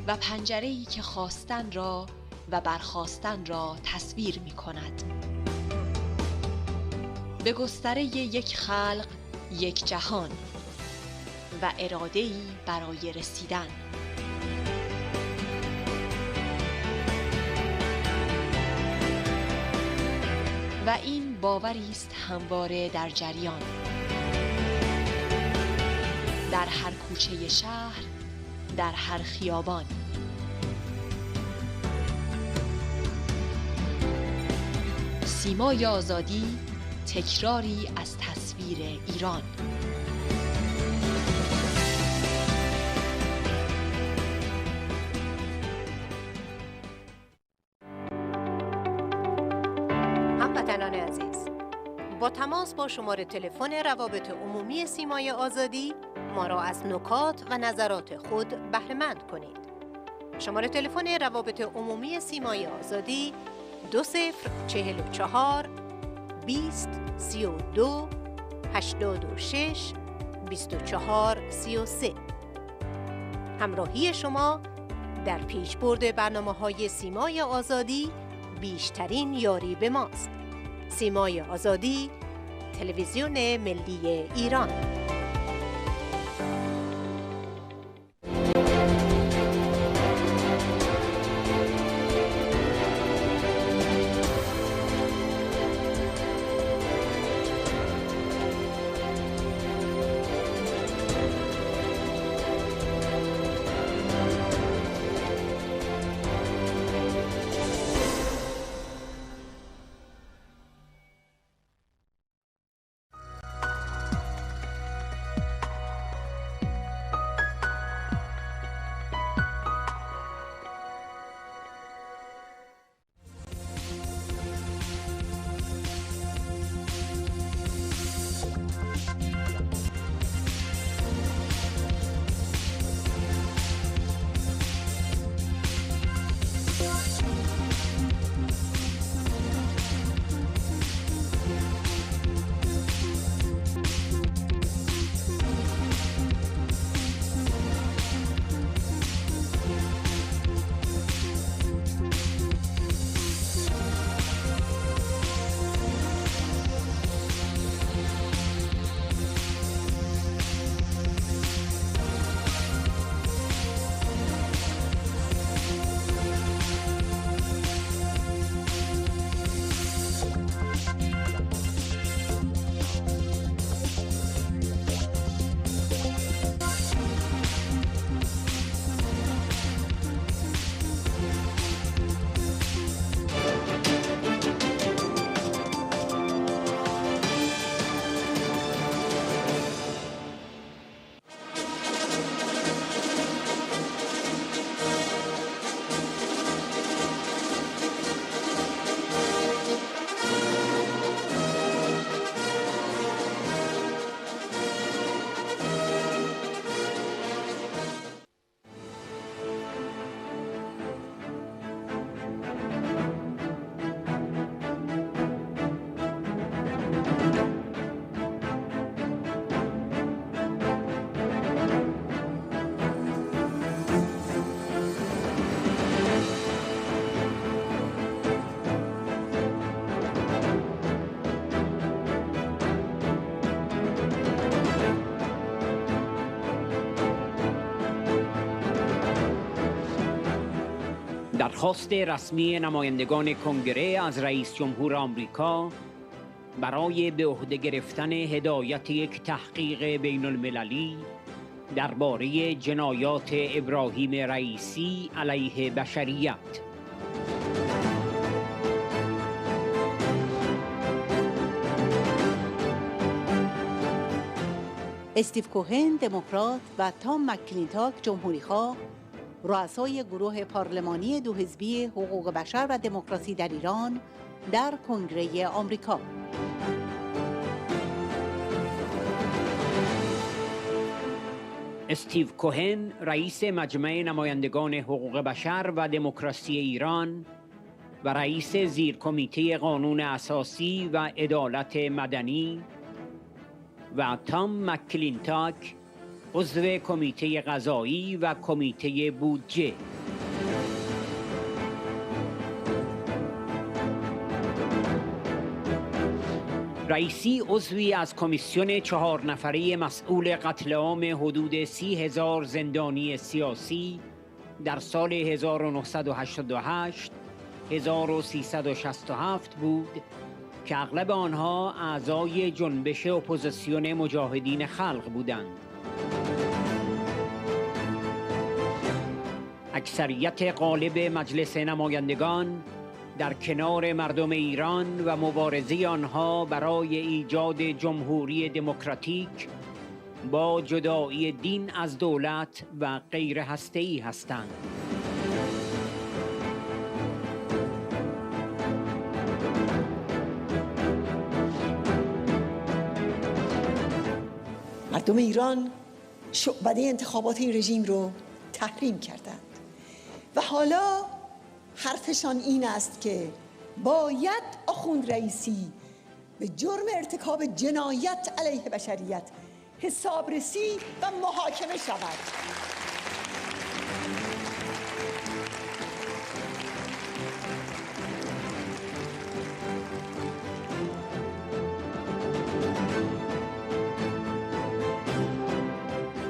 و پنجره‌ای که خواستن را و برخاستن را تصویر می کند. به گستره یک خلق، یک جهان و اراده‌ای برای رسیدن. و این باوری است همواره در جریان. در هر کوچه شهر، در هر خیابان. سیمای آزادی، تکراری از تصویر ایران. هموطنان عزیز، با تماس با شماره تلفن روابط عمومی سیمای آزادی ما را از نکات و نظرات خود بهره‌مند کنید. شماره تلفن روابط عمومی سیمای آزادی 2044 20 32 86 24 33. همراهی شما در پیشبرد برنامه‌های سیمای آزادی بیشترین یاری به ماست. سیمای آزادی، تلویزیون ملی ایران. درخواست رسمی نمایندگان کنگره از رئیس جمهور آمریکا برای به عهده گرفتن هدایت یک تحقیق بین المللی درباره جنایات ابراهیم رئیسی علیه بشریت. استیو کوهن دموکرات و تام مکلینتاک جمهوری‌خواه، رؤسای گروه پارلمانی دو حزبی حقوق بشر و دموکراسی در ایران در کنگره آمریکا. استیو کوهن، رئیس مجمع نمایندگان حقوق بشر و دموکراسی ایران و رئیس زیر کمیته قانون اساسی و عدالت مدنی، و تام مکلینتاک، عضو کمیته قضایی و کمیته بودجه. رئیسی عضوی از کمیسیون 4 نفره مسئول قتل عام حدود 30,000 زندانی سیاسی در سال 1988 1367 بود که اغلب آنها اعضای جنبش اپوزیسیون مجاهدین خلق بودند. اکثریت غالب مجلس نمایندگان در کنار مردم ایران و مبارزه آنها برای ایجاد جمهوری دموکراتیک با جدایی دین از دولت و غیر هسته‌ای هستند. مردم ایران شعبده انتخابات این رژیم رو تحریم کردند و حالا حرفشان این است که باید آخوند رئیسی به جرم ارتکاب جنایت علیه بشریت حسابرسی و محاکمه شود.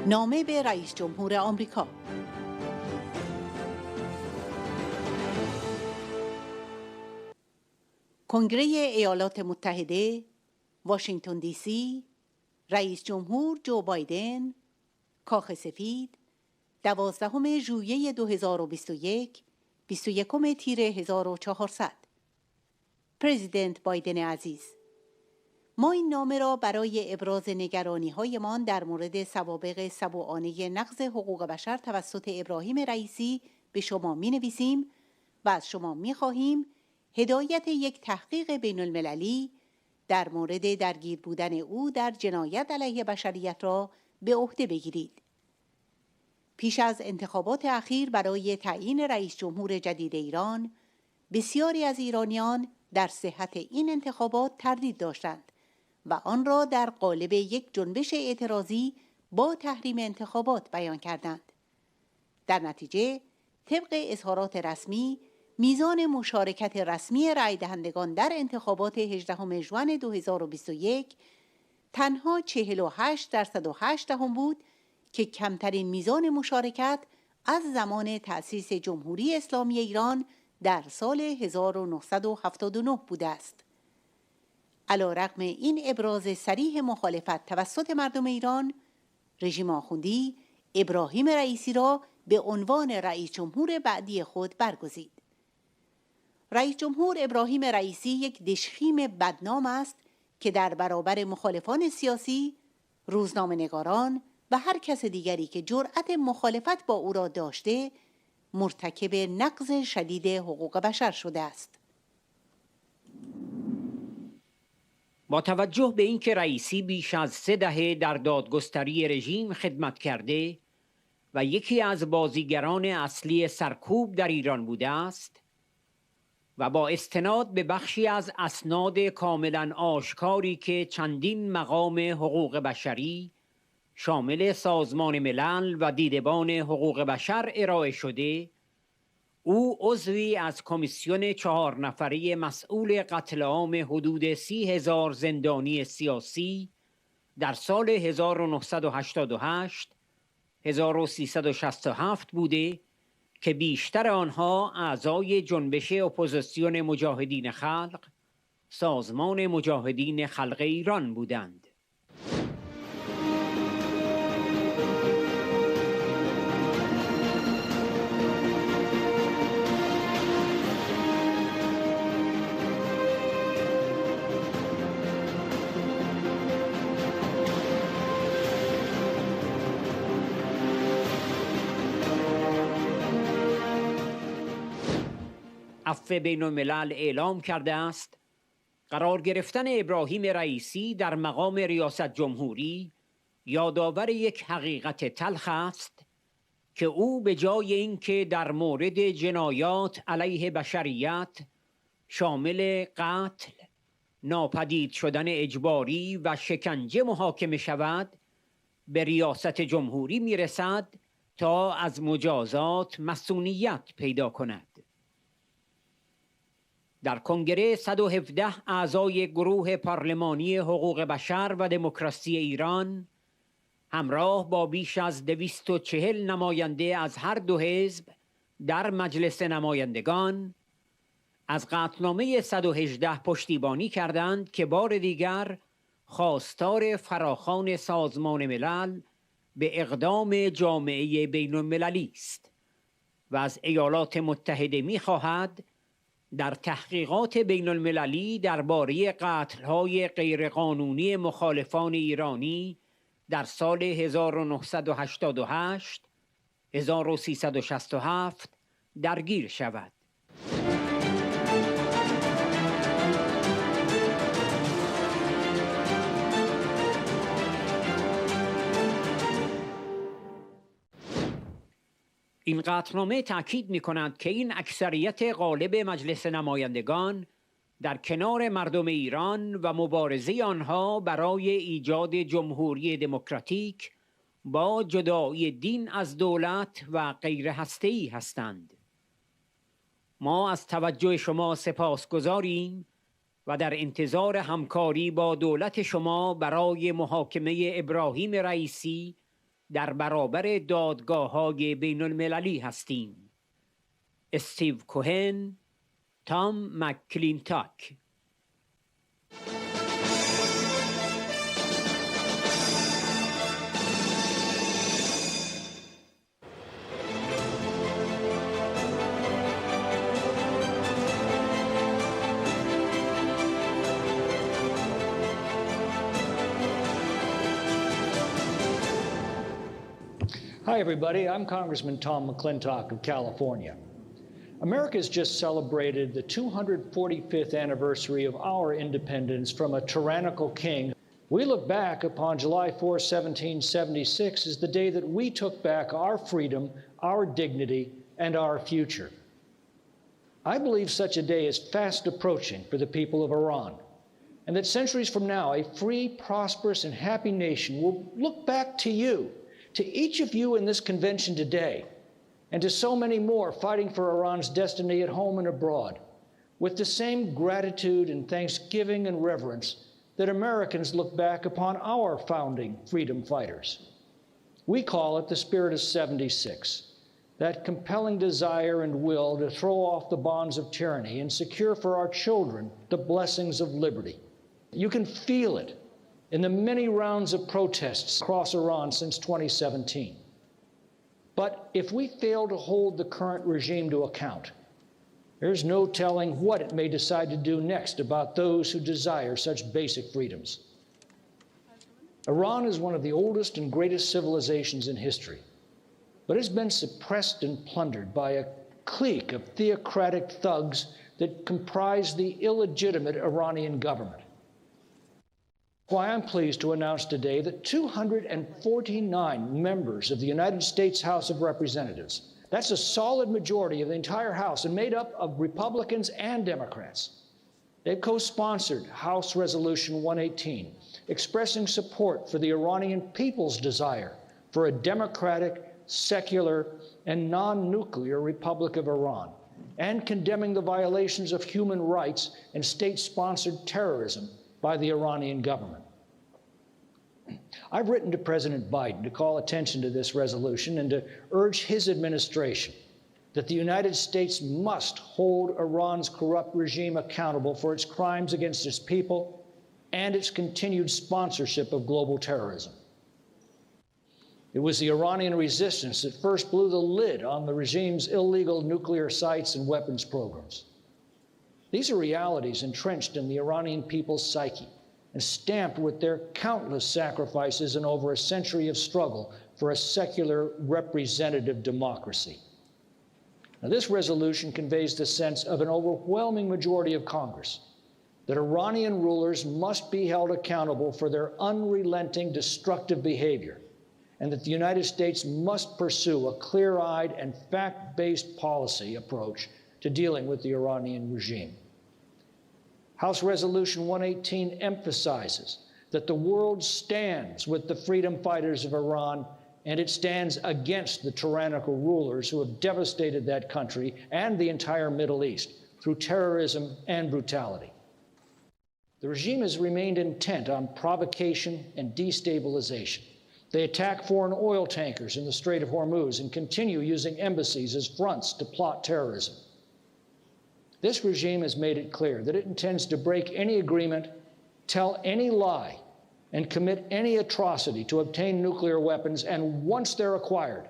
نامه به رئیس جمهور آمریکا. کنگره ایالات متحده، واشنگتن دی سی، رئیس جمهور جو بایدن، کاخ سفید، 12 ژوئیه 2021، 21 تیر 1400. پرزیدنت بایدن عزیز، ما این نامه را برای ابراز نگرانی‌هایمان در مورد سوابق سبوعانه نقض حقوق بشر توسط ابراهیم رئیسی به شما می‌نویسیم و از شما می‌خواهیم هدایت یک تحقیق بین المللی در مورد درگیر بودن او در جنایت علیه بشریت را به عهده بگیرید. پیش از انتخابات اخیر برای تعیین رئیس جمهور جدید ایران، بسیاری از ایرانیان در صحت این انتخابات تردید داشتند و آن را در قالب یک جنبش اعتراضی با تحریم انتخابات بیان کردند. در نتیجه، طبق اظهارات رسمی، میزان مشارکت رسمی رای دهندگان در انتخابات 18 ژوئن 2021 تنها 48.8% بود که کمترین میزان مشارکت از زمان تأسیس جمهوری اسلامی ایران در سال 1979 بوده است. علی‌رغم این ابراز صریح مخالفت توسط مردم ایران، رژیم آخوندی ابراهیم رئیسی را به عنوان رئیس جمهور بعدی خود برگزید. رئیس جمهور ابراهیم رئیسی یک دژخیم بدنام است که در برابر مخالفان سیاسی، روزنامه‌نگاران و هر کس دیگری که جرأت مخالفت با او را داشته، مرتکب نقض شدید حقوق بشر شده است. با توجه به اینکه رئیسی بیش از 3 دهه در دادگستری رژیم خدمت کرده و یکی از بازیگران اصلی سرکوب در ایران بوده است و با استناد به بخشی از اسناد کاملا آشکاری که چندین مقام حقوق بشری شامل سازمان ملل و دیدبان حقوق بشر ارائه شده، او عضوی از کمیسیون 4 نفره مسئول قتل عام حدود 30,000 زندانی سیاسی در سال 1988 1367 بوده که بیشتر آنها اعضای جنبش اپوزیسیون مجاهدین خلق، سازمان مجاهدین خلق ایران بودند. عفو بین الملل اعلام کرده است قرار گرفتن ابراهیم رئیسی در مقام ریاست جمهوری یادآور یک حقیقت تلخ است که او به جای اینکه در مورد جنایات علیه بشریت شامل قتل، ناپدید شدن اجباری و شکنجه محاکمه شود، به ریاست جمهوری میرسد تا از مجازات مصونیت پیدا کند. در کنگره 117 اعضای گروه پارلمانی حقوق بشر و دموکراسی ایران همراه با بیش از 240 نماینده از هر دو حزب در مجلس نمایندگان از قطعنامه 118 پشتیبانی کردند که بار دیگر خواستار فراخوان سازمان ملل به اقدام جامعه بین المللی است و از ایالات متحده می‌خواهد در تحقیقات بین المللی درباره قتل‌های غیرقانونی مخالفان ایرانی در سال 1988 1367 درگیر شود. این قطعنامه تأکید می‌کند که این اکثریت غالب مجلس نمایندگان در کنار مردم ایران و مبارزه آنها برای ایجاد جمهوری دموکراتیک با جدایی دین از دولت و غیر هسته‌ای هستند. ما از توجه شما سپاسگزاریم و در انتظار همکاری با دولت شما برای محاکمه ابراهیم رئیسی در برابر دادگاه‌های بین المللی هستیم. استیو کوهن، تام مکلینتاک. Hi, everybody. I'm Congressman Tom McClintock of California. America has just celebrated the 245th anniversary of our independence from a tyrannical king. We look back upon July 4, 1776 as the day that we took back our freedom, our dignity, and our future. I believe such a day is fast approaching for the people of Iran, and that centuries from now, a free, prosperous, and happy nation will look back to you, to each of you in this convention today, and to so many more fighting for Iran's destiny at home and abroad, with the same gratitude and thanksgiving and reverence that Americans look back upon our founding freedom fighters. We call it the spirit of 76, that compelling desire and will to throw off the bonds of tyranny and secure for our children the blessings of liberty. You can feel it in the many rounds of protests across Iran since 2017. But if we fail to hold the current regime to account, there's no telling what it may decide to do next about those who desire such basic freedoms. Iran is one of the oldest and greatest civilizations in history, but it's been suppressed and plundered by a clique of theocratic thugs that comprise the illegitimate Iranian government. Why, I'm pleased to announce today that 249 members of the United States House of Representatives, that's a solid majority of the entire House and made up of Republicans and Democrats, they've co-sponsored House Resolution 118, expressing support for the Iranian people's desire for a democratic, secular, and non-nuclear Republic of Iran, and condemning the violations of human rights and state-sponsored terrorism by the Iranian government. I've written to President Biden to call attention to this resolution and to urge his administration that the United States must hold Iran's corrupt regime accountable for its crimes against its people and its continued sponsorship of global terrorism. It was the Iranian resistance that first blew the lid on the regime's illegal nuclear sites and weapons programs. These are realities entrenched in the Iranian people's psyche and stamped with their countless sacrifices and over a century of struggle for a secular representative democracy. Now, this resolution conveys the sense of an overwhelming majority of Congress that Iranian rulers must be held accountable for their unrelenting destructive behavior, and that the United States must pursue a clear-eyed and fact-based policy approach to dealing with the Iranian regime. House Resolution 118 emphasizes that the world stands with the freedom fighters of Iran, and it stands against the tyrannical rulers who have devastated that country and the entire Middle East through terrorism and brutality. The regime has remained intent on provocation and destabilization. They attack foreign oil tankers in the Strait of Hormuz and continue using embassies as fronts to plot terrorism. This regime has made it clear that it intends to break any agreement, tell any lie, and commit any atrocity to obtain nuclear weapons, and once they're acquired,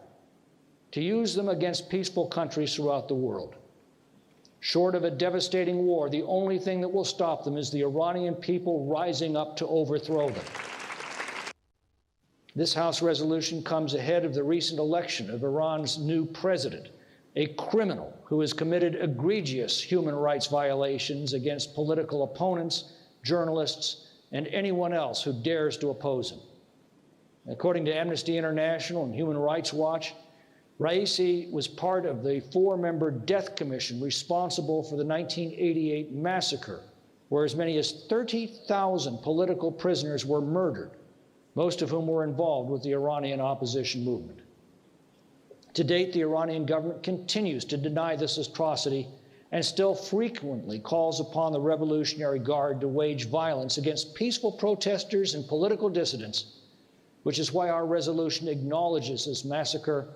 to use them against peaceful countries throughout the world. Short of a devastating war, the only thing that will stop them is the Iranian people rising up to overthrow them. This House resolution comes ahead of the recent election of Iran's new president, a criminal who has committed egregious human rights violations against political opponents, journalists, and anyone else who dares to oppose him. According to Amnesty International and Human Rights Watch, Raisi was part of the 4-member death commission responsible for the 1988 massacre, where as many as 30,000 political prisoners were murdered, most of whom were involved with the Iranian opposition movement. To date, the Iranian government continues to deny this atrocity and still frequently calls upon the Revolutionary Guard to wage violence against peaceful protesters and political dissidents, which is why our resolution acknowledges this massacre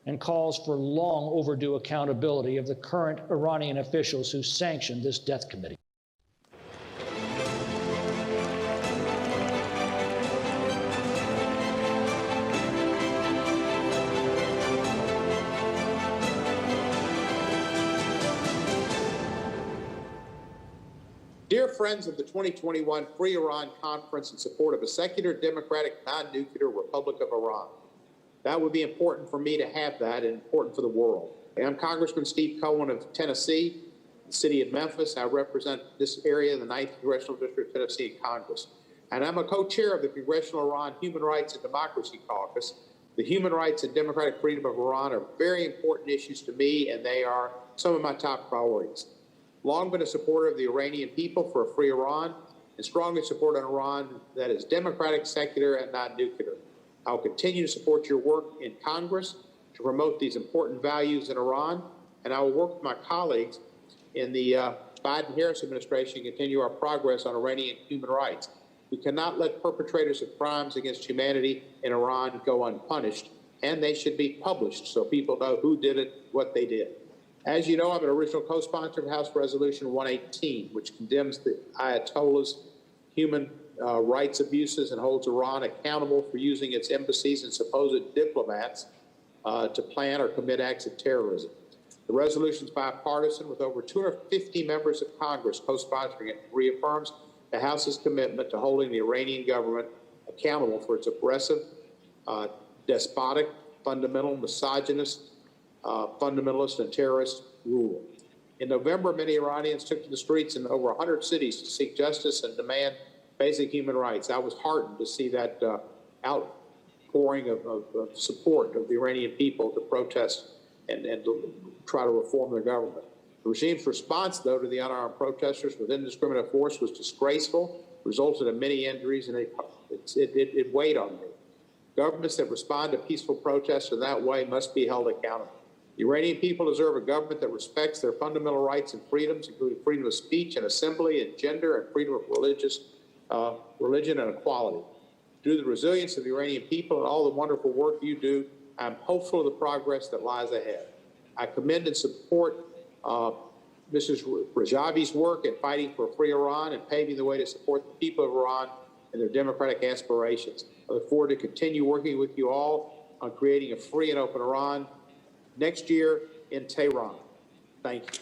and calls for long overdue accountability of the current Iranian officials who sanctioned this death committee. Dear friends of the 2021 Free Iran Conference in support of a secular, democratic, non-nuclear Republic of Iran. That would be important for me to have that and important for the world. I'm Congressman Steve Cohen of Tennessee, the city of Memphis. I represent this area in the 9th Congressional District of Tennessee in Congress. And I'm a co-chair of the Congressional Iran Human Rights and Democracy Caucus. The human rights and democratic freedom of Iran are very important issues to me, and they are some of my top priorities. Long been a supporter of the Iranian people for a free Iran, and strongly support an Iran that is democratic, secular, and non-nuclear. I will continue to support your work in Congress to promote these important values in Iran, and I will work with my colleagues in the Biden-Harris administration to continue our progress on Iranian human rights. We cannot let perpetrators of crimes against humanity in Iran go unpunished, and they should be published so people know who did it, what they did. As you know, I'm an original co-sponsor of House Resolution 118, which condemns the Ayatollah's human rights abuses and holds Iran accountable for using its embassies and supposed diplomats to plan or commit acts of terrorism. The resolution is bipartisan, with over 250 members of Congress co-sponsoring it, reaffirms the House's commitment to holding the Iranian government accountable for its oppressive, despotic, fundamental, misogynist, fundamentalist, and terrorist rule. In November, many Iranians took to the streets in over 100 cities to seek justice and demand basic human rights. I was heartened to see that outpouring of support of the Iranian people to protest and to try to reform their government. The regime's response, though, to the unarmed protesters with indiscriminate force was disgraceful, resulted in many injuries, and it weighed on me. Governments that respond to peaceful protests in that way must be held accountable. The Iranian people deserve a government that respects their fundamental rights and freedoms, including freedom of speech and assembly and gender and freedom of religion and equality. Due to the resilience of the Iranian people and all the wonderful work you do, I'm hopeful of the progress that lies ahead. I commend and support Mrs. Rajavi's work in fighting for a free Iran and paving the way to support the people of Iran and their democratic aspirations. I look forward to continue working with you all on creating a free and open Iran next year in Tehran. Thank you.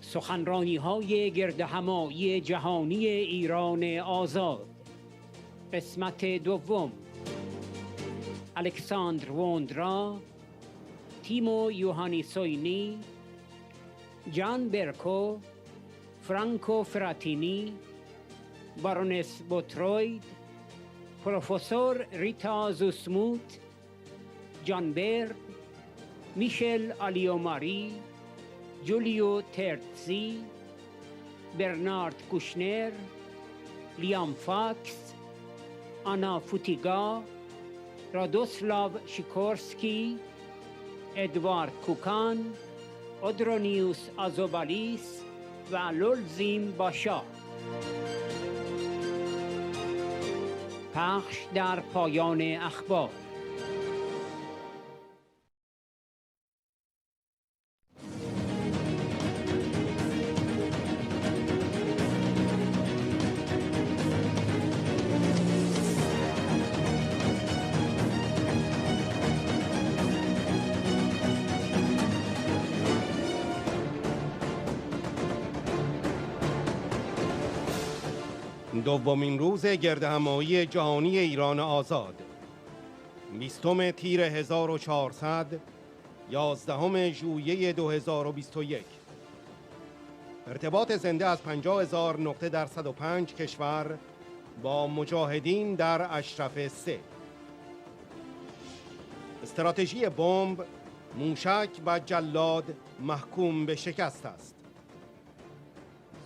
سخنرانی‌های گردهمایی جهانی ایران آزاد، قسمت دوم. الکساندر ووندرا، تیمو یوهانیسوینی، جان برکو، فرانکو فراتینی، بارونس بوتروید، پروفسور ریتا زوسموت، جان برد، میشل آلیوماری، جولیو ترتزی، برنارد کوشنر، لیام فاکس، آنا فوتیگا، رادوسلاو شیکورسکی، ادوارد کوکان، اودرونیوس آزوبالیس و لولزیم باشا. پخش در پایان اخبار. دومین روز گردهمایی جهانی ایران آزاد، 20 تیر 1400، 11 ژوئیه 2021. ارتباط زنده از 50,000 نقطه در 105 کشور با مجاهدین در اشرف 3. استراتژی بمب، موشک و جلاد محکوم به شکست است.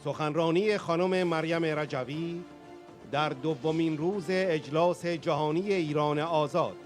سخنرانی خانم مریم رجوی در دومین روز اجلاس جهانی ایران آزاد.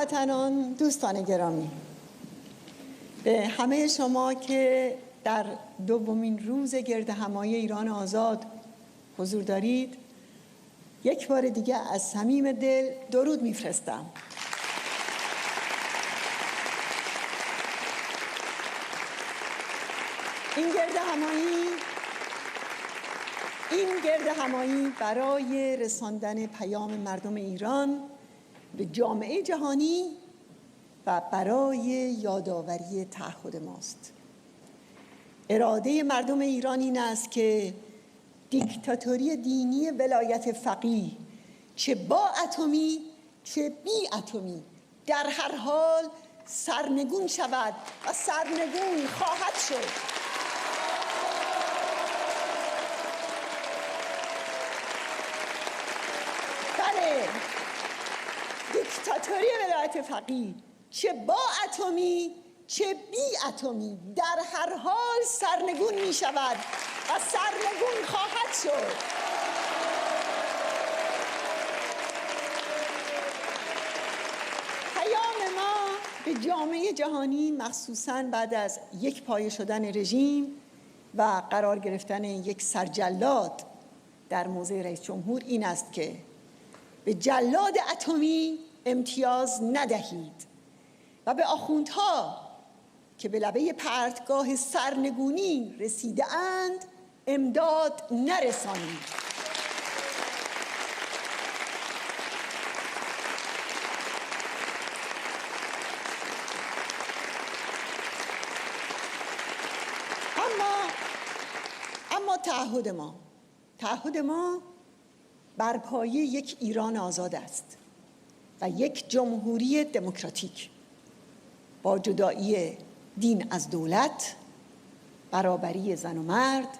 هموطنان، دوستان گرامی، به همه شما که در دومین روز گردهمایی ایران آزاد حضور دارید یک بار دیگه از صمیم دل درود میفرستم. این گردهمایی برای رساندن پیام مردم ایران به جامعه جهانی و برای یادآوری تعهد ماست. اراده مردم ایران این است که دیکتاتوری دینی ولایت فقیه چه با اتمی چه بی اتمی در هر حال سرنگون شود و سرنگون خواهد شد. بله، دیکتاتوری ولایت فقیه چه با اتمی چه بی اتمی در هر حال سرنگون می شود و سرنگون خواهد شد. پیام ما به جامعه جهانی مخصوصاً بعد از یک پایه شدن رژیم و قرار گرفتن یک سرجلاد در موضع رئیس جمهور این است که به جلاد اتمی امتیاز ندهید و به آخوندها که به لبه پرتگاه سرنگونی رسیده اند امداد نرسانید. اما تعهد ما بر پایه یک ایران آزاد است و یک جمهوری دموکراتیک با جدایی دین از دولت، برابری زن و مرد،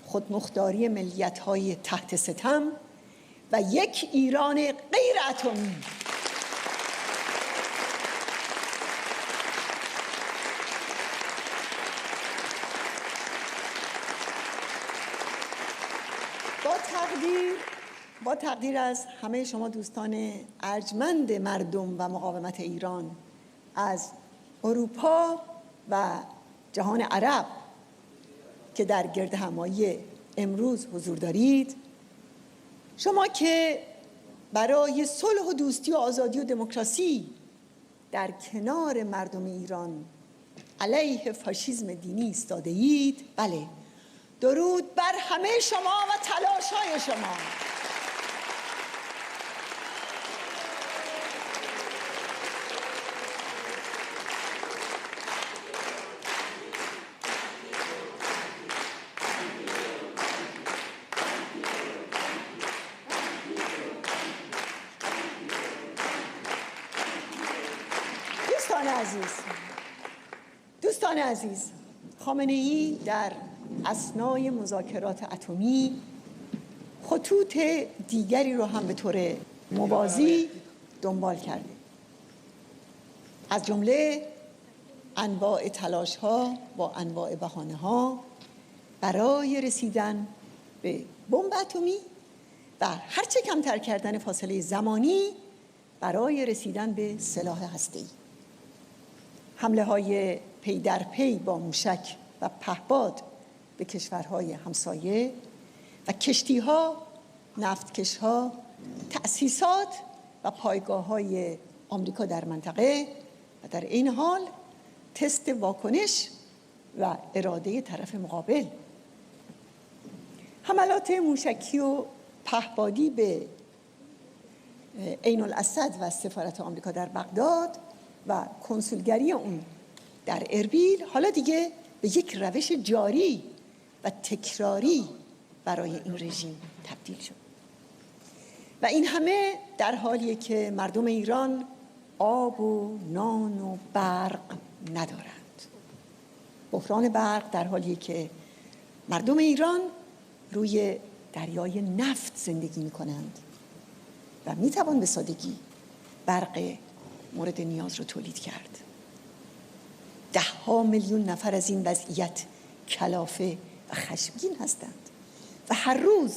خودمختاری ملیت‌های تحت ستم و یک ایران غیر اتمی. با تقدیر از همه شما دوستان ارجمند مردم و مقاومت ایران از اروپا و جهان عرب که در گردهمایی امروز حضور دارید، شما که برای صلح و دوستی و آزادی و دموکراسی در کنار مردم ایران علیه فاشیسم دینی ایستاده اید، بله، درود بر همه شما و تلاش‌های شما. دوستان عزیز، خامنه‌ای در اثنای مذاکرات اتمی خطوط دیگری رو هم به طور موازی دنبال کرده، از جمله انواع تلاش‌ها با انواع بهانه‌ها برای رسیدن به بمب اتمی و هرچه کمتر کردن فاصله زمانی برای رسیدن به سلاح هسته‌ای. حمله‌های پی در پی با موشک و پهپاد به کشورهای همسایه و کشتی‌ها، نفتکش‌ها، تأسیسات و پایگاه‌های آمریکا در منطقه و در این حال تست واکنش و اراده طرف مقابل. حملات موشکی و پهپادی به عین الاسد و سفارت آمریکا در بغداد و کنسولگری اون در اربیل حالا دیگه به یک روش جاری و تکراری برای این رژیم تبدیل شد و این همه در حالیه که مردم ایران آب و نان و برق ندارند. بحران برق در حالیه که مردم ایران روی دریای نفت زندگی می‌کنند و می‌توان به سادگی برق مورد نیاز رو تولید کرد. 10 میلیون نفر از این وضعیت کلافه و خشمگین هستند و هر روز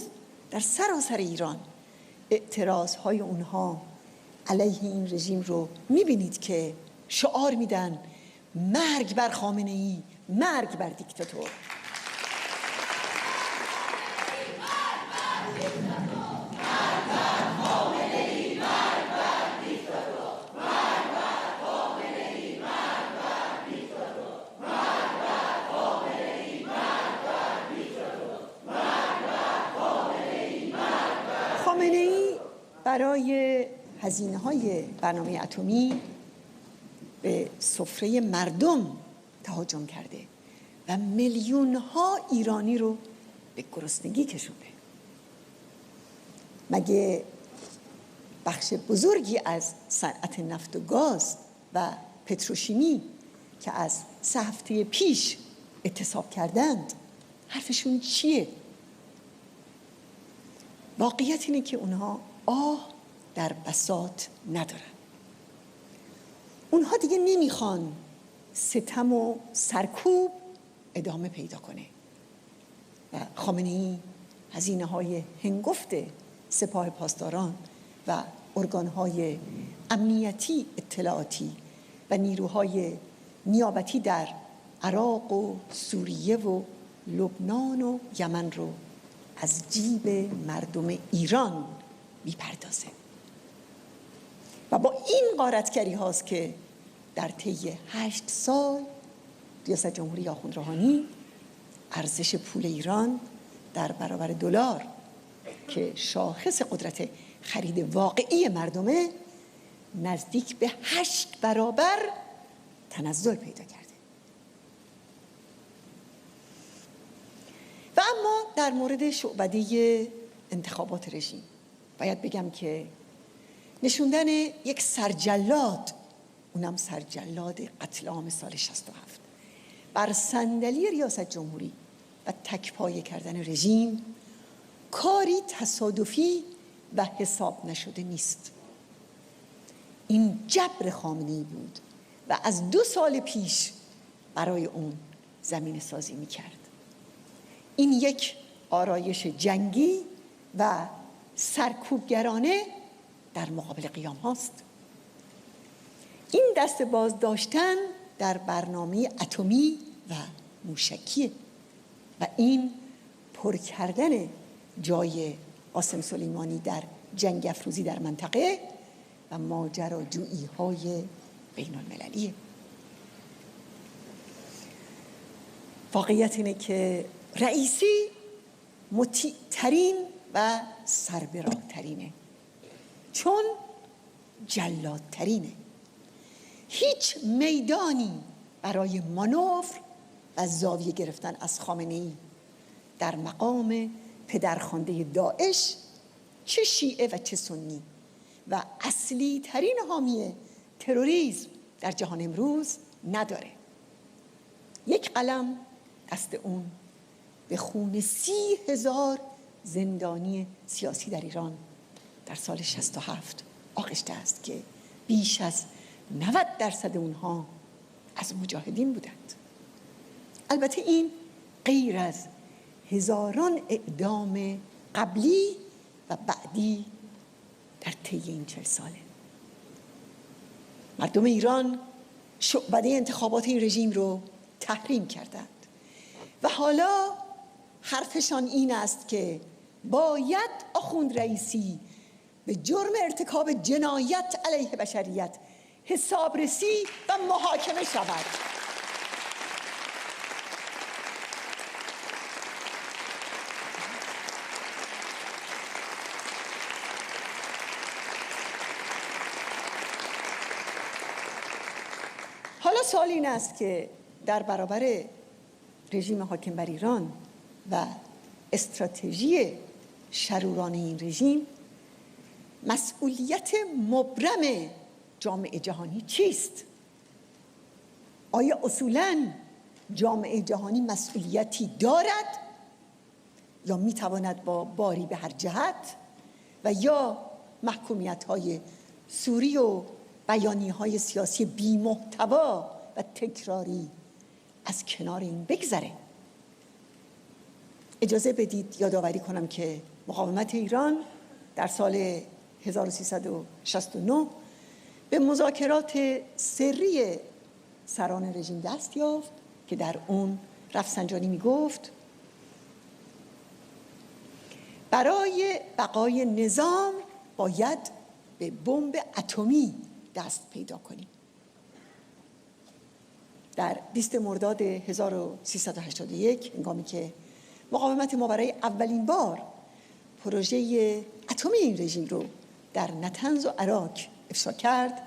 در سراسر ایران اعتراضهای اونها علیه این رژیم رو میبینید که شعار میدن مرگ بر خامنه‌ای، مرگ بر دیکتاتور. خامنه‌ای برای هزینه‌های برنامه اتمی به سفره مردم تهاجم کرده و میلیون‌ها ایرانی رو به گرسنگی کشونده. مگه بخش بزرگی از صنعت نفت و گاز و پتروشیمی که از 3 هفته پیش اعتصاب کردند حرفشون چیه؟ واقعیت اینه که اونها آه در بساط ندارن. اونها دیگه نمیخوان ستم و سرکوب ادامه پیدا کنه و خامنه‌ای هزینه‌های هنگفت سپاه پاسداران و ارگان‌های امنیتی اطلاعاتی و نیروهای نیابتی در عراق و سوریه و لبنان و یمن رو از جیب مردم ایران میپردازه و با این غارتگری هاست که در طی 8 سال ریاست جمهوری آخوند روحانی ارزش پول ایران در برابر دلار که شاخص قدرت خرید واقعی مردمه نزدیک به 8 برابر تنزل پیدا کرده. و اما در مورد شعبده انتخابات رژیم باید بگم که نشوندن یک سرجلاد، اونم سرجلاد قتل عام سال 67 بر صندلی ریاست جمهوری و تکپایه کردن رژیم کاری تصادفی و حساب نشده نیست. این جبر خامنه‌ای بود و از 2 سال پیش برای اون زمین سازی می‌کرد. این یک آرایش جنگی و سرکوبگرانه در مقابل قیام هاست. این دست باز داشتن در برنامه اتمی و موشکیه و این پر کردن جای قاسم سلیمانی در جنگ افروزی در منطقه و ماجراجویی های بین المللیه. واقعیت اینه که رئیسی مطیع‌ترین و سربراه‌ترینه چون جلادترینه. هیچ میدانی برای مانور و زاویه گرفتن از خامنه‌ای در مقام پدرخوانده داعش چه شیعه و چه سنی و اصلی ترین حامی تروریسم در جهان امروز نداره. یک قلم دست اون به خون 30,000 زندانی سیاسی در ایران در سال 67 آغشته است که بیش از 90% اونها از مجاهدین بودند. البته این غیر از هزاران اعدام قبلی و بعدی در طی این 40 ساله. مردم ایران شعبده انتخابات این رژیم رو تحریم کردند و حالا حرفشان این است که باید آخوند رئیسی به جرم ارتکاب جنایت علیه بشریت حسابرسی و محاکمه شود. حالا سوال این است که در برابر رژیم حاکم بر ایران و استراتژی شرورانه این رژیم مسئولیت مبرم جامعه جهانی چیست؟ آیا اصولاً جامعه جهانی مسئولیتی دارد یا میتواند با باری به هر جهت و یا محکومیت‌های سوری و بیانیه‌های سیاسی بی‌محتوا و تکراری از کنار این بگذره؟ اجازه بدید یادآوری کنم که مقاومت ایران در سال 1369 به مذاکرات سری سران رژیم دست یافت که در اون رفسنجانی می گفت برای بقای نظام باید به بمب اتمی دست پیدا کنیم. در 20 مرداد 1381 هنگامی که مقاومت ما برای اولین بار پروژه اتمی این رژیم رو در نطنز و عراق افشا کرد،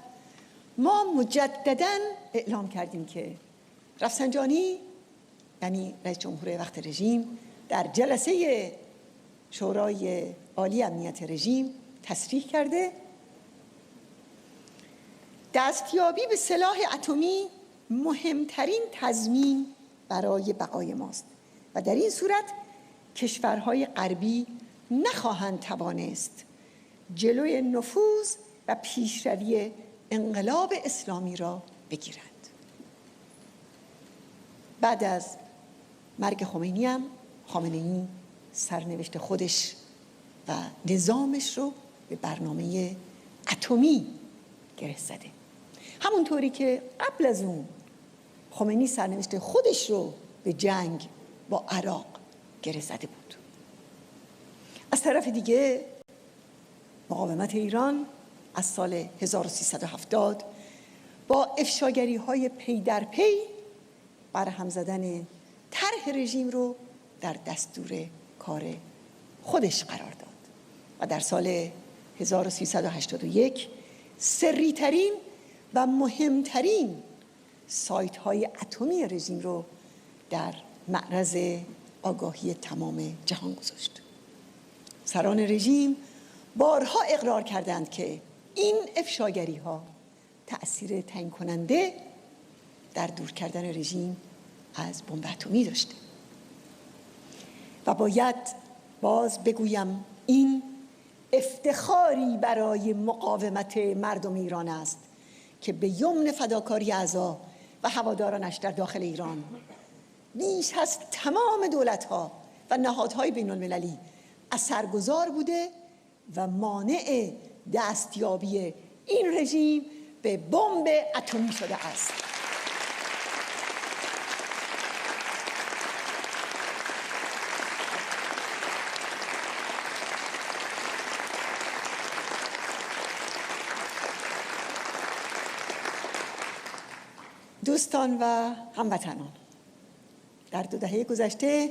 ما مجدداً اعلام کردیم که رفسنجانی یعنی رئیس جمهور وقت رژیم در جلسه شورای عالی امنیت رژیم تصریح کرده دستیابی به سلاح اتمی مهمترین تضمین برای بقای ماست و در این صورت کشورهای غربی نخواهند توانست جلوی نفوذ و پیشروی انقلاب اسلامی را بگیرند. بعد از مرگ خمینی هم خامنه‌ای سرنوشت خودش و نظامش رو به برنامه اتمی گره زده. همونطوری که قبل از اون خمینی سرنوشت خودش رو به جنگ با عراق گره زده بود. از طرف دیگه مقاومت ایران از سال 1370 با افشاگری‌های پی در پی برهم زدن طرح رژیم رو در دستور کار خودش قرار داد و در سال 1381 سری‌ترین و مهمترین سایت‌های اتمی رژیم رو در معرض آگاهی تمام جهان گذاشت. سران رژیم بارها اقرار کردند که این افشاگری‌ها تأثیر تعیین کننده در دور کردن رژیم از بمب اتمی داشته و باید باز بگویم این افتخاری برای مقاومت مردم ایران است که به یمن فداکاری اعضا و هوادارانش در داخل ایران بیش از تمام دولت‌ها و نهادهای بین‌المللی اثرگذار بوده و مانع دستیابی این رژیم به بمب اتمی شده است. دوستان و هموطنان، در 2 دهه گذشته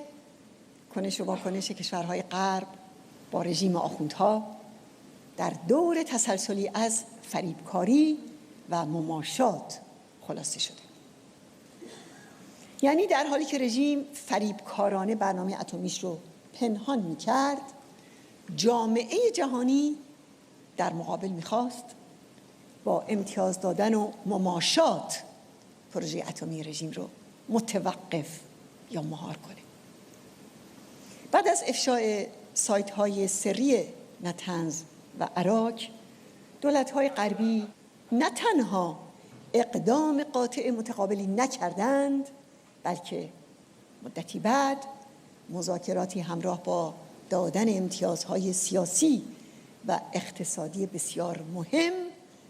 کنش و واکنش کشورهای غرب با رژیم آخوندها در دور تسلسلی از فریبکاری و مماشات خلاصه شده. یعنی در حالی که رژیم فریبکارانه برنامه اتمیش رو پنهان می‌کرد، جامعه جهانی در مقابل می‌خواست با امتیاز دادن و مماشات پروژه اتمی رژیم رو متوقف یا مهار کنه. بعد از افشای سایت‌های سری نطنز و عراق، دولت‌های غربی نه تنها اقدام قاطع متقابلی نکردند، بلکه مدتی بعد مذاکراتی همراه با دادن امتیازهای سیاسی و اقتصادی بسیار مهم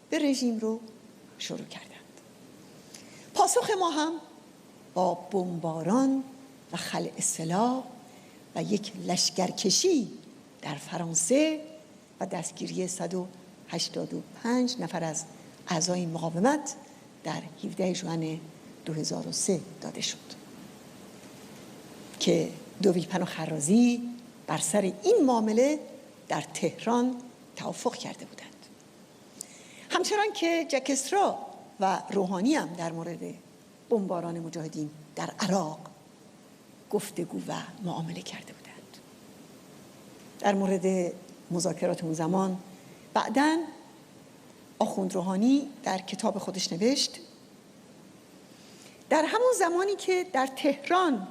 به رژیم رو شروع کردند. پاسخ ما هم با بمباران و خلع سلاح و یک لشکرکشی در فرانسه و دستگیری 185 نفر از اعضای مقاومت در 17 ژوئن 2003 داده شد که دویپن و خرازی بر سر این معامله در تهران توافق کرده بودند. همچنان که جک استرا و روحانی هم در مورد بمباران مجاهدین در عراق گفتگو و معامله کرده بودند. در مورد مذاکرات اون زمان بعداً آخوند روحانی در کتاب خودش نوشت در همون زمانی که در تهران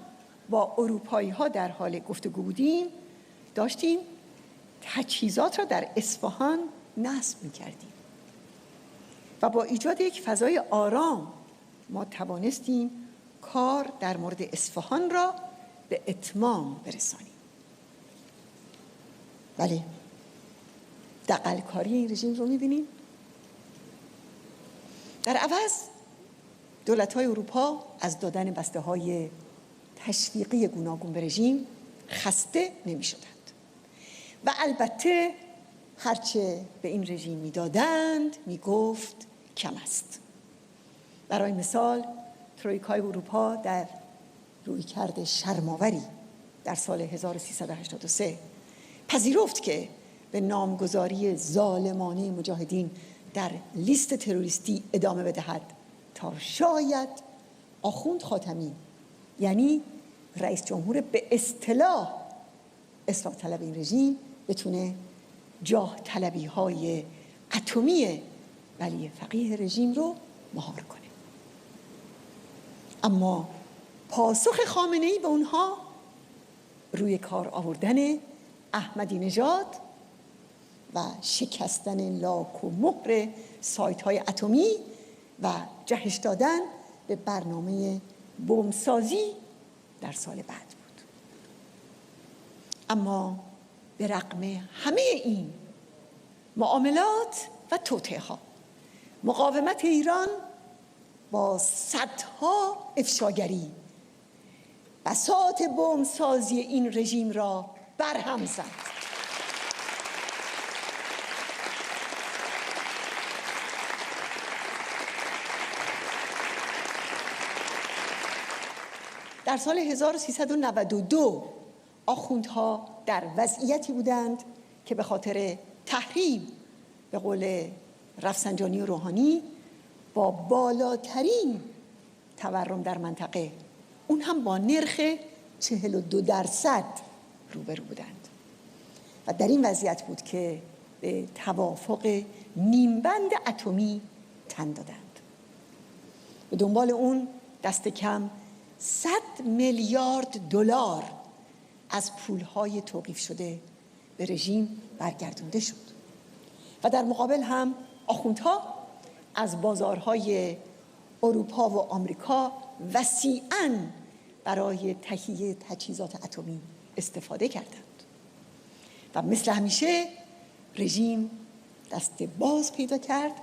با اروپایی‌ها در حال گفتگو بودیم، داشتیم تجهیزات را در اصفهان نصب می‌کردیم و با ایجاد یک فضای آرام ما توانستیم کار در مورد اصفهان را به اتمام برسانیم. بله، دغل‌کاری این رژیم رو می‌بینیم. در عوض دولت‌های اروپا از دادن بسته‌های تشویقی گوناگون به رژیم خسته نمی‌شدند و البته هرچه به این رژیم می‌دادند می‌گفت کم است. برای مثال ترویکای اروپا در رویکرد شرم‌آوری در سال 1383 پذیرفت که به نامگذاری ظالمانه مجاهدین در لیست تروریستی ادامه بدهد تا شاید آخوند خاتمی، یعنی رئیس جمهور به اصطلاح اصلاح طلب این رژیم، بتونه جاه طلبی های اتمی ولی فقیه رژیم رو مهار کنه. اما پاسخ خامنه‌ای به اونها روی کار آوردن احمدی نژاد و شکستن لاک و مهر سایت‌های اتمی و جهش دادن به برنامه بمبسازی در سال بعد بود. اما به رغم همه این معاملات و توطئه‌ها، مقاومت ایران با صدها افشاگری بساط بمبسازی این رژیم را برهم زد. در سال 1392 آخوندها در وضعیتی بودند که به خاطر تحریم به قول رفسنجانی و روحانی با بالاترین تورم در منطقه، اون هم با نرخ 42% روبرو بودند و در این وضعیت بود که به توافق نیمبند اتمی تن دادند. به دنبال اون دست کم 100 میلیارد دلار از پولهای توقیف شده به رژیم برگردونده شد و در مقابل هم آخوندها از بازارهای اروپا و آمریکا وسیعاً برای تهیه تجهیزات اتمی استفاده کردند و مثل همیشه رژیم دست باز پیدا کرد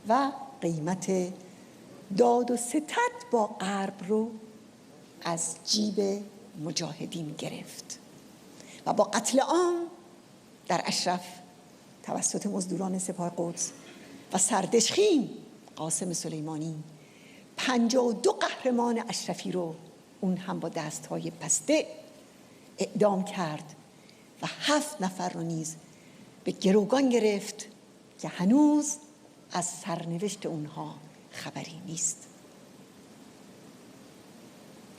و قیمت داد و ستد با غرب رو از جیب مجاهدین گرفت و با قتل عام در اشرف توسط مزدوران سپاه قدس و سردشخیم قاسم سلیمانی 52 قهرمان اشرفی رو اون هم با دستهای بسته اعدام کرد و 7 نفر رو نیز به گروگان گرفت که هنوز از سرنوشت اونها خبری نیست.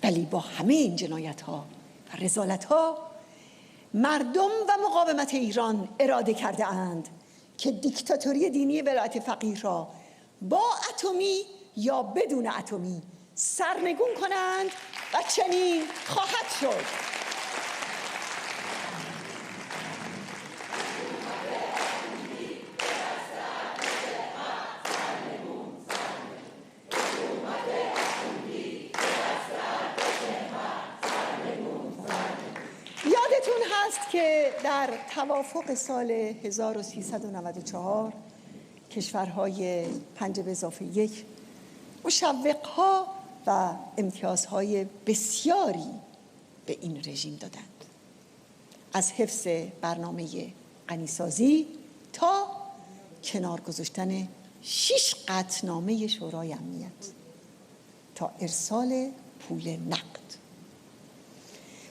ولی با همه این جنایت‌ها و رذالت‌ها مردم و مقاومت ایران اراده کرده اند که دیکتاتوری دینی ولایت فقیه را با اتمی یا بدون اتمی سرنگون کنند و چنین خواهد شد. که در توافق سال 1394 کشورهای 5+1 مشوق‌ها و امتیازهای بسیاری به این رژیم دادند، از حفظ برنامه غنیسازی تا کنار گذاشتن 6 قطعنامه شورای امنیت تا ارسال پول نقد.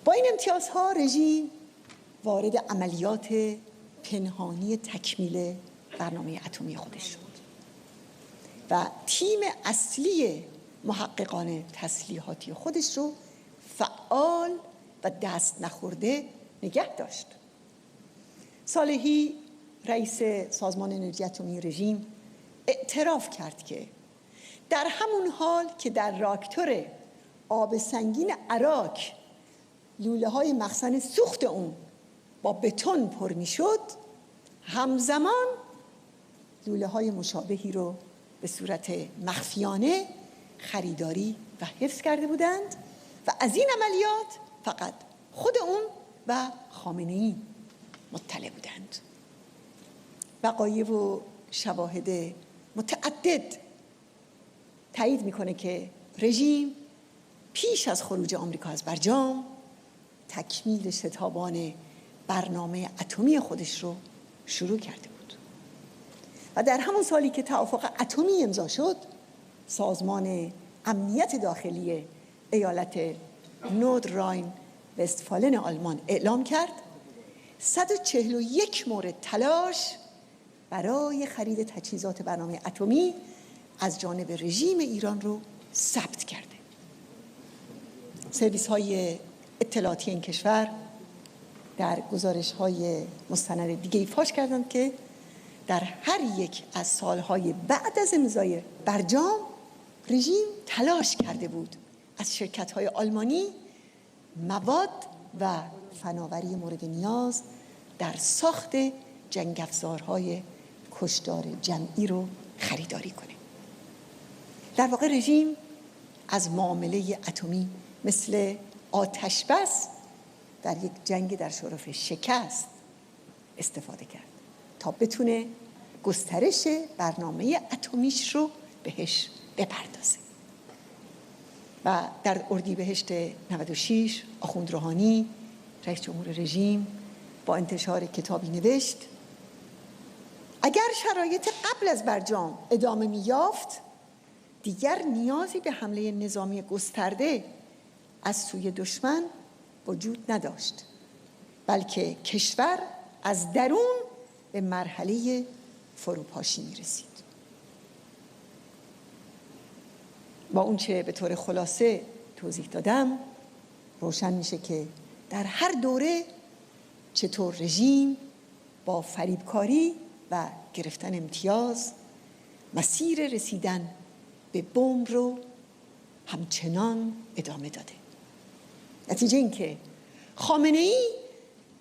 با این امتیازها رژیم وارد عملیات پنهانی تکمیل برنامه اتمی خودش شد و تیم اصلی محققان تسلیحاتی خودش رو فعال و دست نخورده نگه داشت. صالحی رئیس سازمان انرژی اتمی رژیم اعتراف کرد که در همون حال که در راکتور آب سنگین عراق لوله‌های مخزن سوخت اون با بتون پر می‌شد، همزمان لوله‌های مشابهی رو به صورت مخفیانه خریداری و حفظ کرده بودند و از این عملیات فقط خود اون و خامنه‌ای مطلع بودند. وقایع و شواهد متعدد تایید میکنه که رژیم پیش از خروج آمریکا از برجام تکمیل شتابان برنامه اتمی خودش رو شروع کرده بود و در همون سالی که توافق اتمی امضا شد، سازمان امنیت داخلی ایالت نوردراین وستفالن آلمان اعلام کرد 141 مورد تلاش برای خرید تجهیزات برنامه اتمی از جانب رژیم ایران رو ثبت کرده. سرویس‌های اطلاعاتی این کشور در گزارش‌های مستند دیگه‌ای فاش کردند که در هر یک از سالهای بعد از امضای برجام رژیم تلاش کرده بود از شرکت‌های آلمانی مواد و فناوری مورد نیاز در ساخت جنگ‌افزارهای کشتار جمعی رو خریداری کنه. در واقع رژیم از معامله اتمی مثل آتش بس در یک جنگ در شرف شکست استفاده کرد تا بتونه گسترش برنامه اتمیش رو بهش بپردازه. و در اردیبهشت 96 آخوند روحانی رئیس جمهور رژیم با انتشار کتابی نوشت اگر شرایط قبل از برجام ادامه می‌یافت دیگر نیازی به حمله نظامی گسترده از سوی دشمن وجود نداشت، بلکه کشور از درون به مرحله فروپاشی می‌رسید. با اون چه به طور خلاصه توضیح دادم روشن میشه که در هر دوره چطور رژیم با فریبکاری و گرفتن امتیاز مسیر رسیدن به بمب رو همچنان ادامه داده. نتیجه این که خامنه‌ای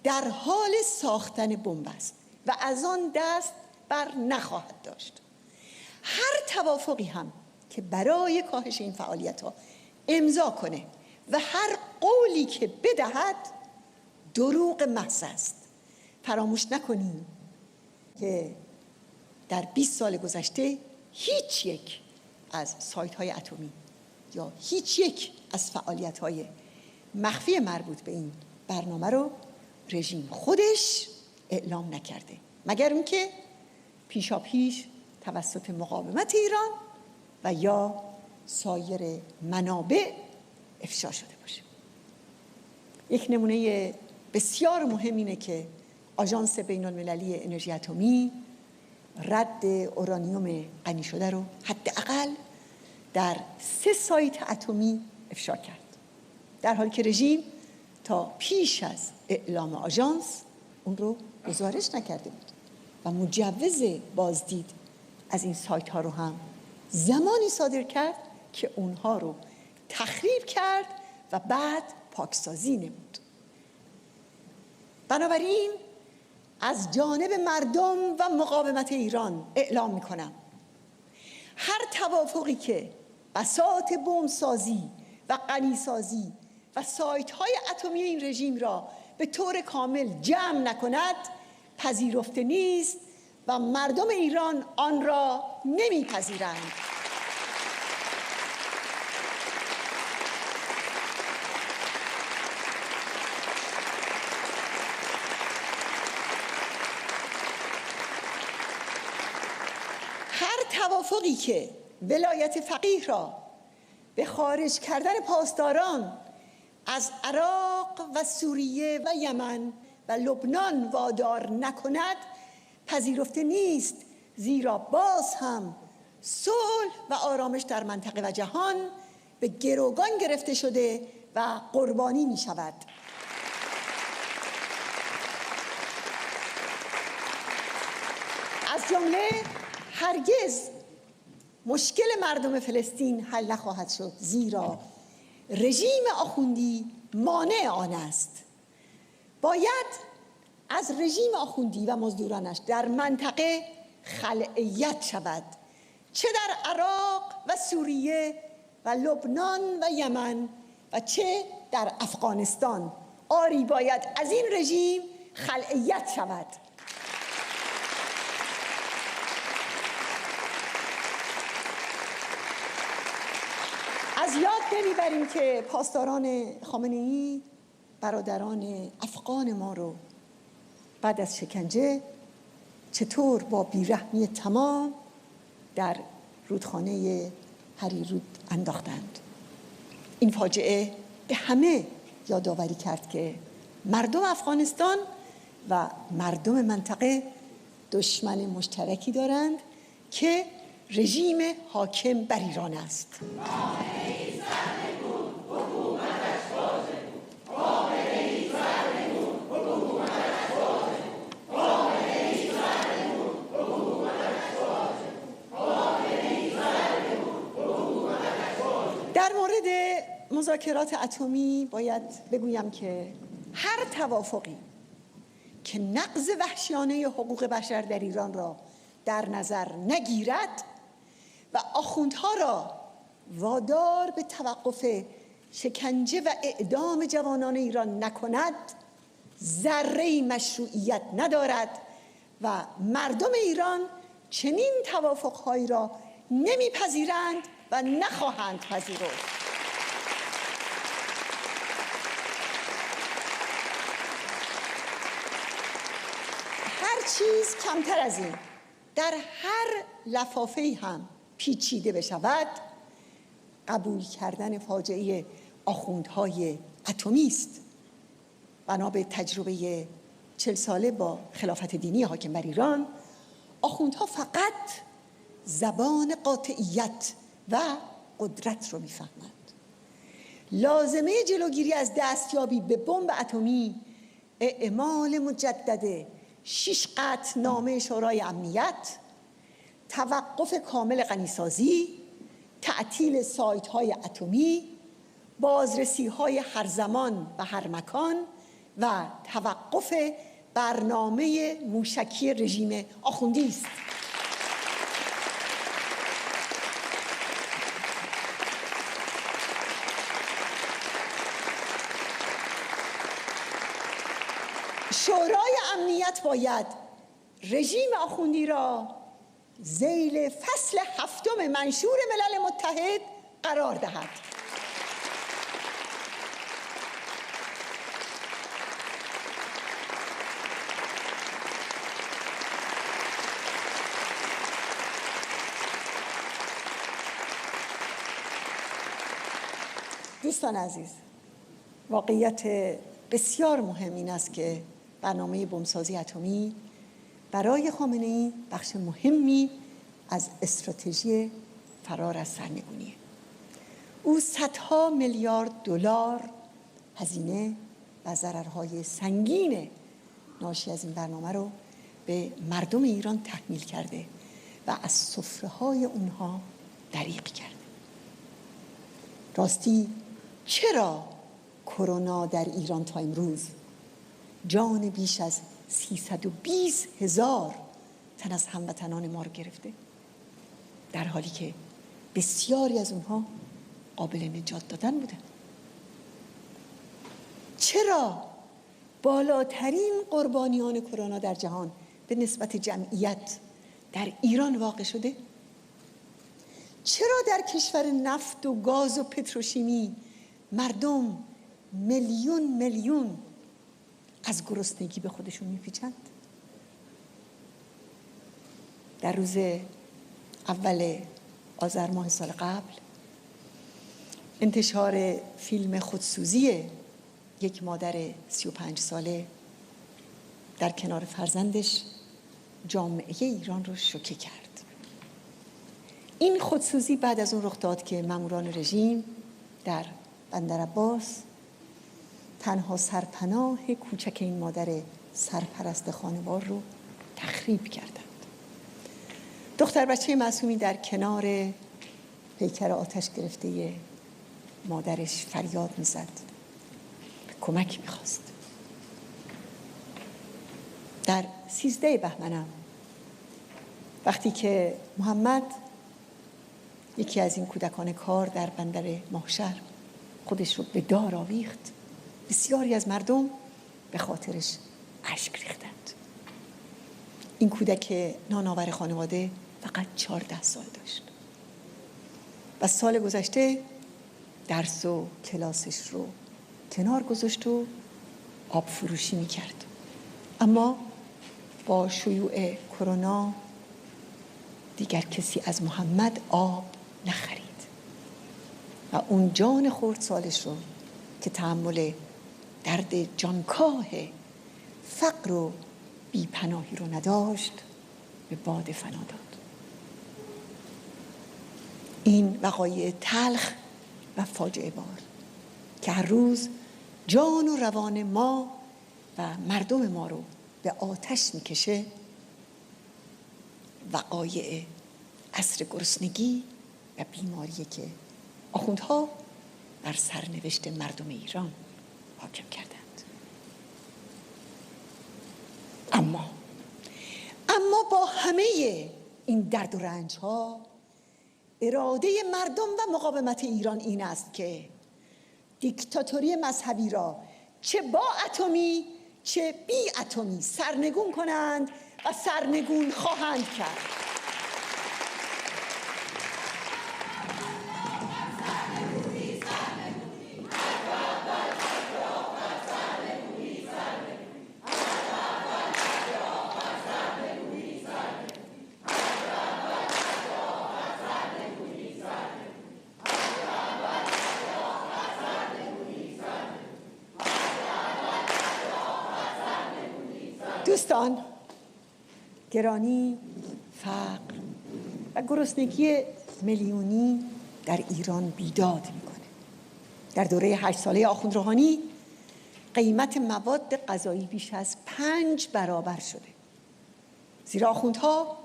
در حال ساختن بمب است و از آن دست بر نخواهد داشت. هر توافقی هم که برای کاهش این فعالیت‌ها امضا کنه و هر قولی که بدهد دروغ محض است. فراموش نکنیم که در 20 سال گذشته هیچ یک از سایت‌های اتمی یا هیچ یک از فعالیت‌های مخفی مربوط به این برنامه رو رژیم خودش اعلام نکرده، مگر اینکه پیشاپیش توسط مقاومت ایران و یا سایر منابع افشا شده باشه. یک نمونه بسیار مهم اینه که آژانس بین‌المللی انرژی اتمی رد اورانیوم غنی شده رو حداقل در 3 سایت اتمی افشا کرد، در حالی که رژیم تا پیش از اعلام آژانس اون رو گزارش نکرده بود و مجوز بازدید از این سایت ها رو هم زمانی صادر کرد که اونها رو تخریب کرد و بعد پاکسازی نمود. بنابراین از جانب مردم و مقاومت ایران اعلام میکنم هر توافقی که بساط بمبسازی و غنیسازی و سایت های اتمی این رژیم را به طور کامل جمع نکند پذیرفته نیست و مردم ایران آن را نمیپذیرند. هر توافقی که ولایت فقیه را به خارج کردن پاسداران از عراق و سوریه و یمن و لبنان وادار نکند پذیرفته نیست، زیرا باز هم صلح و آرامش در منطقه و جهان به گروگان گرفته شده و قربانی می شود. از جمله هرگز مشکل مردم فلسطین حل نخواهد شد، زیرا رژیم آخوندی مانع آن است. باید از رژیم آخوندی و مزدورانش در منطقه خلعیت شود، چه در عراق و سوریه و لبنان و یمن و چه در افغانستان. آری باید از این رژیم خلعیت شود. از یاد نمیبریم که پاسداران خامنه‌ای برادران افغان ما رو بعد از شکنجه چطور با بیرحمی تمام در رودخانه هریرود انداختند. این فاجعه به همه یادآوری کرد که مردم افغانستان و مردم منطقه دشمن مشترکی دارند که رژیم حاکم بر ایران است. در مورد مذاکرات اتمی باید بگویم که هر توافقی که نقض وحشیانه حقوق بشر در ایران را در نظر نگیرد و آخوندها را وادار به توقف شکنجه و اعدام جوانان ایران نکند، ذره‌ای مشروعیت ندارد و مردم ایران چنین توافقهایی را نمیپذیرند و نخواهند پذیرفت. هر چیز کمتر از این در هر لفافه‌ای هم پیچیده بشود، قبول کردن فاجعه آخوندهای اتمی است. بنا به تجربه 40 ساله با خلافت دینی حاکم بر ایران، آخوندها فقط زبان قاطعیت و قدرت رو میفهمند. لازمه جلوگیری از دستیابی به بمب اتمی اعمال مجدد 6 قطعنامه شورای امنیت، توقف کامل غنیسازی، تعطیل سایت‌های اتمی، بازرسی‌های هر زمان و هر مکان و توقف برنامه موشکی رژیم آخوندی است. شورای امنیت باید رژیم آخوندی را ذیل فصل 7 منشور ملل متحد قرار دهد. دوستان عزیز، واقعیت بسیار مهم این است که برنامه بمبسازی اتمی برای خامنه‌ای بخش مهمی از استراتژی فرار از سرنگونیه. او صدها میلیارد دلار هزینه و ضررهای سنگین ناشی از این برنامه رو به مردم ایران تحمیل کرده و از سفره‌های اونها دریغ کرده. راستی چرا کرونا در ایران تا امروز جان بیش از 320,000 تن از هموطنان ما رو گرفته، در حالی که بسیاری از اونها قابل نجات دادن بودن؟ چرا بالاترین قربانیان کرونا در جهان به نسبت جمعیت در ایران واقع شده؟ چرا در کشور نفت و گاز و پتروشیمی مردم میلیون از گرسنگی به خودشون میپیچند؟ در روز اول آذر ماه سال قبل انتشار فیلم خودسوزی یک مادر 35 ساله در کنار فرزندش جامعه ایران رو شوکه کرد. این خودسوزی بعد از اون رخ داد که ماموران رژیم در بندرعباس تنها سرپناه کوچک این مادر سرپرست خانوار رو تخریب کردند. دختر بچه معصومی در کنار پیکر آتش گرفته مادرش فریاد میزد، کمک میخواست. در 13 بهمنم وقتی که محمد، یکی از این کودکان کار در بندر ماهشهر، خودش رو به دار آویخت، بسیاری از مردم به خاطرش اشک ریختند. این کودک نانآور خانواده فقط 14 سال داشت و سال گذشته درس و کلاسش رو کنار گذاشت و آب فروشی میکرد. اما با شیوع کرونا دیگر کسی از محمد آب نخرید و اون جان خردسالش رو که تحمل درد جانکاه فقر و بیپناهی رو نداشت به باد فنا داد. این وقایع تلخ و فاجعه بار که هر روز جان و روان ما و مردم ما رو به آتش میکشه، وقایع عصر گرسنگی و بیماریه که آخوندها بر سرنوشت مردم ایران حاکم کردند. اما با همه این درد و رنج ها، اراده مردم و مقاومت ایران این است که دیکتاتوری مذهبی را چه با اتمی چه بی اتمی سرنگون کنند و سرنگون خواهند کرد. دوستان گرانی، فقر و گرسنگی میلیونی در ایران بیداد میکنه. در دوره 8 ساله آخوند روحانی قیمت مواد غذایی بیش از 5 برابر شده، زیرا آخوندها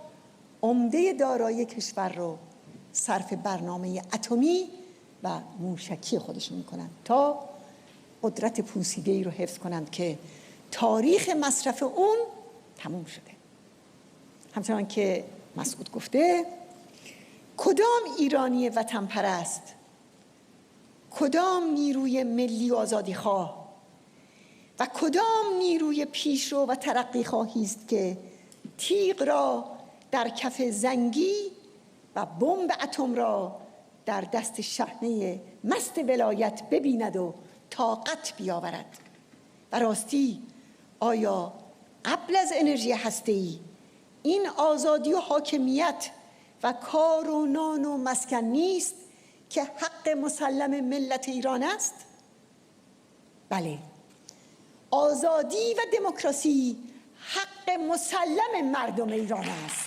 عمده دارایی کشور رو صرف برنامه اتمی و موشکی خودشون میکنن تا قدرت پوسیده‌ای رو حفظ کنند که تاریخ مصرف اون تموم شده. همچنان که مسعود گفته، کدام ایرانی وطن پرست، کدام نیروی ملی و آزادی خواه و کدام نیروی پیشرو و ترقی خواهی است که تیغ را در کف زنگی و بمب اتم را در دست شحنه مست ولایت ببیند و طاقت بیاورد؟ و راستی آیا قبل از انرژی هسته‌ای این آزادی و حاکمیت و کار و نان و مسکن نیست که حق مسلم ملت ایران است؟ بله، آزادی و دموکراسی حق مسلم مردم ایران است.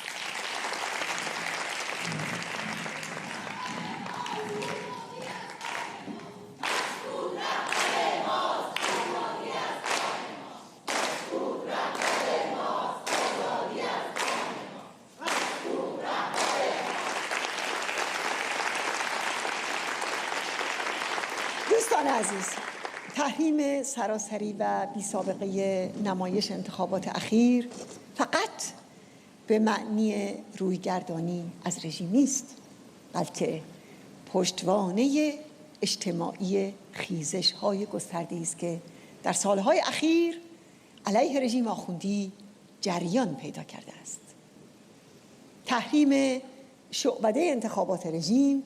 دوستان عزیز، تحریم سراسری و بی سابقه نمایش انتخابات اخیر فقط به معنی رویگردانی از رژیم نیست، بلکه پشتوانه اجتماعی خیزش‌های گسترده‌ای است که در سالهای اخیر علیه رژیم آخوندی جریان پیدا کرده است. تحریم شعبده انتخابات رژیم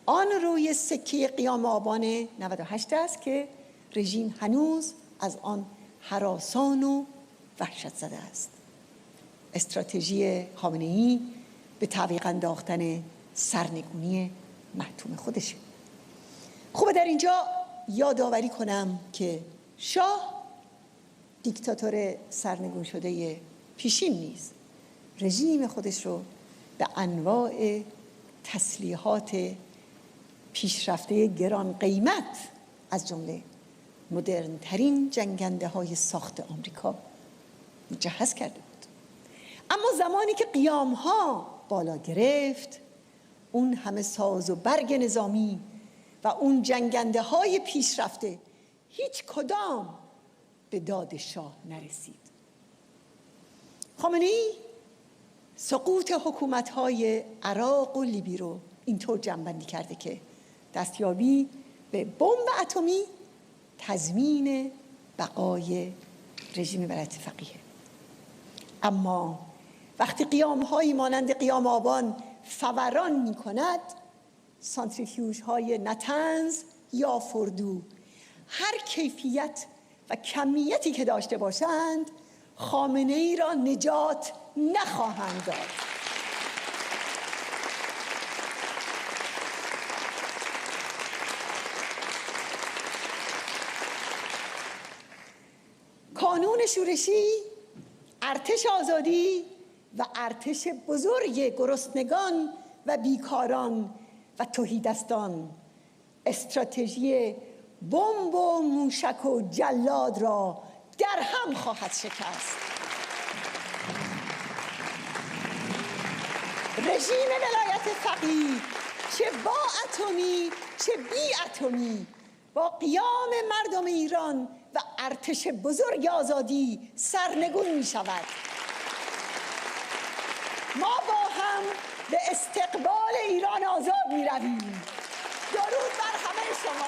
آن روی سکه قیام آبان 98 است که رژیم هنوز از آن هراسان و وحشت زده است. استراتژی خامنه‌ای به تعویق انداختن سرنگونی محتوم خودشه. خوبه در اینجا یادآوری کنم که شاه دیکتاتور سرنگون شده پیشین نیست. رژیم خودش رو به انواع تسلیحات پیشرفته گران قیمت از جمله مدرن ترین جنگنده های ساخت آمریکا مجهز کرده بود. اما زمانی که قیام ها بالا گرفت، اون همه ساز و برگ نظامی و اون جنگنده های پیشرفته هیچ کدام به داد شاه نرسید. خامنه‌ای سقوط حکومت های عراق و لیبی رو اینطور جمع‌بندی کرده که دستیابی به بمب اتمی تضمین بقای رژیم ولایت فقیه. اما وقتی قیام‌هایی مانند قیام آبان فوران می‌کند، سانتریفیوژهای نطنز یا فردو، هر کیفیت و کمیتی که داشته باشند خامنه‌ای را نجات نخواهند داد. کانون شورشی، ارتش آزادی و ارتش بزرگ گرسنگان و بیکاران و تهیدستان استراتژی بمب و موشک و جلاد را در هم خواهد شکست. رژیم ولایت فقیه چه با اتمی چه بی اتمی با قیام مردم ایران و ارتش بزرگ آزادی سرنگون می شود. ما با هم به استقبال ایران آزاد می رویم. درود بر همه شما.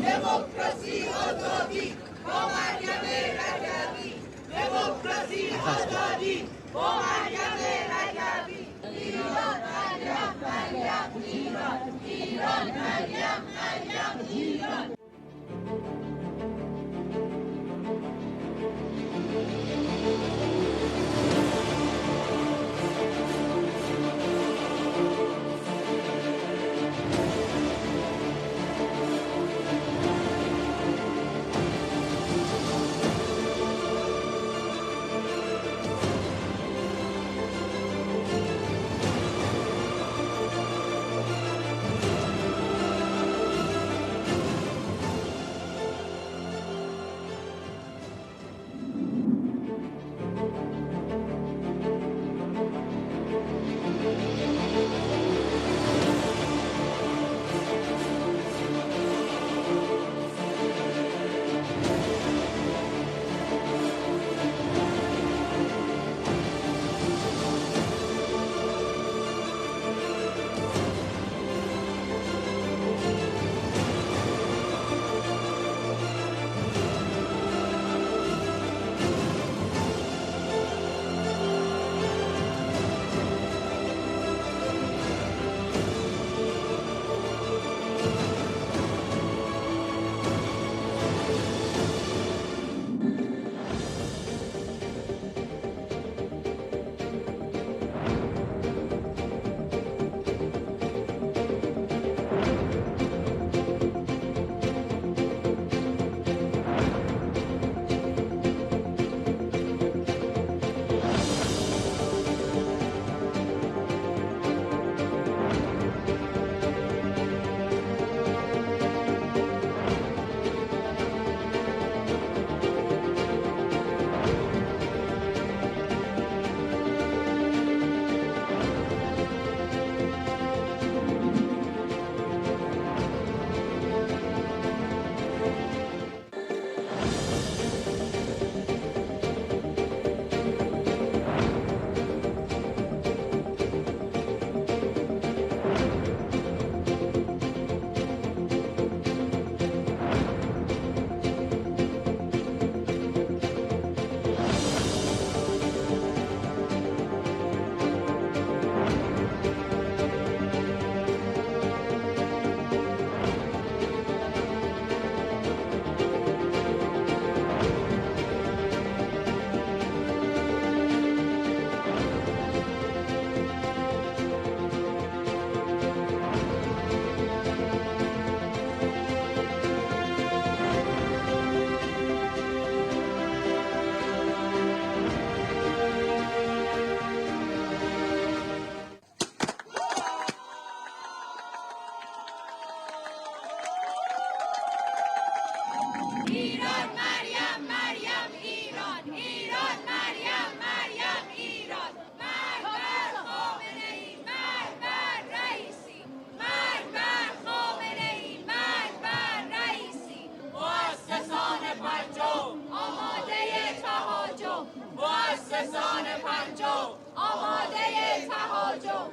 دموکراسی آزادی با مریم رجبی، دموکراسی آزادی با مریم رجبی. ایران مریم، مریم ایران، ایران مریم، مریم ایران. سان پنجم آماده تهاجم.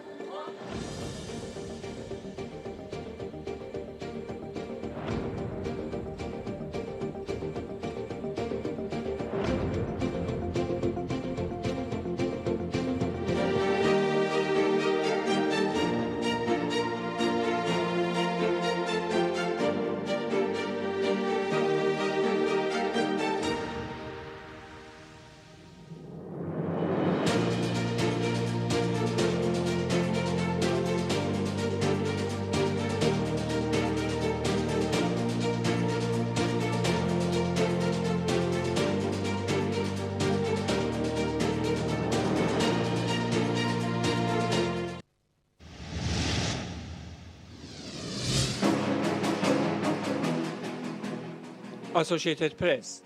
اسوسییتد پرس.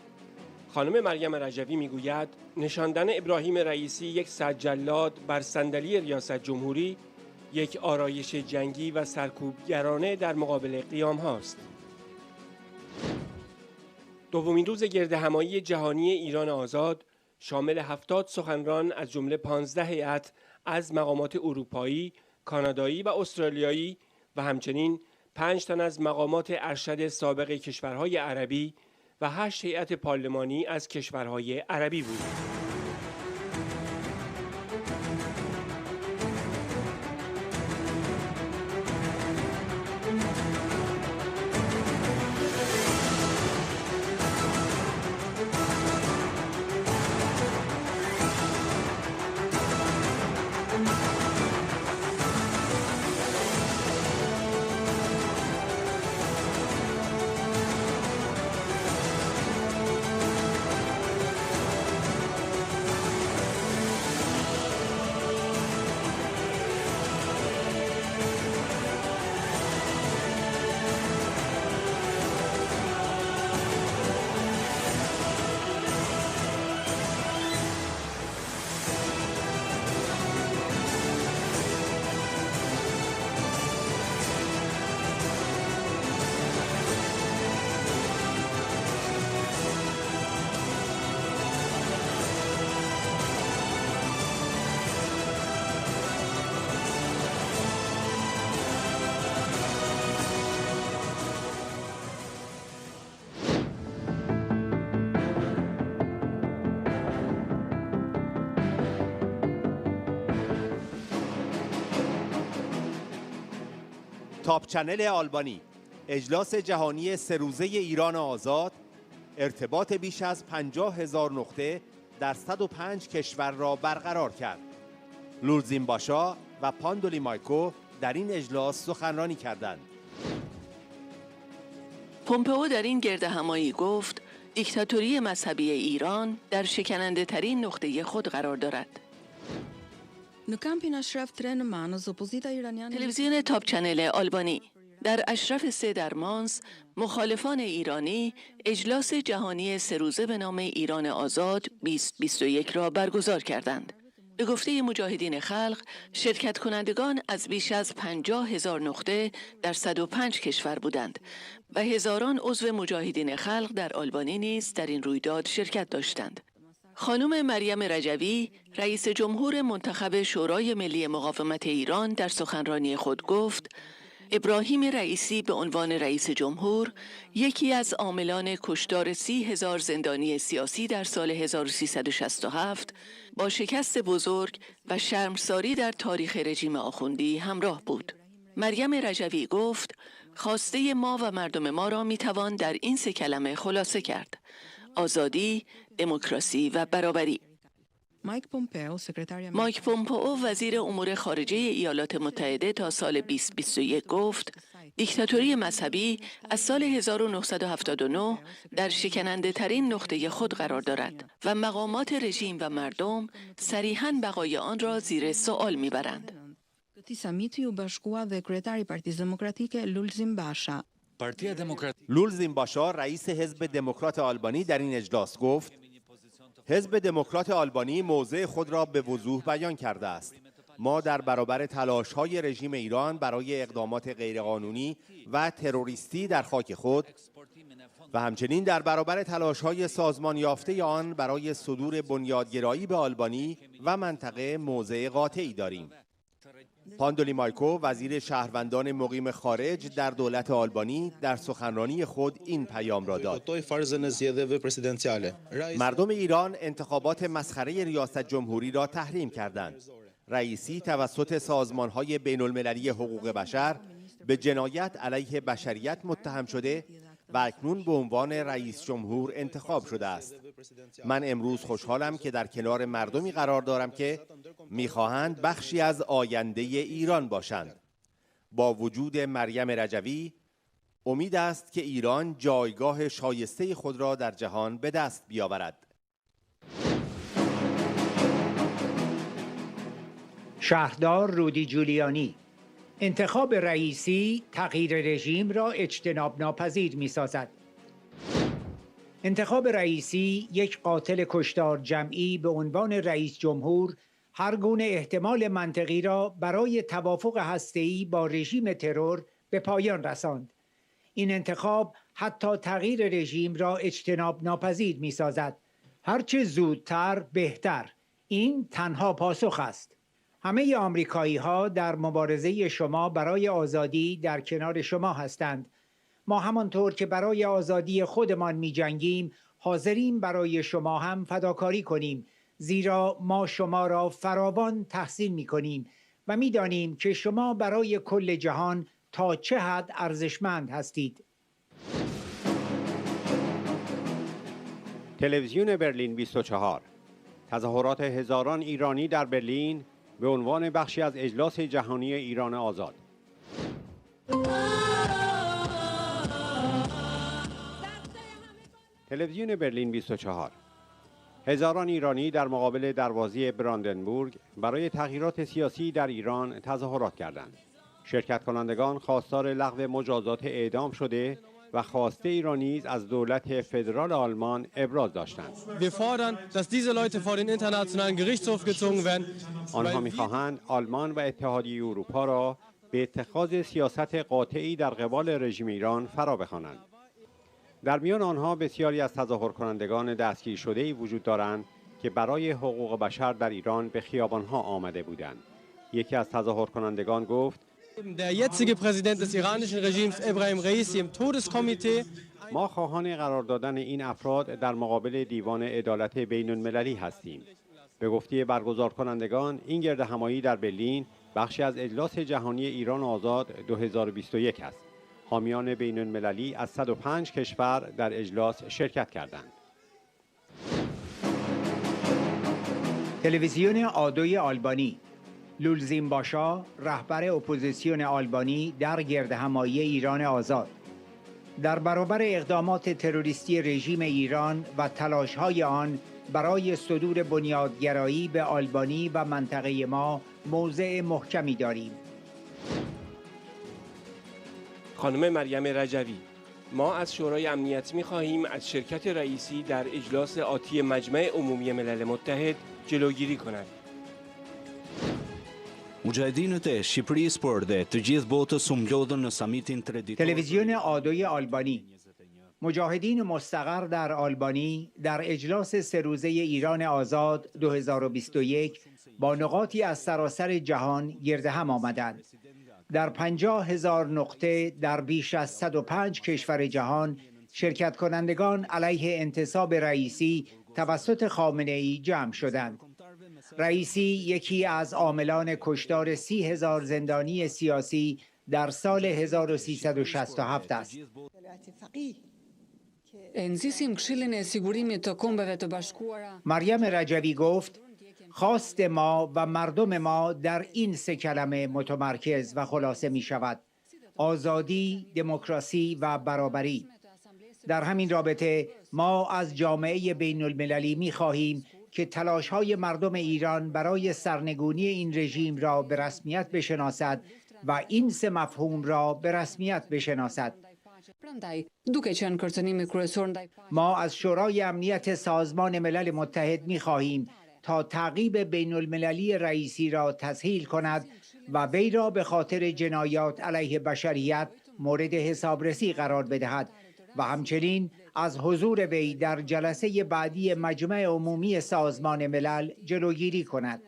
خانم مریم رجوی میگوید نشاندن ابراهیم رئیسی یک سدجلاد بر صندلی ریاست جمهوری یک آرایش جنگی و سرکوبگرانه در مقابل قیام هاست. دومین روز گردهمایی جهانی ایران آزاد شامل 70 سخنران از جمله 15 هیئت از مقامات اروپایی، کانادایی و استرالیایی و همچنین 5 تن از مقامات ارشد سابق کشورهای عربی و 8 هیئت پارلمانی از کشورهای عربی بود. تاپ چنل آلبانی، اجلاس جهانی 3 روزه ایران آزاد، ارتباط بیش از 50,000 نقطه در 105 کشور را برقرار کرد. لورزین باشا و پاندولی مایکو در این اجلاس سخنرانی کردند. پومپئو در این گردهمایی گفت دیکتاتوری مذهبی ایران در شکننده ترین نقطه خود قرار دارد. تلویزیون تاپ چنل آلبانی. در اشرف 3 در مانس، مخالفان ایرانی اجلاس جهانی 3 روزه به نام ایران آزاد 2021 را برگزار کردند. به گفته مجاهدین خلق، شرکت کنندگان از بیش از 50,000 نقطه در 105 کشور بودند و هزاران عضو مجاهدین خلق در آلبانی نیز در این رویداد شرکت داشتند. خانم مریم رجوی، رئیس جمهور منتخب شورای ملی مقاومت ایران در سخنرانی خود گفت ابراهیم رئیسی به عنوان رئیس جمهور یکی از عاملان کشتار 30,000 زندانی سیاسی در سال 1367 با شکست بزرگ و شرمساری در تاریخ رژیم آخوندی همراه بود. مریم رجوی گفت خواسته ما و مردم ما را میتوان در این 3 کلمه خلاصه کرد: آزادی، دموکراسی و برابری. مایک پومپئو وزیر امور خارجه ایالات متحده تا سال 2021 گفت دیکتاتوری مذهبی از سال 1979 در شکننده ترین نقطه خود قرار دارد و مقامات رژیم و مردم صریحاً بقای آن را زیر سوال میبرند. لورزین باشا رئیس حزب دموکرات آلبانی در این اجلاس گفت حزب دموکرات آلبانی موضع خود را به وضوح بیان کرده است ما در برابر تلاش‌های رژیم ایران برای اقدامات غیرقانونی و تروریستی در خاک خود و همچنین در برابر تلاش‌های سازمان یافته آن برای صدور بنیادگرایی به آلبانی و منطقه موضع قاطعی داریم. پاندولی مایکو وزیر شهروندان مقیم خارج در دولت آلبانی در سخنرانی خود این پیام را داد: مردم ایران انتخابات مسخره ریاست جمهوری را تحریم کردند. رئیسی توسط سازمان‌های بین‌المللی حقوق بشر به جنایت علیه بشریت متهم شده و اکنون به عنوان رئیس جمهور انتخاب شده است. من امروز خوشحالم که در کنار مردمی قرار دارم که می‌خواهند بخشی از آینده ایران باشند. با وجود مریم رجوی، امید است که ایران جایگاه شایسته خود را در جهان به دست بیاورد. شهردار رودی جولیانی: انتخاب رئیسی تغییر رژیم را اجتناب ناپذیر می‌سازد. انتخاب رئیسی یک قاتل کشتار جمعی به عنوان رئیس جمهور هر گونه احتمال منطقی را برای توافق هسته‌ای با رژیم ترور به پایان رساند. این انتخاب حتی تغییر رژیم را اجتناب ناپذیر می‌سازد. هرچه زودتر بهتر. این تنها پاسخ است. همه آمریکایی‌ها در مبارزه شما برای آزادی در کنار شما هستند. ما همانطور که برای آزادی خودمان می‌جنگیم، حاضریم برای شما هم فداکاری کنیم، زیرا ما شما را فراوان تحسین می‌کنیم و می‌دانیم که شما برای کل جهان تا چه حد ارزشمند هستید. تلویزیون برلین 24: تظاهرات هزاران ایرانی در برلین به عنوان بخشی از اجلاس جهانی ایران آزاد. تلویزیون برلین 24: هزاران ایرانی در مقابل دروازه براندنبورگ برای تغییرات سیاسی در ایران تظاهرات کردند. شرکت کنندگان خواستار لغو مجازات اعدام شده و خواسته ای را نیز از دولت فدرال آلمان ابراز داشتند. Wir fordern, dass diese Leute vor den internationalen Gerichtshof gezogen werden. آنها می‌خواهند آلمان و اتحادیه اروپا را به اتخاذ سیاست قاطعی در قبال رژیم ایران فرا بخوانند. در میان آنها بسیاری از تظاهر کنندگان دستگیر شده‌ای وجود دارند که برای حقوق بشر در ایران به خیابان‌ها آمده بودند. یکی از تظاهر کنندگان گفت: Der jetzige Präsident des iranischen Regimes, Ebrahim Raisi, im Todeskomitee. ما خواهان قرار دادن این افراد در مقابل دیوان عدالت بین‌المللی هستیم. به گفته برگزار کنندگان، این گردهمایی در برلین بخشی از اجلاس جهانی ایران آزاد 2021 است. حامیان بین‌المللی از 105 کشور در اجلاس شرکت کردند. تلویزیون آدوی آلبانی: لولزین باشا، رهبر اپوزیسیون آلبانی در گردهمایی ایران آزاد، در برابر اقدامات تروریستی رژیم ایران و تلاش‌های آن برای صدور بنیادگرایی به آلبانی و منطقه ما موضع محکمی داریم. خانم مریم رجوی: ما از شورای امنیت می‌خواهیم از شرکت رئیسی در اجلاس آتی مجمع عمومی ملل متحد جلوگیری کند. تلویزیون آدوی آلبانی: مجاهدین مستقر در آلبانی در اجلاس 3 روزه ایران آزاد 2021 با نقاطی از سراسر جهان گرد هم آمدند. در 50,000 نقطه در بیش از 105 کشور جهان شرکت کنندگان علیه انتصاب رئیسی توسط خامنه‌ای جمع شدند. رئیسی یکی از عاملان کشتار 30,000 زندانی سیاسی در سال 1367 است. مریم رجوی گفت: خواست ما و مردم ما در این 3 کلمه متمرکز و خلاصه می شود: آزادی، دموکراسی و برابری. در همین رابطه ما از جامعه بین المللی می خواهیم که تلاش‌های مردم ایران برای سرنگونی این رژیم را به رسمیت بشناسد و این 3 مفهوم را به رسمیت بشناسد. ما از شورای امنیت سازمان ملل متحد می خواهیم تا تعقیب بین المللی رئیسی را تسهیل کند و وی را به خاطر جنایات علیه بشریت مورد حسابرسی قرار بدهد و همچنین از حضور وی در جلسه بعدی مجمع عمومی سازمان ملل جلوگیری کند.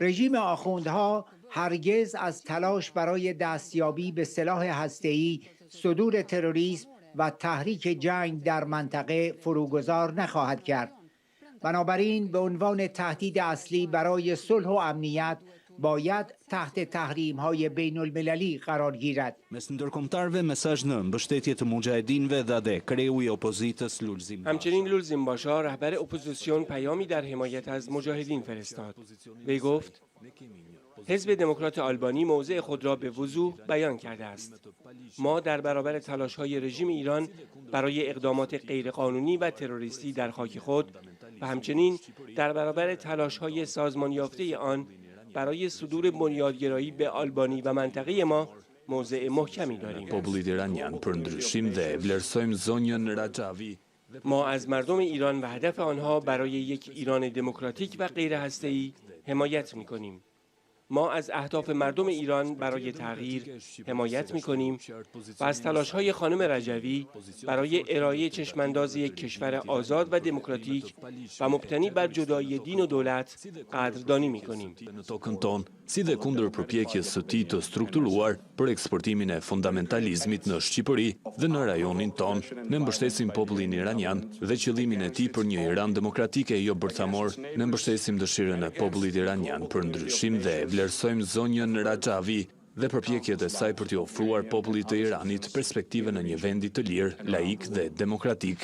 رژیم آخوندها هرگز از تلاش برای دستیابی به سلاح هسته‌ای، صدور تروریسم و تحریک جنگ در منطقه فروگذار نخواهد کرد. بنابراین به عنوان تهدید اصلی برای صلح و امنیت باید تحت تحریم‌های بین المللی قرار گیرد. همچنین لولزیم باشا رهبر اپوزیسیون پیامی در حمایت از مجاهدین فرستاد. وی گفت حزب دموکرات آلبانی موضع خود را به وضوح بیان کرده است. ما در برابر تلاش‌های رژیم ایران برای اقدامات غیرقانونی و تروریستی در خاک خود و همچنین در برابر تلاش‌های سازمان یافته آن برای صدور بنیادگرایی به آلبانی و منطقه ما موضع محکمی داریم. ما از مردم ایران و هدف آنها برای یک ایران دموکراتیک و غیر هسته‌ای حمایت می‌کنیم. ما از اهداف مردم ایران برای تغییر حمایت می‌کنیم و از تلاش‌های خانم رجوی برای ارائه چشمانداز یک کشور آزاد و دموکراتیک و مبتنی بر جدایی دین و دولت قدردانی می‌کنیم. si dhe kundër përpjekjes së tij të strukturuar për eksportimin e fundamentalizmit në Shqipëri dhe në rajonin ton. Ne mbështesim popullin iranian dhe qëllimin e tij për një Iran demokratik e jo bërthamor. Ne mbështesim dëshirën e popullit iranian për ndryshim dhe vlerësojmë zonjën Rajavi dhe përpjekjet e saj për t'i ofruar popullit të Iranit perspektive në një vendi të lirë, laik dhe demokratik.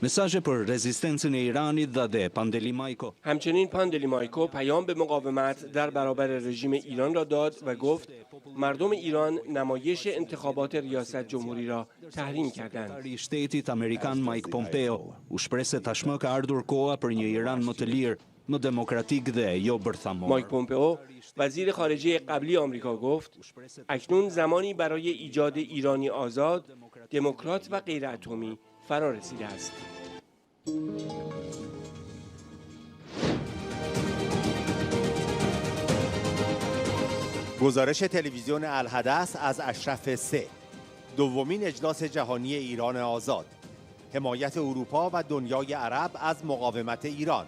مساژ پر رزिस्टेंسن ایرانی داده پاندلیمایکو. همچنین پاندلیمایکو پیام به مقاومت در برابر رژیم ایران را داد و گفت مردم ایران نمایش انتخابات ریاست جمهوری را تحریم کردند. Shtetit Amerikan Mike Pompeo u shpreh se tashmë ka ardhur koha për një Iran më të lirë, më demokratik dhe jo bërthamor. مایک پومپئو وزیر خارجه قبلی آمریکا گفت اکنون زمانی برای ایجاد ایرانی آزاد، دموکرات و غیر اتمی فرا رسیده است. گزارش تلویزیون الحدث از اشرف 3 دومین اجلاس جهانی ایران آزاد، حمایت اروپا و دنیای عرب از مقاومت ایران.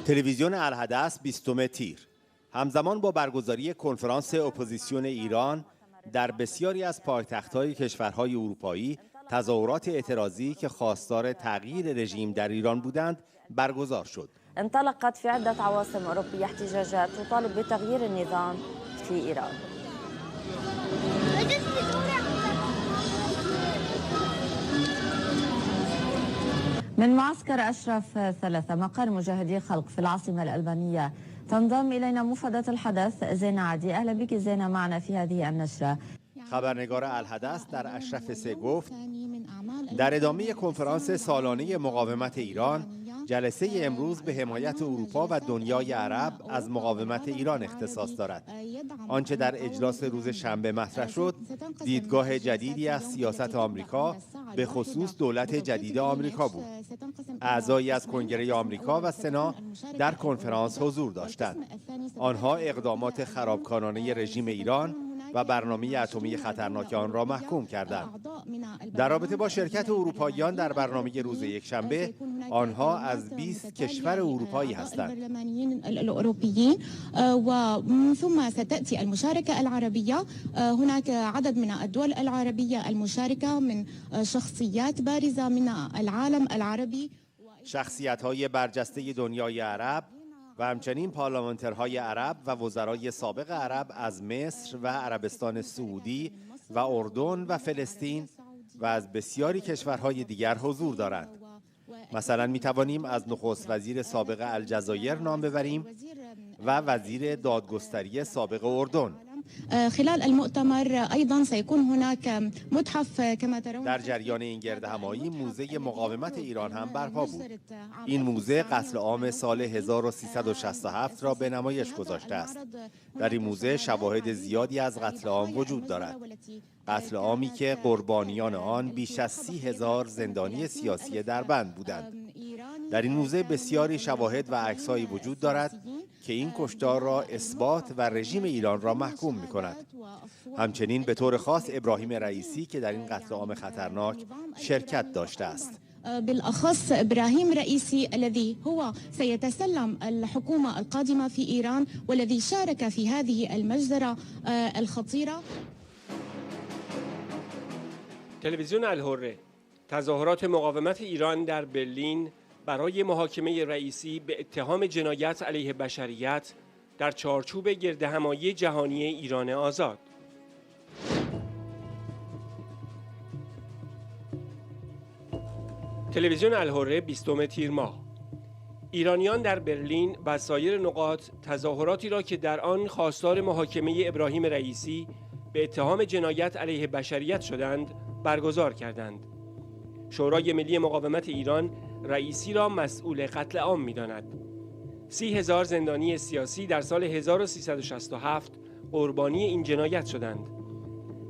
تلویزیون الحدث 20 تیر همزمان با برگزاری کنفرانس اپوزیسیون ایران در بسیاری از پایتخت‌های کشورهای اروپایی تظاهرات اعتراضی که خواستار تغییر رژیم در ایران بودند برگزار شد. انطلقت في عدة عواصم أوروبية احتجاجات تطالب بتغيير النظام في إيران. من معسكر أشرف 3 مقر مجاهدي خلق في العاصمة الألبانية تنضم إلينا مفادة الحدث زينة عدي. أهلا بك زينة معنا في هذه النشرة. خبرنگار الحدث در اشرف 3 گفت در ادامه کنفرانس سالانه مقاومت ایران، جلسه امروز به حمایت اروپا و دنیای عرب از مقاومت ایران اختصاص دارد. آنچه در اجلاس روز شنبه مطرح شد، دیدگاه جدیدی از سیاست آمریکا به خصوص دولت جدید آمریکا بود. اعضایی از کنگره آمریکا و سنا در کنفرانس حضور داشتند. آنها اقدامات خرابکارانه رژیم ایران و برنامه اتمی خطرناک آن را محکوم کردند. در رابطه با شرکت اروپاییان در برنامه روز یکشنبه، آنها از 20 کشور اروپایی هستند. و ثم ستأتي المشاركة العربية. هناك عدد من الدول العربية المشاركة من شخصيات بارزة من العالم العربي. شخصیت‌های برجسته دنیای عرب و همچنین پارلمانترهای عرب و وزرای سابق عرب از مصر و عربستان سعودی و اردن و فلسطین و از بسیاری کشورهای دیگر حضور دارند. مثلا می‌توانیم از نخست وزیر سابق الجزایر نام ببریم و وزیر دادگستری سابق اردن. خلال المؤتمر أيضا سيكون هناك متحف كما ترون. در جریان این گردهمایی موزه مقاومت ایران هم برپا بود. این موزه قتل عام سال 1367 را به نمایش گذاشته است. در این موزه شواهد زیادی از قتل عام وجود دارد. قتل عامی که قربانیان آن بیش از 30,000 زندانی سیاسی دربند بودند. در این موزه بسیاری شواهد و عکس‌هایی وجود دارد که این کشتار را اثبات و رژیم ایران را محکوم می‌کند. همچنین به طور خاص ابراهیم رئیسی که در این قتل عام خطرناک شرکت داشته است. بالأخص إبراهيم رئيسي الذي هو سيتسلم الحكومة القادمة في إيران والذي شارك في هذه المجزرة الخطيرة. تلویزیون الحره تظاهرات مقاومت ایران در برلین برای محاکمه رئیسی به اتهام جنایت علیه بشریت در چارچوب گردهمایی جهانی ایران آزاد. تلویزیون الحره 20 تیر ماه. ایرانیان در برلین و سایر نقاط تظاهراتی را که در آن خواستار محاکمه ابراهیم رئیسی به اتهام جنایت علیه بشریت شدند برگزار کردند. شورای ملی مقاومت ایران رئیسی را مسئول قتل عام می‌داند. 30,000 زندانی سیاسی در سال 1367 قربانی این جنایت شدند.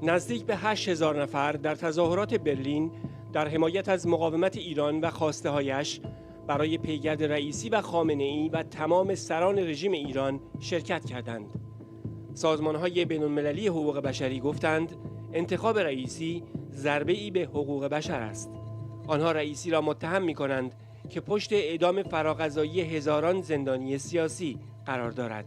نزدیک به 8,000 نفر در تظاهرات برلین در حمایت از مقاومت ایران و خواسته‌هایش برای پیگرد رئیسی و خامنه‌ای و تمام سران رژیم ایران شرکت کردند. سازمان‌های بین‌المللی حقوق بشری گفتند انتخاب رئیسی ضربه‌ای به حقوق بشر است. آنها رئیسی را متهم می‌کنند که پشت اعدام فراغذایی هزاران زندانی سیاسی قرار دارد.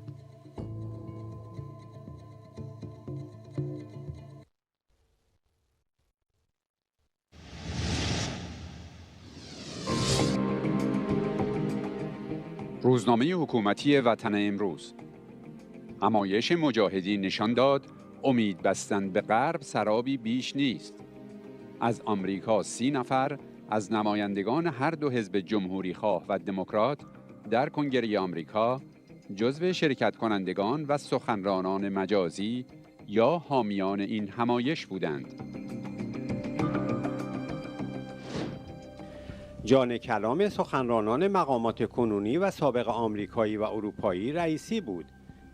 روزنامه حکومتی وطن امروز. همایش مجاهدین نشان داد امید بستن به غرب سرابی بیش نیست. از آمریکا 30 نفر از نمایندگان هر دو حزب جمهوری خواه و دموکرات در کنگره آمریکا جزو شرکت کنندگان و سخنرانان مجازی یا حامیان این همایش بودند. جان کلام سخنرانان مقامات کنونی و سابق آمریکایی و اروپایی رئیسی بود.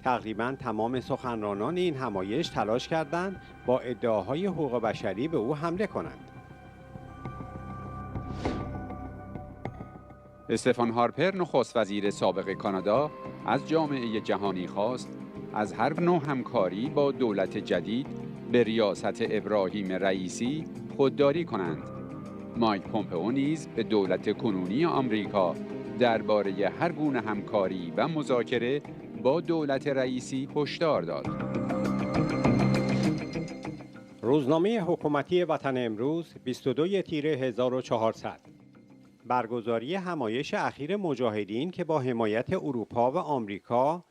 تقریباً تمام سخنرانان این همایش تلاش کردند با ادعاهای حقوق بشری به او حمله کنند. استفان هارپر نخست وزیر سابق کانادا از جامعه جهانی خواست از هر نوع همکاری با دولت جدید به ریاست ابراهیم رئیسی خودداری کنند. مایک پومپئو نیز به دولت کنونی آمریکا درباره هر گونه همکاری و مذاکره با دولت رئیسی هشدار داد. روزنامه حکومتی وطن امروز 22 تیر 1400. برگزاری همایش اخیر مجاهدین که با حمایت اروپا و آمریکا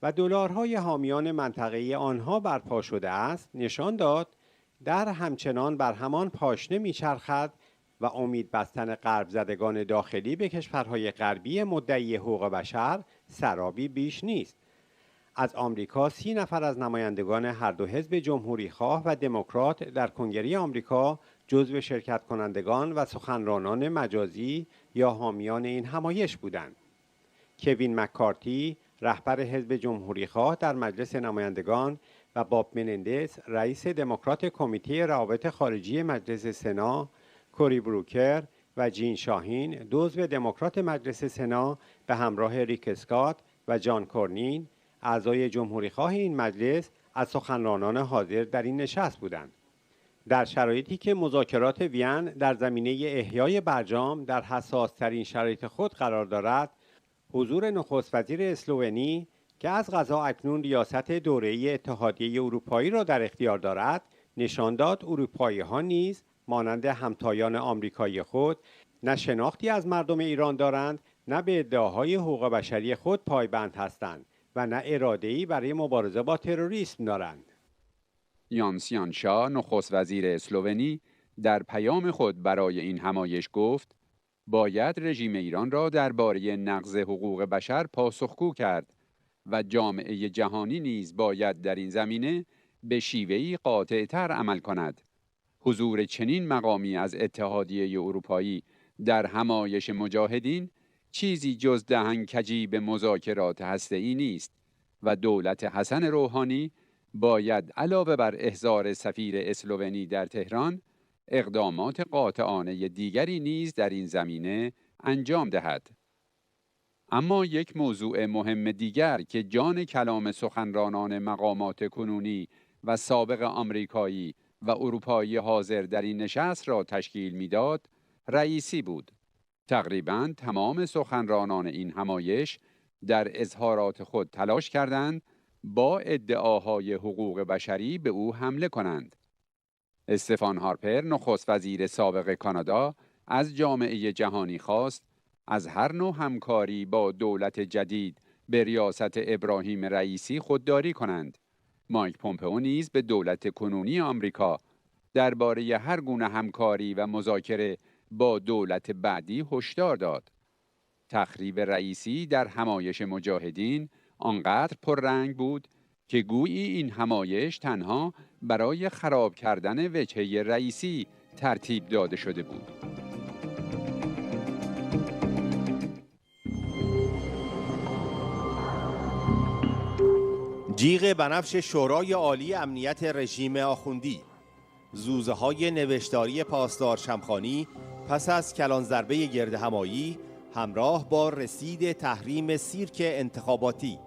و دلارهای حامیان منطقه‌ای آنها برپا شده است نشان داد در همچنان بر همان پاشنه میچرخد و امید بستن غرب زدگان داخلی به کشورهای غربی مدعی حقوق بشر سرابی بیش نیست. از آمریکا 30 نفر از نمایندگان هر دو حزب جمهوری خواه و دموکرات در کنگره آمریکا جزو شرکت کنندگان و سخنرانان مجازی یا حامیان این همایش بودند. کوین مکارتی رهبر حزب جمهوری خواه در مجلس نمایندگان و باب منندز رئیس دموکرات کمیته روابط خارجی مجلس سنا، کوری بروکر و جین شاهین عضو دموکرات مجلس سنا به همراه ریک اسکات و جان کورنین اعضای جمهوری خواه این مجلس از سخنرانان حاضر در این نشست بودند. در شرایطی که مذاکرات وین در زمینه احیای برجام در حساس‌ترین شرایط خود قرار دارد، حضور نخست وزیر اسلوونی که از قضا اکنون ریاست دوره‌ای اتحادیه اروپایی را در اختیار دارد، نشان داد اروپایی‌ها نیز مانند همتایان آمریکایی خود نه شناختی از مردم ایران دارند، نه به ادعاهای حقوق بشری خود پایبند هستند و نه اراده‌ای برای مبارزه با تروریسم دارند. یانسیان شا نخست وزیر اسلوونی در پیام خود برای این همایش گفت باید رژیم ایران را درباره نقض حقوق بشر پاسخگو کرد و جامعه جهانی نیز باید در این زمینه به شیوهی قاطع‌تر عمل کند. حضور چنین مقامی از اتحادیه اروپایی در همایش مجاهدین چیزی جز دهنکجی به مذاکرات هسته‌ای نیست و دولت حسن روحانی باید علاوه بر احضار سفیر اسلوونی در تهران اقدامات قاطعانه دیگری نیز در این زمینه انجام دهد. اما یک موضوع مهم دیگر که جان کلام سخنرانان مقامات کنونی و سابق آمریکایی و اروپایی حاضر در این نشست را تشکیل میداد، رئیسی بود. تقریباً تمام سخنرانان این همایش در اظهارات خود تلاش کردند با ادعاهای حقوق بشری به او حمله کنند. استفان هارپر، نخست وزیر سابق کانادا، از جامعه جهانی خواست از هر نوع همکاری با دولت جدید به ریاست ابراهیم رئیسی خودداری کنند. مایک پومپئو نیز به دولت کنونی آمریکا درباره هر گونه همکاری و مذاکره با دولت بعدی هشدار داد. تخریب رئیسی در همایش مجاهدین آنقدر پررنگ بود که گویی این همایش تنها برای خراب کردن وجهه رئیسی ترتیب داده شده بود. جیغ بنفش شورای عالی امنیت رژیم آخوندی، زوزه‌های نوشتاری پاسدار شمخانی پس از کلان ضربه گردهمایی همراه با رسید تحریم سیرک انتخاباتی.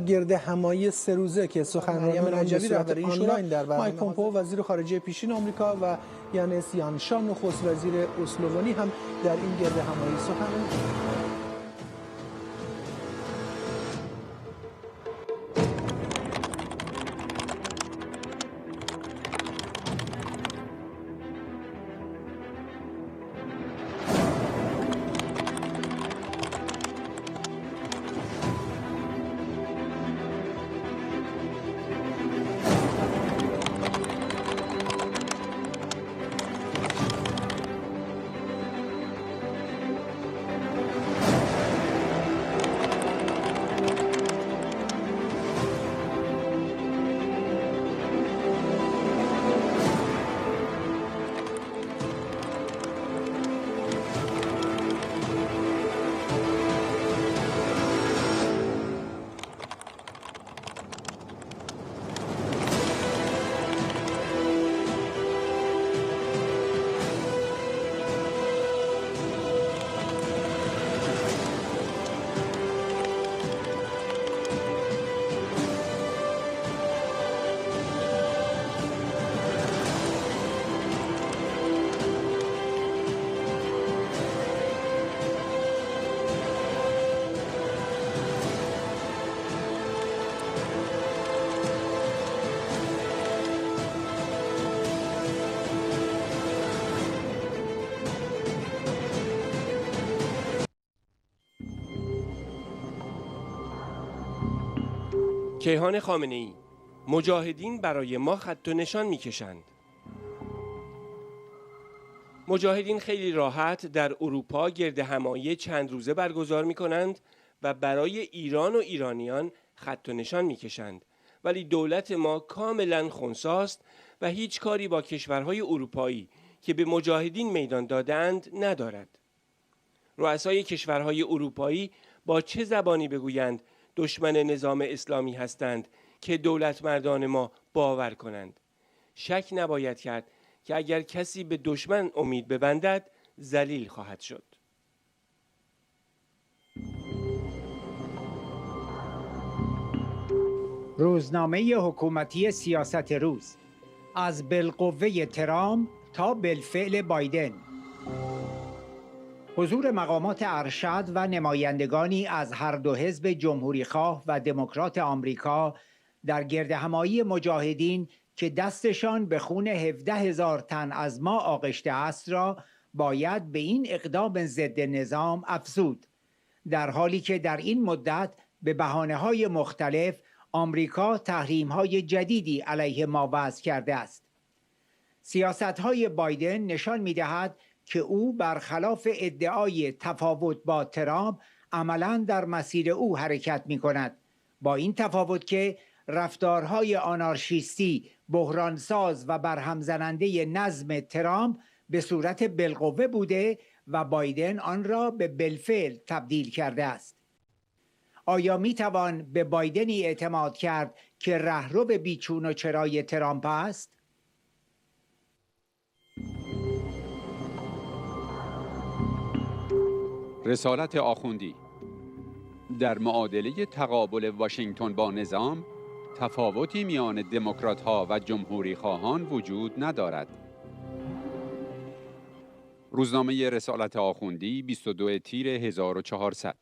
گردهمایی 3 روزه که سخنرانان نجوی رهبری آنلاین در برنامه، مایک پومپئو وزیر خارجه پیشین آمریکا و یانس یانشان نخست وزیر اسلوونی هم در این گردهمایی سخنرانی کردند. کیهان خامنه‌ای: مجاهدین برای ما خط و نشان می‌کشند. مجاهدین خیلی راحت در اروپا گردهمایی چند روزه برگزار می‌کنند و برای ایران و ایرانیان خط و نشان می‌کشند، ولی دولت ما کاملا خنثی‌ست و هیچ کاری با کشورهای اروپایی که به مجاهدین میدان دادند ندارد. رؤسای کشورهای اروپایی با چه زبانی بگویند دشمن نظام اسلامی هستند که دولت مردان ما باور کنند؟ شک نباید کرد که اگر کسی به دشمن امید ببندد ذلیل خواهد شد. روزنامه حکومتی سیاست روز، از بالقوه ترامپ تا بالفعل بایدن. حضور مقامات ارشد و نمایندگانی از هر دو حزب جمهوریخواه و دموکرات آمریکا در گردهمایی مجاهدین که دستشان به خون 17,000 تن از ما آغشته است را باید به این اقدام ضد نظام افزود، در حالی که در این مدت به بهانه‌های مختلف آمریکا تحریم‌های جدیدی علیه ما وضع کرده است. سیاست‌های بایدن نشان می‌دهد که او برخلاف ادعای تفاوت با ترامپ عملاً در مسیر او حرکت می کند، با این تفاوت که رفتارهای آنارشیستی، بحرانساز و برهم زننده نظم ترامپ به صورت بالقوه بوده و بایدن آن را به بالفعل تبدیل کرده است. آیا می توان به بایدنی اعتماد کرد که رهرو بیچون و چرای ترامپ است؟ رسالت آخوندی: در معادله تقابل واشنگتن با نظام، تفاوتی میان دموکرات‌ها و جمهوری‌خواهان وجود ندارد. روزنامه رسالت آخوندی 22 تیر 1400.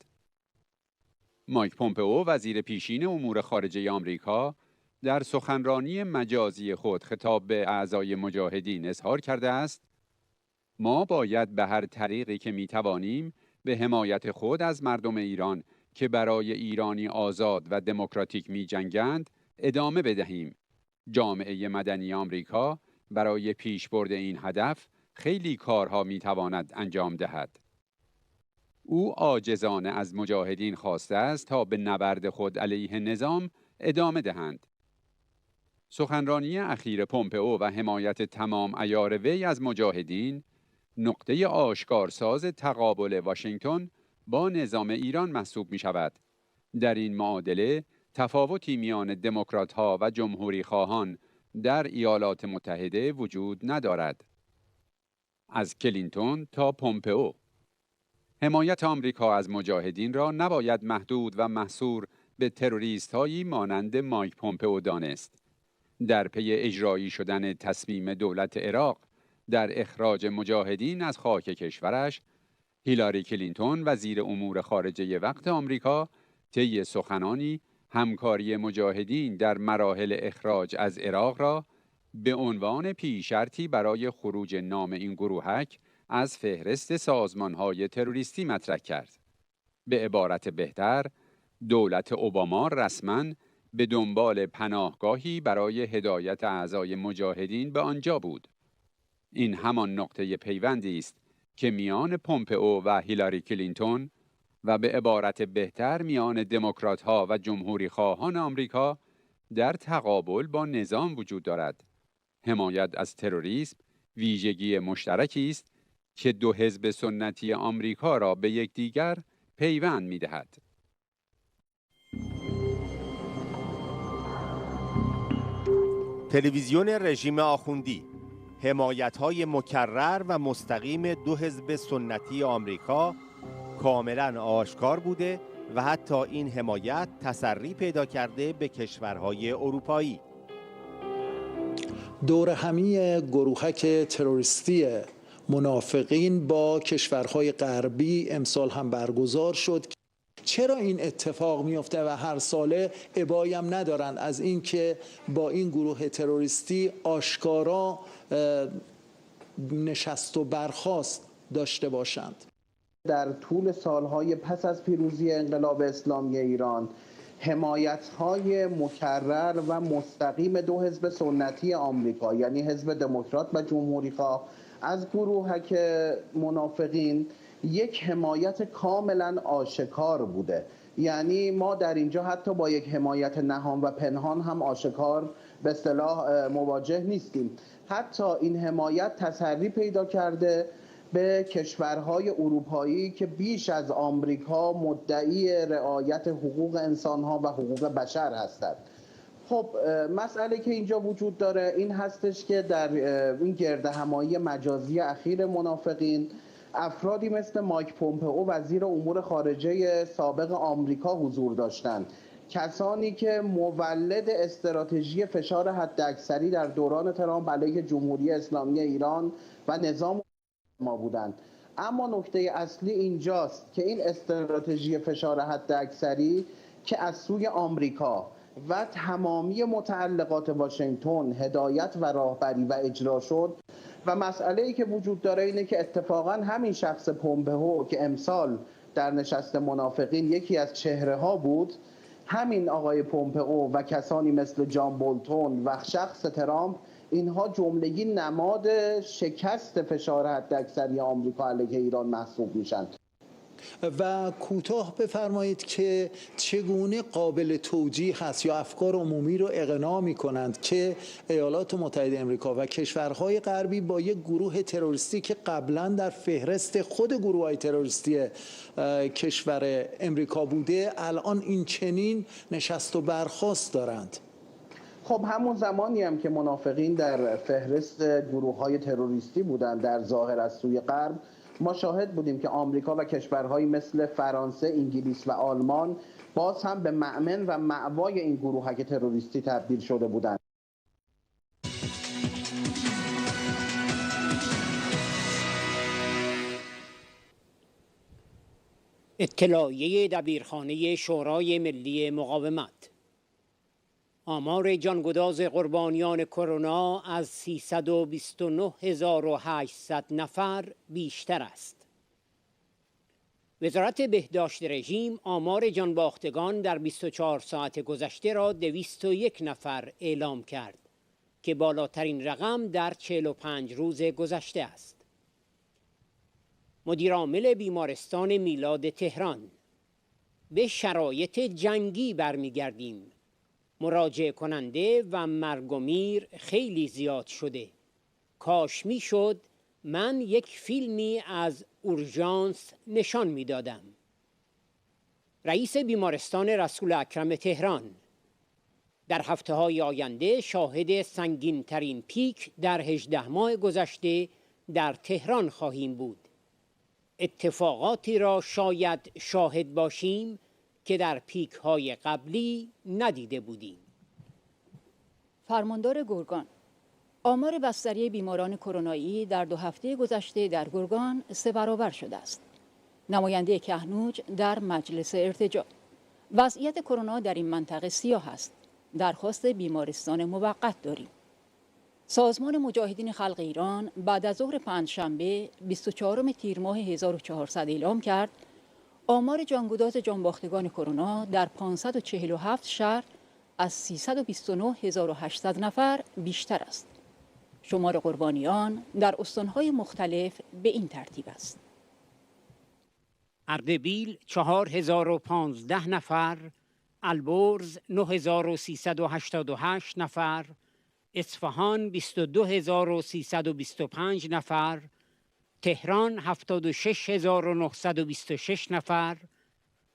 مایک پومپئو وزیر پیشین امور خارجه آمریکا در سخنرانی مجازی خود خطاب به اعضای مجاهدین اظهار کرده است: ما باید به هر طریقی که می‌توانیم به حمایت خود از مردم ایران که برای ایرانی آزاد و دموکراتیک می‌جنگند ادامه بدهیم. جامعه مدنی آمریکا برای پیشبرد این هدف خیلی کارها می‌تواند انجام دهد. او عاجزانه از مجاهدین خواسته است تا به نبرد خود علیه نظام ادامه دهند. سخنرانی اخیر پومپئو و حمایت تمام عیار وی از مجاهدین نقطه آشکارساز تقابل واشنگتن با نظام ایران محسوب می شود. در این معادله تفاوتی میان دموکرات‌ها و جمهوری‌خواهان در ایالات متحده وجود ندارد. از کلینتون تا پومپئو، حمایت آمریکا از مجاهدین را نباید محدود و محصور به تروریست‌هایی مانند مایک پومپئو دانست. در پی اجرایی شدن تصمیم دولت عراق در اخراج مجاهدین از خاک کشورش، هیلاری کلینتون وزیر امور خارجه وقت آمریکا طی سخنانی همکاری مجاهدین در مراحل اخراج از عراق را به عنوان پیش‌شرطی برای خروج نام این گروهک از فهرست سازمان‌های تروریستی مطرح کرد. به عبارت بهتر، دولت اوباما رسماً به دنبال پناهگاهی برای هدایت اعضای مجاهدین به آنجا بود. این همان نقطه پیوندی است که میان پومپئو و هیلاری کلینتون و به عبارت بهتر میان دموکرات‌ها و جمهوری‌خواهان آمریکا در تقابل با نظام وجود دارد. حمایت از تروریسم ویژگی مشترکی است که دو حزب سنتی آمریکا را به یکدیگر پیوند می‌دهد. تلویزیون رژیم آخوندی: حمایت‌های مکرر و مستقیم دو حزب سنتی آمریکا کاملا آشکار بوده و حتی این حمایت تسری پیدا کرده به کشورهای اروپایی. دور همی گروهک تروریستی منافقین با کشورهای غربی امسال هم برگزار شد. چرا این اتفاق میفته و هر ساله ابایی هم ندارن از اینکه با این گروه تروریستی آشکارا نشست و برخاست داشته باشند؟ در طول سالهای پس از پیروزی انقلاب اسلامی ایران، حمایت‌های مکرر و مستقیم دو حزب سنتی آمریکا، یعنی حزب دموکرات و جمهوری‌خواه، از گروهک منافقین یک حمایت کاملا آشکار بوده. یعنی ما در اینجا حتی با یک حمایت نهان و پنهان هم آشکار به اصطلاح مواجه نیستیم. حتی این حمایت تسری پیدا کرده به کشورهای اروپایی که بیش از آمریکا مدعی رعایت حقوق انسانها و حقوق بشر هستند. خب مسئله که اینجا وجود داره این هستش که در این گردهمایی مجازی اخیر منافقین افرادی مثل مایک پومپئو وزیر امور خارجه سابق آمریکا حضور داشتند، کسانی که مولد استراتژی فشار حداکثری در دوران ترامپ علیه جمهوری اسلامی ایران و نظام ما بودند. اما نکته اصلی اینجاست که این استراتژی فشار حداکثری که از سوی آمریکا و تمامی متعلقات واشنگتن هدایت و راهبری و اجرا شد و مسئله‌ای که وجود داره اینه که اتفاقا همین شخص پومپئو که امسال در نشست منافقین یکی از چهره‌ها بود، همین آقای پومپئو و کسانی مثل جان بولتون و شخص ترامپ، اینها جملگی نماد شکست فشار حداکثری آمریکا علیه ایران محسوب میشن. و کوتاه بفرمایید که چگونه قابل توجیه هست یا افکار عمومی رو اقناع می‌کنند که ایالات متحده آمریکا و کشورهای غربی با یک گروه تروریستی که قبلا در فهرست خود گروه‌های تروریستی کشور امریکا بوده الان این چنین نشست و برخاست دارند؟ خب همون زمانی هم که منافقین در فهرست گروه‌های تروریستی بودند در ظاهر از سوی غرب، ما شاهد بودیم که آمریکا و کشورهایی مثل فرانسه، انگلیس و آلمان باز هم به مأمن و مأوای این گروه‌های تروریستی تبدیل شده بودند. اطلاعیه دبیرخانه شورای ملی مقاومت: آمار جانگداز قربانیان کرونا از 329,800 نفر بیشتر است. وزارت بهداشت رژیم آمار جانباختگان در 24 ساعت گذشته را 201 نفر اعلام کرد که بالاترین رقم در 45 روز گذشته است. مدیرعامل بیمارستان میلاد تهران: به شرایط جنگی برمیگردیم. مراجعه کننده و مرگ و میر خیلی زیاد شده. کاش میشد من یک فیلمی از اورژانس نشان میدادم. رئیس بیمارستان رسول اکرم تهران: در هفته‌های آینده شاهد سنگین‌ترین پیک در 18 ماه گذشته در تهران خواهیم بود. اتفاقاتی را شاید شاهد باشیم که در پیک‌های قبلی ندیده بودیم. فرماندار گرگان: آمار بستری بیماران کرونایی در 2 هفته گذشته در گرگان 3 برابر شده است. نماینده کهنوج در مجلس ارتجاع: وضعیت کرونا در این منطقه سیاه است. درخواست بیمارستان موقت داریم. سازمان مجاهدین خلق ایران بعد از ظهر پنجشنبه 24 تیر ماه 1400 اعلام کرد آمار جانگداز جانباختگان کرونا در 547 شهر از 329,800 نفر بیشتر است. شمار قربانیان در استانهای مختلف به این ترتیب است: اردبیل 4015 نفر، البرز 9388 نفر، اصفهان 22325 نفر، تهران 76926 نفر،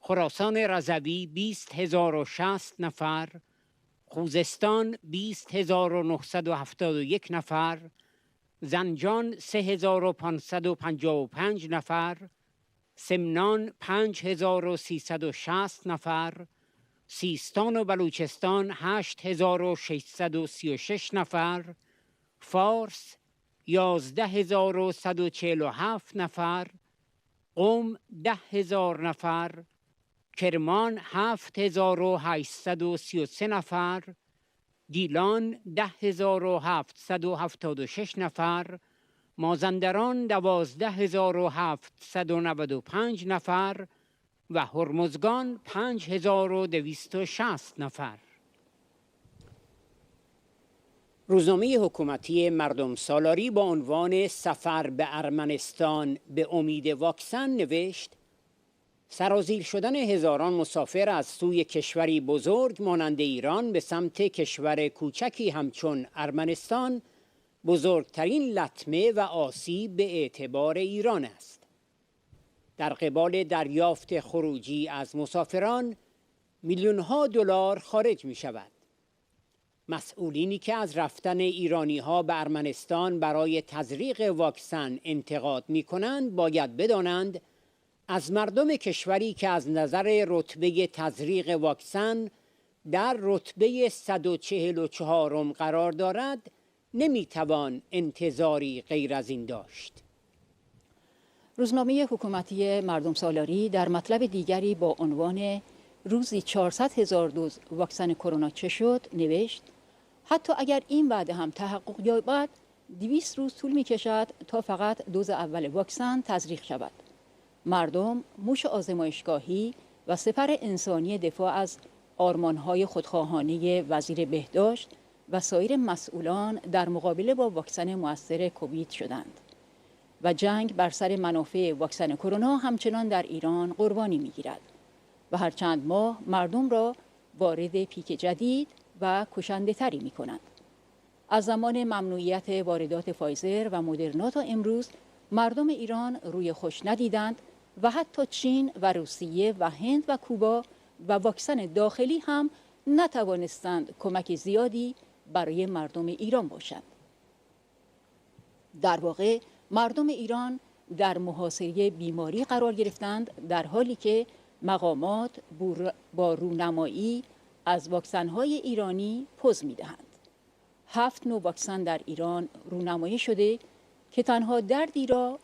خراسان رضوی 20060 نفر، خوزستان 20971 نفر، زنجان 3555 نفر، سمنان 5360 نفر، سیستان و بلوچستان 8636 نفر، فارس 11147 نفر، قم 10,000 نفر، کرمان 7833 نفر، گیلان 10,776 نفر، مازندران 12,795 نفر و هرمزگان 5260 نفر. روزنامه حکومتی مردم سالاری با عنوان سفر به ارمنستان به امید واکسن نوشت: سرازیر شدن هزاران مسافر از سوی کشوری بزرگ مانند ایران به سمت کشور کوچکی همچون ارمنستان بزرگترین لطمه و آسیب به اعتبار ایران است. در قبال دریافت خروجی از مسافران میلیون‌ها دلار خارج می شود. مسئولینی که از رفتن ایرانی‌ها به ارمنستان برای تزریق واکسن انتقاد می‌کنند باید بدانند از مردم کشوری که از نظر رتبه تزریق واکسن در رتبه 144 قرار دارد نمی‌توان انتظاری غیر از این داشت. روزنامه حکومتی مردم سالاری در مطلب دیگری با عنوان روزی 400,000 دوز واکسن کرونا چه شد نوشت: حتی اگر این وعده هم تحقق یابد 200 روز طول می کشد تا فقط دوز اول واکسن تزریق شود. مردم موش آزمایشگاهی و سپر انسانی دفاع از آرمانهای خودخواهانه وزیر بهداشت و سایر مسئولان در مقابله با واکسن مؤثر کووید شدند. و جنگ بر سر منافع واکسن کرونا همچنان در ایران قربانی می‌گیرد و هر چند ماه مردم را وارد پیک جدید و کشنده تری می‌کنند. از زمان ممنوعیت واردات فایزر و مدرنا تا امروز مردم ایران روی خوش ندیدند و حتی چین و روسیه و هند و کوبا و واکسن داخلی هم نتوانستند کمک زیادی برای مردم ایران باشند. در واقع مردم ایران در محاصره بیماری قرار گرفتند، در حالی که مقامات با رونمایی از واکسن‌های ایرانی پوز می‌دهند. 7 نوع واکسن در ایران رونمایی شده که تنها دردی را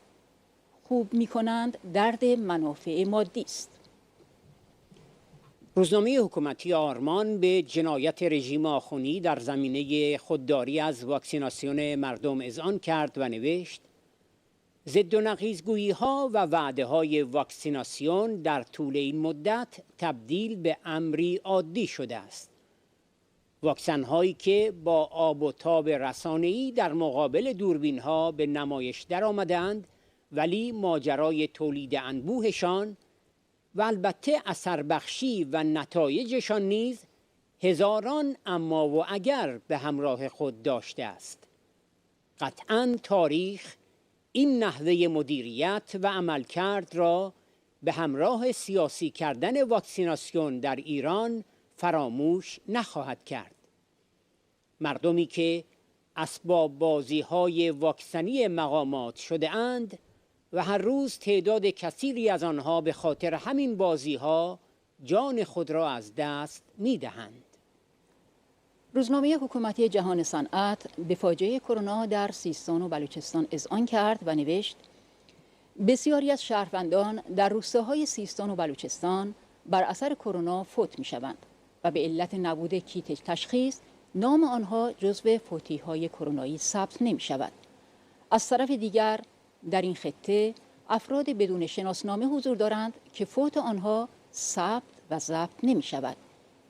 خوب می‌کنند، درد منافع مادی است. روزنامه حکومتی آرمان به جنایت رژیم آخوندی در زمینه خودداری از واکسیناسیون مردم اذعان کرد و نوشت: ضد و نقیض‌گویی‌ها و وعده‌های واکسیناسیون در طول این مدت تبدیل به امری عادی شده است. واکسن‌هایی که با آب و تاب رسانه‌ای در مقابل دوربین‌ها به نمایش درآمدند، ولی ماجرای تولید انبوهشان و البته اثر بخشی و نتایجشان نیز هزاران اما و اگر به همراه خود داشته است. قطعاً تاریخ این نحوه مدیریت و عملکرد را به همراه سیاسی کردن واکسیناسیون در ایران فراموش نخواهد کرد. مردمی که اسباب بازی‌های واکسنی مقامات شده اند و هر روز تعداد کثیری از آنها به خاطر همین بازی‌ها جان خود را از دست می‌دهند. روزنامه حکومتی جهان صنعت به فاجعه کرونا در سیستان و بلوچستان اذعان کرد و نوشت: بسیاری از شهروندان در روستاهای سیستان و بلوچستان بر اثر کرونا فوت می‌شوند و به علت نبود کیت تشخیص نام آنها جزو فوتی‌های کرونایی ثبت نمی‌شود. از طرف دیگر در این خطه افراد بدون شناسنامه حضور دارند که فوت آنها ثبت و ضبط نمی‌شود.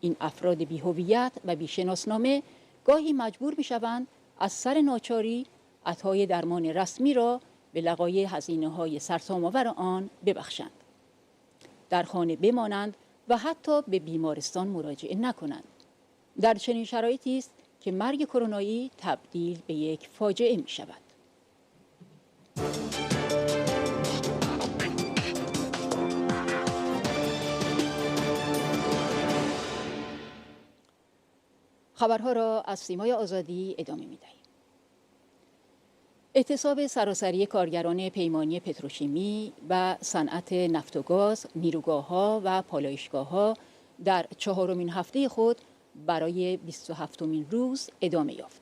این افراد بی‌هویت و بی‌شناسنامه گاهی مجبور می‌شوند از سر ناچاری عطای درمان رسمی را به لقای هزینه‌های سرسام‌آور آن ببخشند، در خانه بمانند و حتی به بیمارستان مراجعه نکنند. در چنین شرایطی است که مرگ کرونایی تبدیل به یک فاجعه می‌شود. خبرها را از سیمای آزادی ادامه می‌دهیم. اعتصاب سراسری کارگران پیمانی پتروشیمی و صنعت نفت و گاز، نیروگاه‌ها و پالایشگاه‌ها در 4مین هفته خود برای 27مین روز ادامه یافت.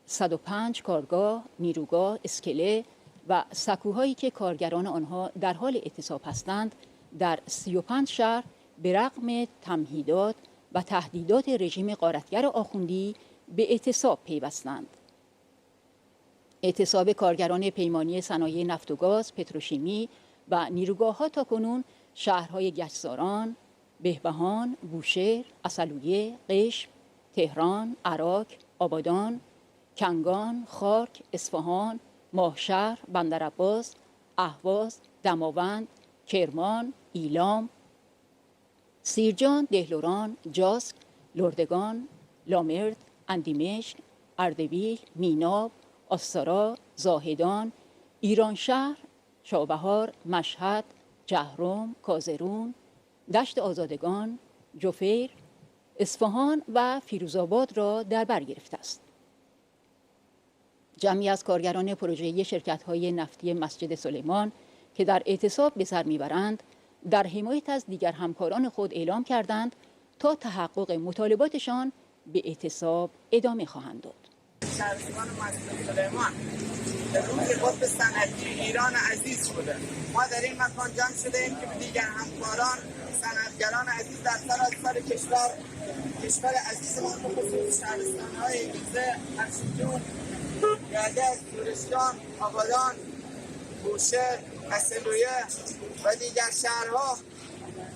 105 کارگاه، نیروگاه، اسکله و سکوهایی که کارگران آنها در حال اعتصاب هستند، در 35 شهر به رغم تمهیدات و تهدیدات رژیم غارتگر آخوندی به اعتصاب پیوستند. اعتصاب کارگران پیمانی صنایع نفت و گاز، پتروشیمی و نیروگاه‌ها تاکنون شهرهای گچساران، بهبهان، بوشهر، عسلویه، قشم، تهران، عراق، آبادان، کنگان، خارک، اصفهان، ماهشهر، بندرعباس، اهواز، دماوند، کرمان، ایلام، سیرجان، دهلوران، جاسک، لردگان، لامرد، اندیمشک، اردبیل، میناب، آستارا، زاهدان، ایرانشهر، شابهار، مشهد، جهرم، کازرون، دشت آزادگان، جفیر، اصفهان و فیروزآباد را در بر گرفته است. جمعی از کارگران پروژه‌ای شرکت‌های نفتی مسجد سلیمان که در اعتصاب به سر میبرند، در حمایت از دیگر همکاران خود اعلام کردند تا تحقق مطالباتشان به اعتصاب ادامه خواهند داد. شهرستان مسجد سلیمان روی قطب صنعتی ایران عزیز بوده. ما در این مکان جمع شده ایم که دیگر همکاران صنعتگران عزیز در سراسر کشور عزیز ما، خصوص شهرستان‌های ایزه، ارشیجون، گردش، زورستان، آبادان، بوشهر، عسلویه و دیگر شهرها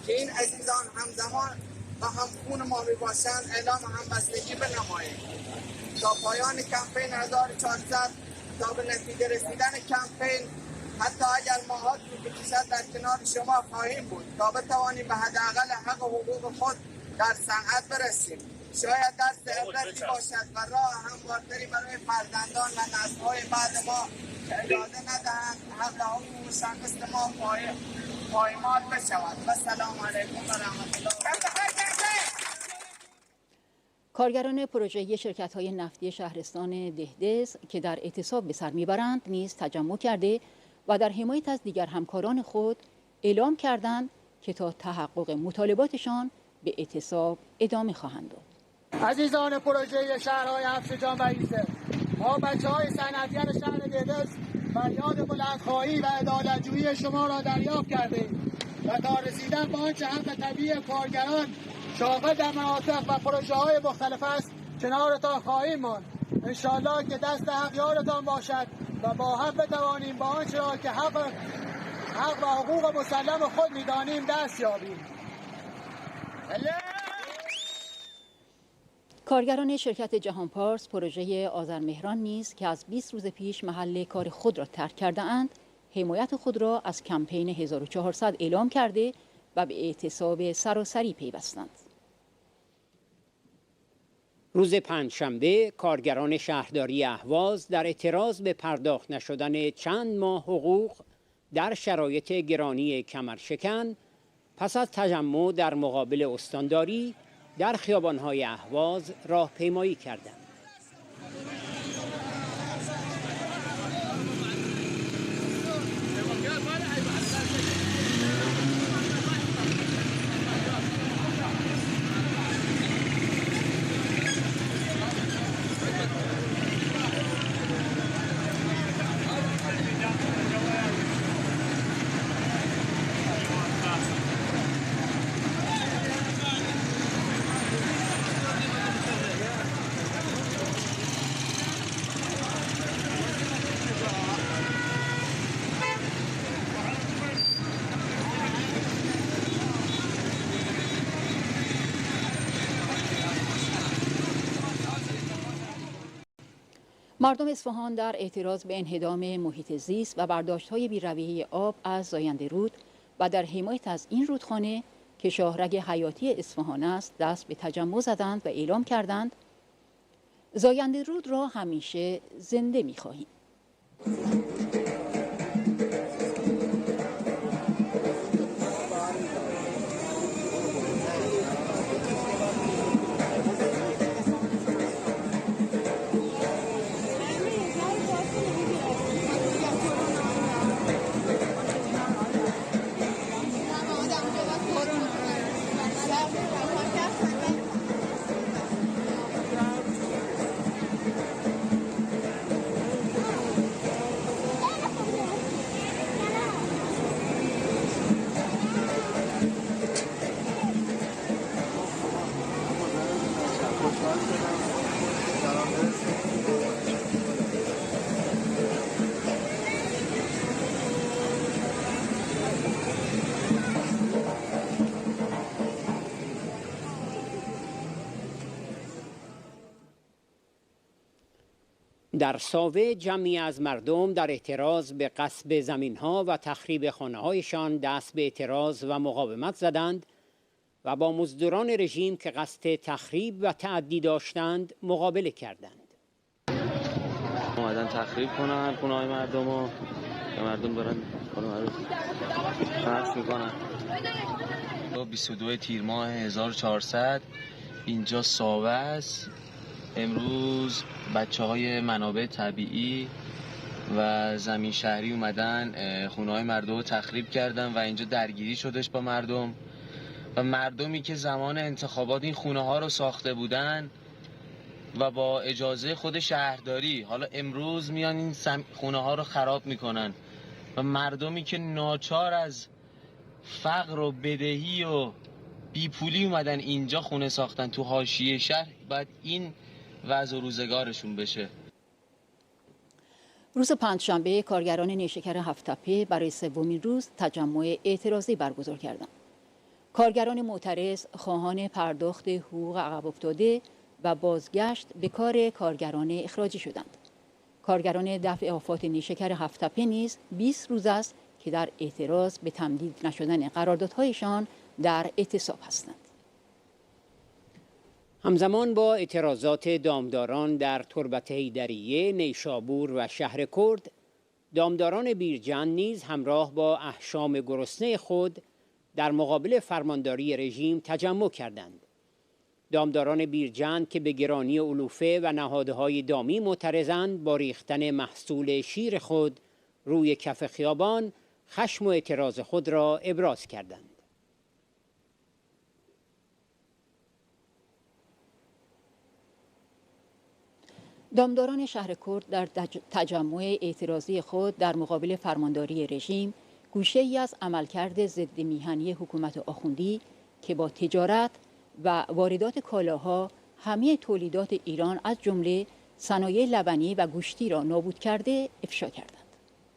که این عزیزان همزمان و همخون ما میباشند اعلام همبستگی بنماییم تا پایان کمپین 1400 تا به نتیجه رسیدن کمپین حتی اگر ماها طول بکشد در کنار شما خواهیم بود تا بتوانیم به حداقل حق و حقوق خود در صنعت برسیم. شاید درس عبرتی باشد و راه هموارتری برای فرزندان و نسل‌های بعد ما که اجازه ندهند حق حقوقشان مثل ما پایمال بشود. و سلام علیکم و رحمت الله. کارگران پروژه شرکت‌های نفتی شهرستان دهدز که در اعتصاب به سر میبرند نیز تجمع کرده و در حمایت از دیگر همکاران خود اعلام کردند که تا تحقق مطالباتشان به اعتصاب ادامه خواهند داد. عزیزان پروژه شهرهای افشجان و ایزه، ما بچه‌های صنعتیان شهر دهدز فریاد بلندخواهی و عدالت‌جویی شما را دریافت کردیم و تا رسیدن به آنچه حق طبیعی کارگران شاغل در مناطق و پروژه‌های مختلف است کنارتان خواهیم ماند. انشاءالله که دست حق یارتان باشد و با هم بتوانیم با آنچه را که حق و حقوق مسلم خود می‌دانیم دست یابیم. کارگران شرکت جهان پارس پروژه آذرمهران نیز که از 20 روز پیش محل کار خود را ترک کرده اند، حمایت خود را از کمپین 1400 اعلام کرده و به اعتصاب سراسری پیوستند. روز پنجشنبه کارگران شهرداری اهواز در اعتراض به پرداخت نشدن چند ماه حقوق در شرایط گرانی کمرشکن پس از تجمع در مقابل استانداری در خیابان‌های اهواز راهپیمایی کردند. مردم اصفهان در اعتراض به انهدام محیط زیست و برداشت‌های بی‌رویه آب از زاینده رود و در حمایت از این رودخانه که شاهرگ حیاتی اصفهان است دست به تجمع زدند و اعلام کردند زاینده رود را همیشه زنده می‌خواهیم. در ساوه جمعی از مردم در اعتراض به غصب زمین‌ها و تخریب خانه‌هایشان دست به اعتراض و مقاومت زدند و با مزدوران رژیم که قصد تخریب و تعدی داشتند مقابله کردند. اومدن تخریب کنن خونه‌های مردم و مردم دارن خانه‌ها رو خرج میکنن. 22 تیر ماه 1400 اینجا ساوه است. امروز بچه‌های منابع طبیعی و زمین شهری اومدن خونه‌های مردم رو تخریب کردن و اینجا درگیری شدش با مردم و مردمی که زمان انتخابات این خونه‌ها رو ساخته بودن و با اجازه خود شهرداری حالا امروز میان این خونه‌ها رو خراب میکنن و مردمی که ناچار از فقر و بدهی و بیپولی اومدن اینجا خونه ساختن تو حاشیه شهر، باید این وضع و روزگارشون بشه. روز پنجشنبه کارگران نیشکر هفت‌تپه برای سومین روز تجمع اعتراضی برگزار کردند. کارگران معترض خواهان پرداخت حقوق عقب افتاده و بازگشت به کار کارگران اخراجی شدند. کارگران دفع آفات نیشکر هفت‌تپه نیز 20 روز است که در اعتراض به تمدید نشدن قراردادهایشان در اعتصاب هستند. همزمان با اعتراضات دامداران در تربت حیدریه، نیشابور و شهر کرد، دامداران بیرجند نیز همراه با احشام گرسنه خود در مقابل فرمانداری رژیم تجمع کردند. دامداران بیرجند که به گرانی علوفه و نهادهای دامی معترضند، با ریختن محصول شیر خود روی کف خیابان خشم و اعتراض خود را ابراز کردند. دامداران شهر کرد در تجمع اعتراضی خود در مقابل فرمانداری رژیم گوشه‌ای از عملکرد ضد میهنی حکومت آخوندی که با تجارت و واردات کالاها همه تولیدات ایران از جمله صنایع لبنی و گوشتی را نابود کرده افشا کردند.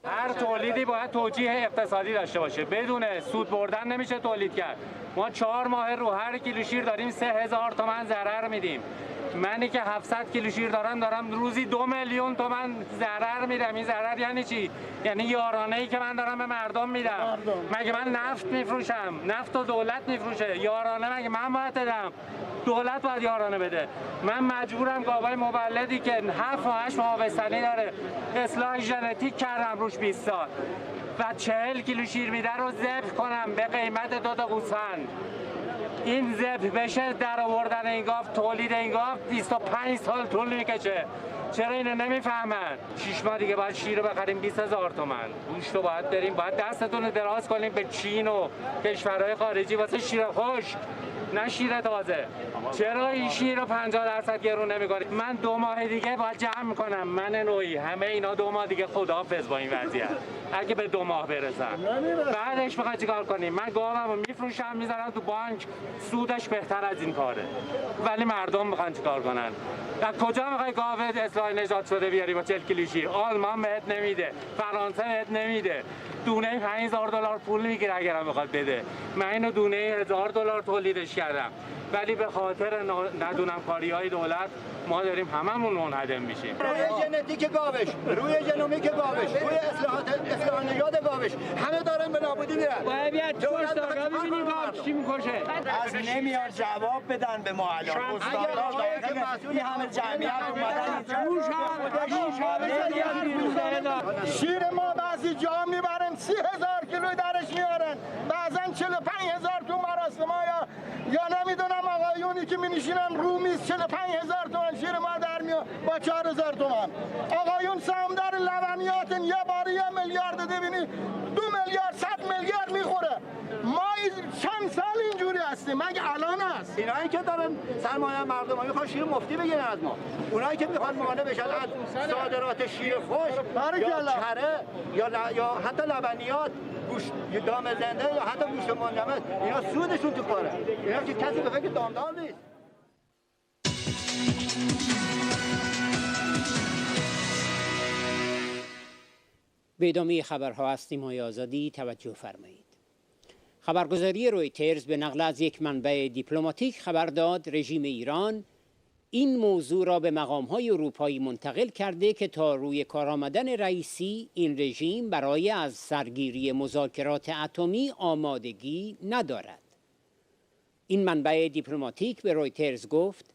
هر تولیدی باید توجیه اقتصادی داشته باشه. بدون سود بردن نمیشه تولید کرد. ما 4 ماه رو هر کیلو شیر داریم 3000 تومان ضرر میدیم. منی که 700 کیلو شیر دارم روزی 2 میلیون تومان ضرر میدم. این ضرر یعنی چی؟ یعنی یارانه‌ای که من دارم به مردم میدم. مگه من نفت میفروشم؟ نفت و دولت میفروشه. یارانه مگه من باید بدم؟ دولت باید یارانه بده. من مجبورم گاوای مولدی که 7 و 8 ماه آبستنی داره اصلاح ژنتیک کردم روش 20 سال و 40 کیلو شیر میده رو ذبح کنم به قیمت 2 تا گوسفند. این ذبح بشه در آوردن این گاو، تولید این گاو 25 سال طول میکشه. چرا اینو نمیفهمن؟ 6 ماه دیگه باید شیر رو بخریم 20000 تومان. گوشت رو باید بریم، باید دستتون رو دراز کنیم به چین و کشورهای خارجی واسه شیر خشک، نه شیر تازه. چرا این شیر رو 50% گرون نمی‌کنید؟ من 2 ماه دیگه باید جمع میکنم، من نوعی همه اینا 2 ماه دیگه خداحافظ با این وضعیت. اگه به 2 ماه برسم بعدش میخواد چیکار کنیم؟ من گاومو میفروشم میذارم تو بانک، سودش بهتر از این کاره. ولی مردم میخوان چیکار کنن؟ از کجا میخوای گاو اصلاح نژاد شده بیاری با 40 کیلو شیر؟ آلمان بهت نمیده، فرانسه بهت نمیده. دونه $5000 پول میگیره اگرم بخواد بده. من اینو دونه $1000 تولیدش کردم، ولی به خاطر ندونم کاریهای دولت ما داریم هممون منهدم میشیم. روی ژنتیک گاوش، روی ژنومیک گاوش، روی اصلاح نژاد گاوش، همه دارن به نابودی میرن. باید کشتار ببینیم گاو چی میکشه. از نمیاد جواب بدن به ما الان. استادا این همه جمعیت اومدن شیر ما بعضی جا میبرن 30000 کیلو درش میارن، بعضا 45000 تو مراسم یا نمیدونم آقایونی که مینشینن رو میز 45000 تومان شیر ما در میاد با 4000 تومان. آقایون سهامدار لبنیاتن یه باری 1 میلیارد ببینی 2 میلیارد 100 میلیارد میخوره. ما چند سال اینجوری هستیم، مگه الان هست؟ اینایی که دارن سرمایه مردم ها میخوان شیر مفتی بگیرن از ما، اونایی که میخوان مانع بشن از صادرات شیر خشک یا کره یا حتی لبنیات، گوشت دام زنده یا حتی گوشت منجمد، اینا سودشون تو کاره. اینا که کسی به فکر دامدار نیست. به ادامه خبرها از سیمای آزادی توجه فرمایید. خبرگزاری رویترز به نقل از یک منبع دیپلماتیک خبر داد رژیم ایران این موضوع را به مقام‌های اروپایی منتقل کرده که تا روی کار آمدن رئیسی این رژیم برای از سرگیری مذاکرات اتمی آمادگی ندارد. این منبع دیپلماتیک به رویترز گفت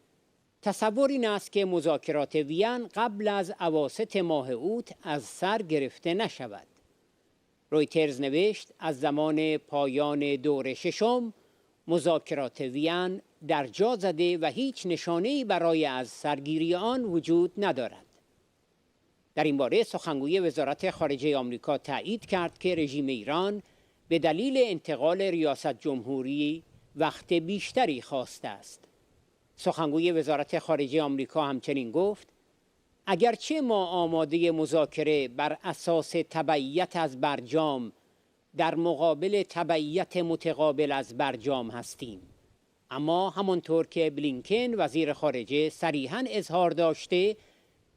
تصور این است که مذاکرات وین قبل از اواسط ماه اوت از سر گرفته نشود. رویترز نوشت از زمان پایان دور ششم مذاکرات وین در جا زده و هیچ نشانه‌ای برای از سرگیری آن وجود ندارد. در این باره سخنگوی وزارت خارجه آمریکا تایید کرد که رژیم ایران به دلیل انتقال ریاست جمهوری وقت بیشتری خواسته است. سخنگوی وزارت خارجه آمریکا همچنین گفت اگرچه ما آماده مذاکره بر اساس تبعیت از برجام در مقابل تبعیت متقابل از برجام هستیم، اما همانطور که بلینکن وزیر خارجه صریحاً اظهار داشته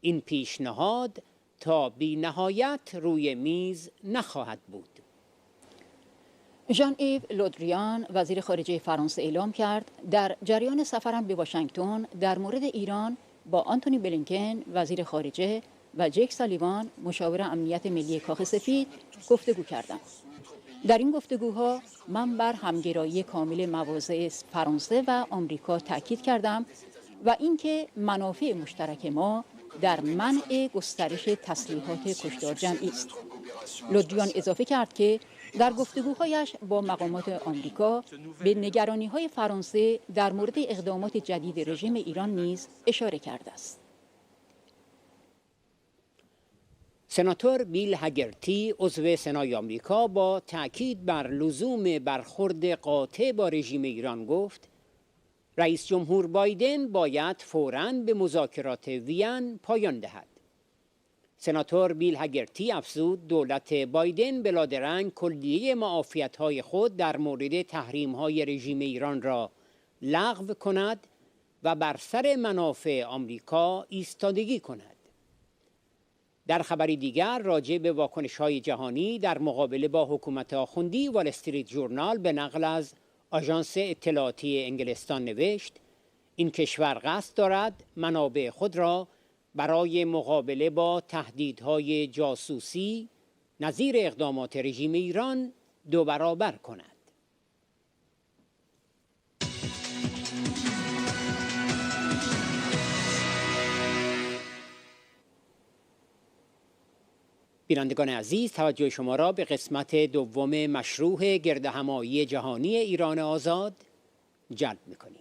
این پیشنهاد تا بی نهایت روی میز نخواهد بود. ژان ایو لودریان وزیر خارجه فرانسه اعلام کرد در جریان سفرم به واشنگتن در مورد ایران با آنتونی بلینکن وزیر خارجه و جک سالیوان مشاور امنیت ملی کاخ سفید گفتگو کردند. در این گفتگوها من بر همگرایی کامل مواضع فرانسه و آمریکا تاکید کردم و اینکه منافع مشترک ما در منع گسترش تسلیحات کشتار جمعی است. لودریان اضافه کرد که در گفتگوهایش با مقامات آمریکا به نگرانی‌های فرانسه در مورد اقدامات جدید رژیم ایران نیز اشاره کرده است. سناتور بیل هگرتی عضو سنای آمریکا با تاکید بر لزوم برخورد قاطع با رژیم ایران گفت رئیس جمهور بایدن باید فوراً به مذاکرات وین پایان دهد. سناتور بیل هگرتی افزود دولت بایدن بلادرنگ کلیه معافیت‌های خود در مورد تحریم‌های رژیم ایران را لغو کند و بر سر منافع آمریکا ایستادگی کند. در خبری دیگر راجع به واکنش‌های جهانی در مقابله با حکومت آخوندی، وال استریت ژورنال به نقل از آژانس اطلاعاتی انگلستان نوشت این کشور قصد دارد منابع خود را برای مقابله با تهدیدهای جاسوسی نظیر اقدامات رژیم ایران 2 برابر کند. بینندگان عزیز، توجه شما را به قسمت دوم مشروع گردهمایی جهانی ایران آزاد جلب می‌کنیم.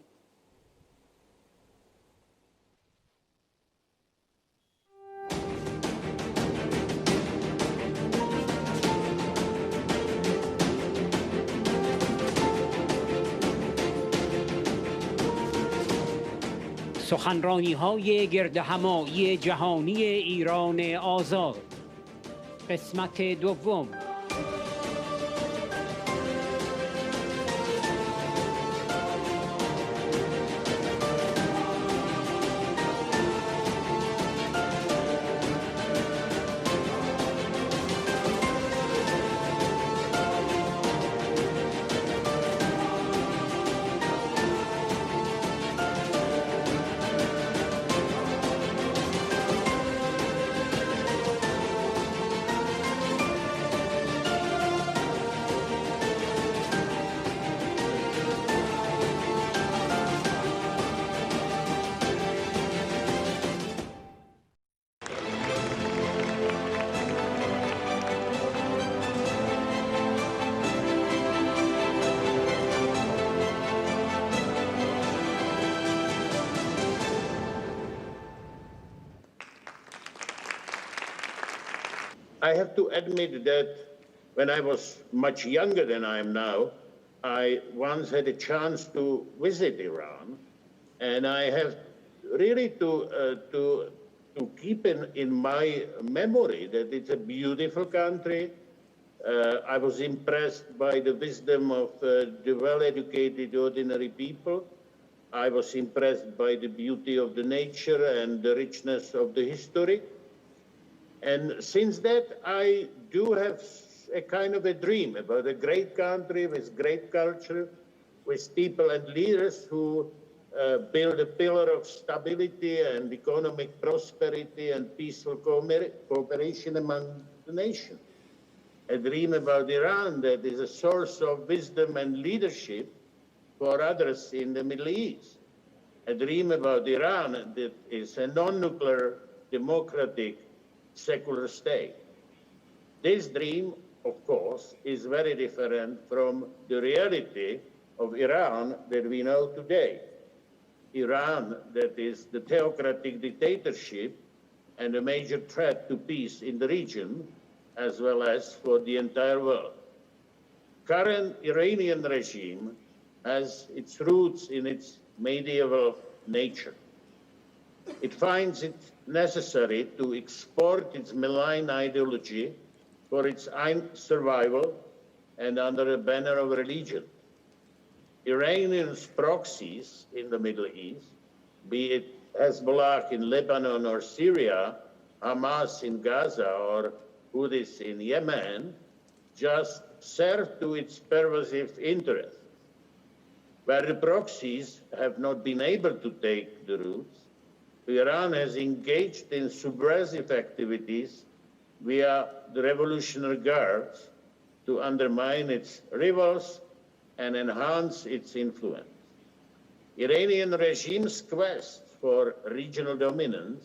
سخنرانی‌های گردهمایی جهانی ایران آزاد قسمت دوم. I have to admit that when I was much younger than I am now, I once had a chance to visit Iran, and I have really to keep in my memory that it's a beautiful country. I was impressed by the wisdom of the well-educated ordinary people. I was impressed by the beauty of the nature and the richness of the history. And since that, I do have a kind of a dream about a great country with great culture, with people and leaders who build a pillar of stability and economic prosperity and peaceful cooperation among the nations. A dream about Iran that is a source of wisdom and leadership for others in the Middle East. A dream about Iran that is a non-nuclear, democratic, secular state. This dream, of course, is very different from the reality of Iran that we know today. Iran that is the theocratic dictatorship and a major threat to peace in the region as well as for the entire world. Current Iranian regime has its roots in its medieval nature. It finds it necessary to export its malign ideology for its own survival and under a banner of religion. Iranians' proxies in the Middle East, be it Hezbollah in Lebanon or Syria, Hamas in Gaza or Houthis in Yemen, just serve to its pervasive interests. Where the proxies have not been able to take the roots, Iran has engaged in subversive activities via the Revolutionary Guards to undermine its rivals and enhance its influence. Iranian regime's quest for regional dominance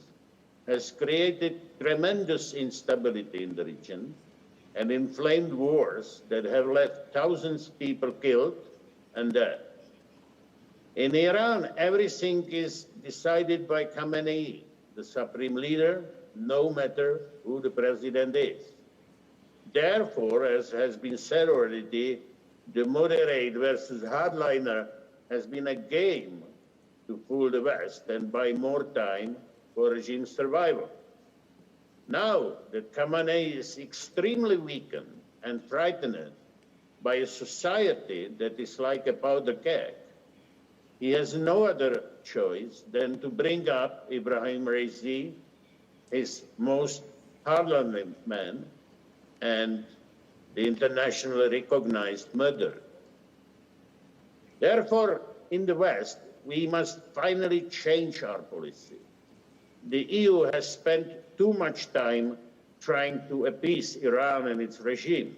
has created tremendous instability in the region and inflamed wars that have left thousands of people killed and dead. In Iran, everything is decided by Khamenei, the supreme leader, no matter who the president is. Therefore, as has been said already, the moderate versus hardliner has been a game to fool the West and buy more time for regime survival. Now that Khamenei is extremely weakened and frightened by a society that is like a powder keg, he has no other choice than to bring up Ibrahim Raisi, his most hardline man, and the internationally recognized murderer. Therefore, in the West, we must finally change our policy. The EU has spent too much time trying to appease Iran and its regime.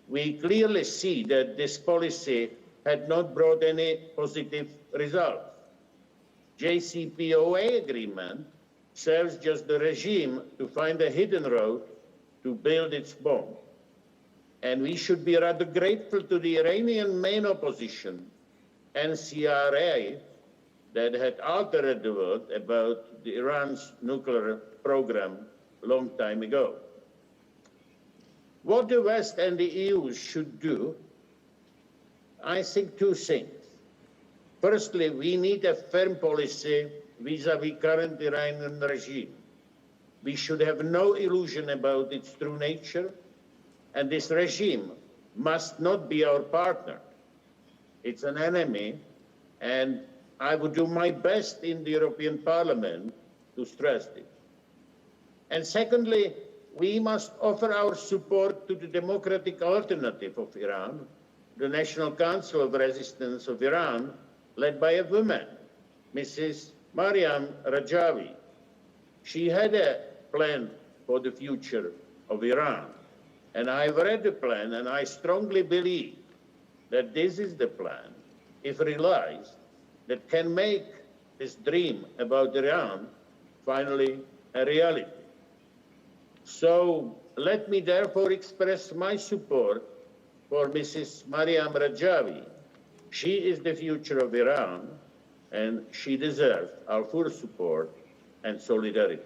We clearly see that this policy had not brought any positive results. JCPOA agreement serves just the regime to find a hidden road to build its bomb. And we should be rather grateful to the Iranian main opposition, NCRA, that had altered the world about Iran's nuclear program a long time ago. What the West and the EU should do, I think two things. Firstly, we need a firm policy vis-à-vis current Iranian regime. We should have no illusion about its true nature, and this regime must not be our partner. It's an enemy, and I would do my best in the European Parliament to stress this. And secondly, we must offer our support to the democratic alternative of Iran, the National Council of Resistance of Iran, led by a woman, Mrs. Maryam Rajavi. She had a plan for the future of Iran, and I've read the plan, and I strongly believe that this is the plan, if realized, that can make this dream about Iran finally a reality. So let me therefore express my support for Mrs. Maryam Rajavi. She is the future of Iran, and she deserves our full support and solidarity.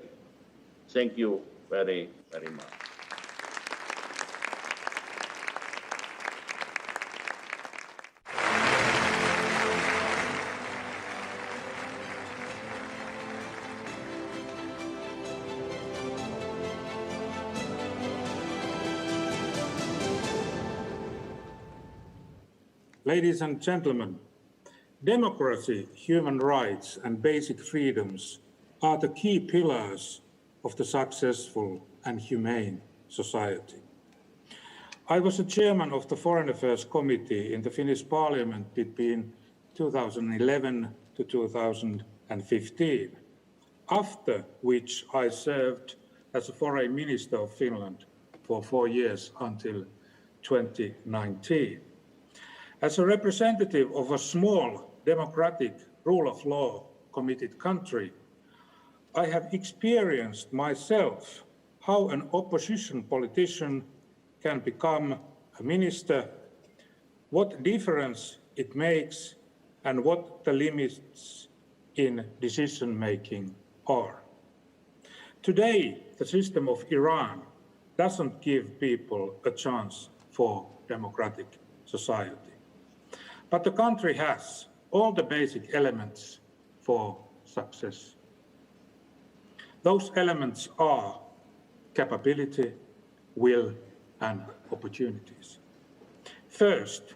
Thank you very, very much. Ladies and gentlemen, democracy, human rights, and basic freedoms are the key pillars of the successful and humane society. I was the chairman of the Foreign Affairs Committee in the Finnish Parliament between 2011 to 2015, after which I served as a Foreign Minister of Finland for 4 years until 2019. As a representative of a small, democratic, rule of law committed country, I have experienced myself how an opposition politician can become a minister, what difference it makes, and what the limits in decision-making are. Today, the system of Iran doesn't give people a chance for democratic society. But the country has all the basic elements for success. Those elements are capability, will, and opportunities. First,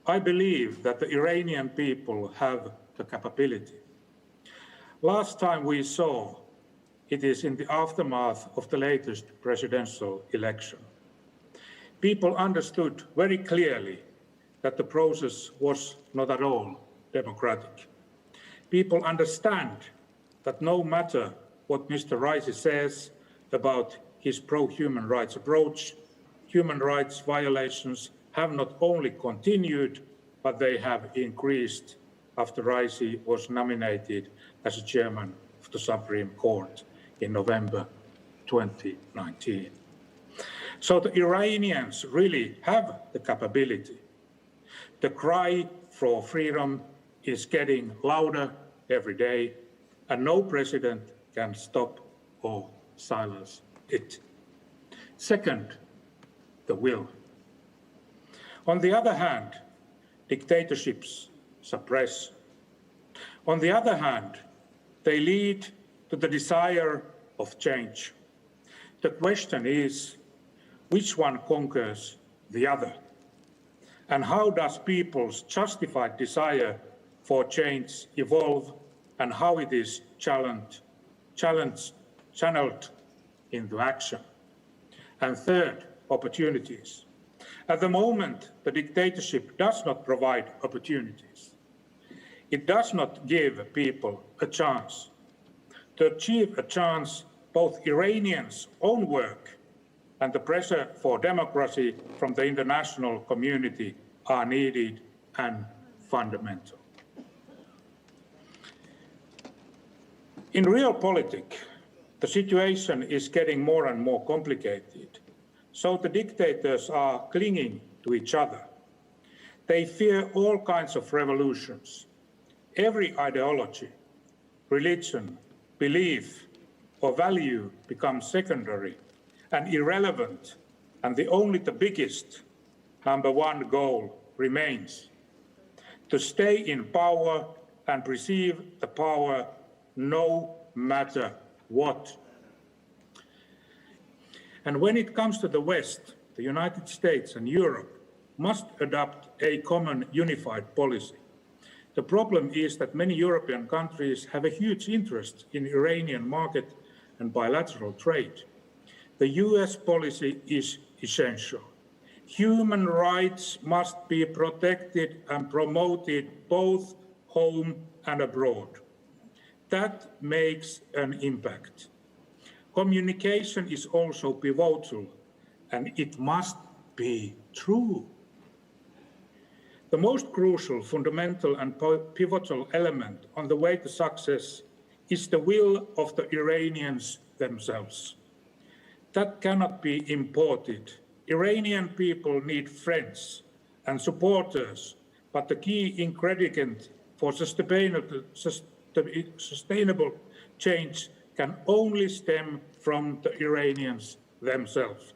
I believe that the Iranian people have the capability. Last time we saw it is in the aftermath of the latest presidential election. People understood very clearly that the process was not at all democratic. People understand that no matter what Mr. Raisi says about his pro-human rights approach, human rights violations have not only continued, but they have increased after Raisi was nominated as a chairman of the Supreme Court in November 2019. So the Iranians really have the capability. The cry for freedom is getting louder every day, and no president can stop or silence it. Second, the will. On the other hand, dictatorships suppress. On the other hand, they lead to the desire of change. The question is, which one conquers the other? And how does people's justified desire for change evolve, and how it is channeled into action? And third, opportunities. At the moment, the dictatorship does not provide opportunities. It does not give people a chance. To achieve a chance, both Iranians' own work and the pressure for democracy from the international community are needed and fundamental. In realpolitik, the situation is getting more and more complicated. So the dictators are clinging to each other. They fear all kinds of revolutions. Every ideology, religion, belief, or value becomes secondary and irrelevant, and the biggest, number one goal remains: to stay in power and receive the power no matter what. And when it comes to the West, the United States and Europe must adopt a common unified policy. The problem is that many European countries have a huge interest in Iranian market and bilateral trade. The US policy is essential. Human rights must be protected and promoted both home and abroad. That makes an impact. Communication is also pivotal, and it must be true. The most crucial, fundamental, and pivotal element on the way to success is the will of the Iranians themselves. That cannot be imported. Iranian people need friends and supporters, but the key ingredient for sustainable change can only stem from the Iranians themselves.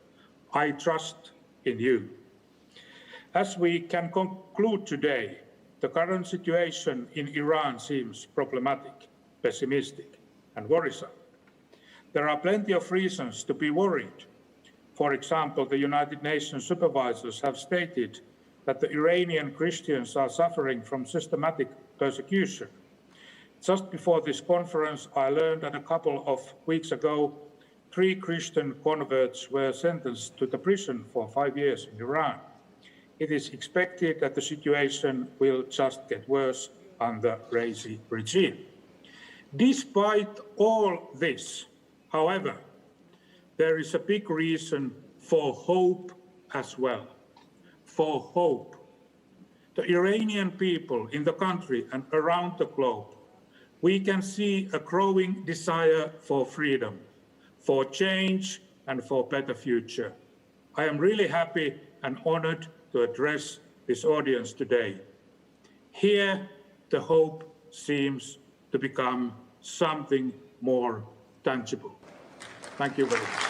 I trust in you. As we can conclude today, the current situation in Iran seems problematic, pessimistic, and worrisome. There are plenty of reasons to be worried. For example, the United Nations supervisors have stated that the Iranian Christians are suffering from systematic persecution. Just before this conference, I learned that a couple of weeks ago, 3 Christian converts were sentenced to the prison for 5 years in Iran. It is expected that the situation will just get worse under Raisi regime. Despite all this, however, there is a big reason for hope as well. For hope. The Iranian people in the country and around the globe, we can see a growing desire for freedom, for change, and for a better future. I am really happy and honored to address this audience today. Here, the hope seems to become something more tangible. Thank you very much.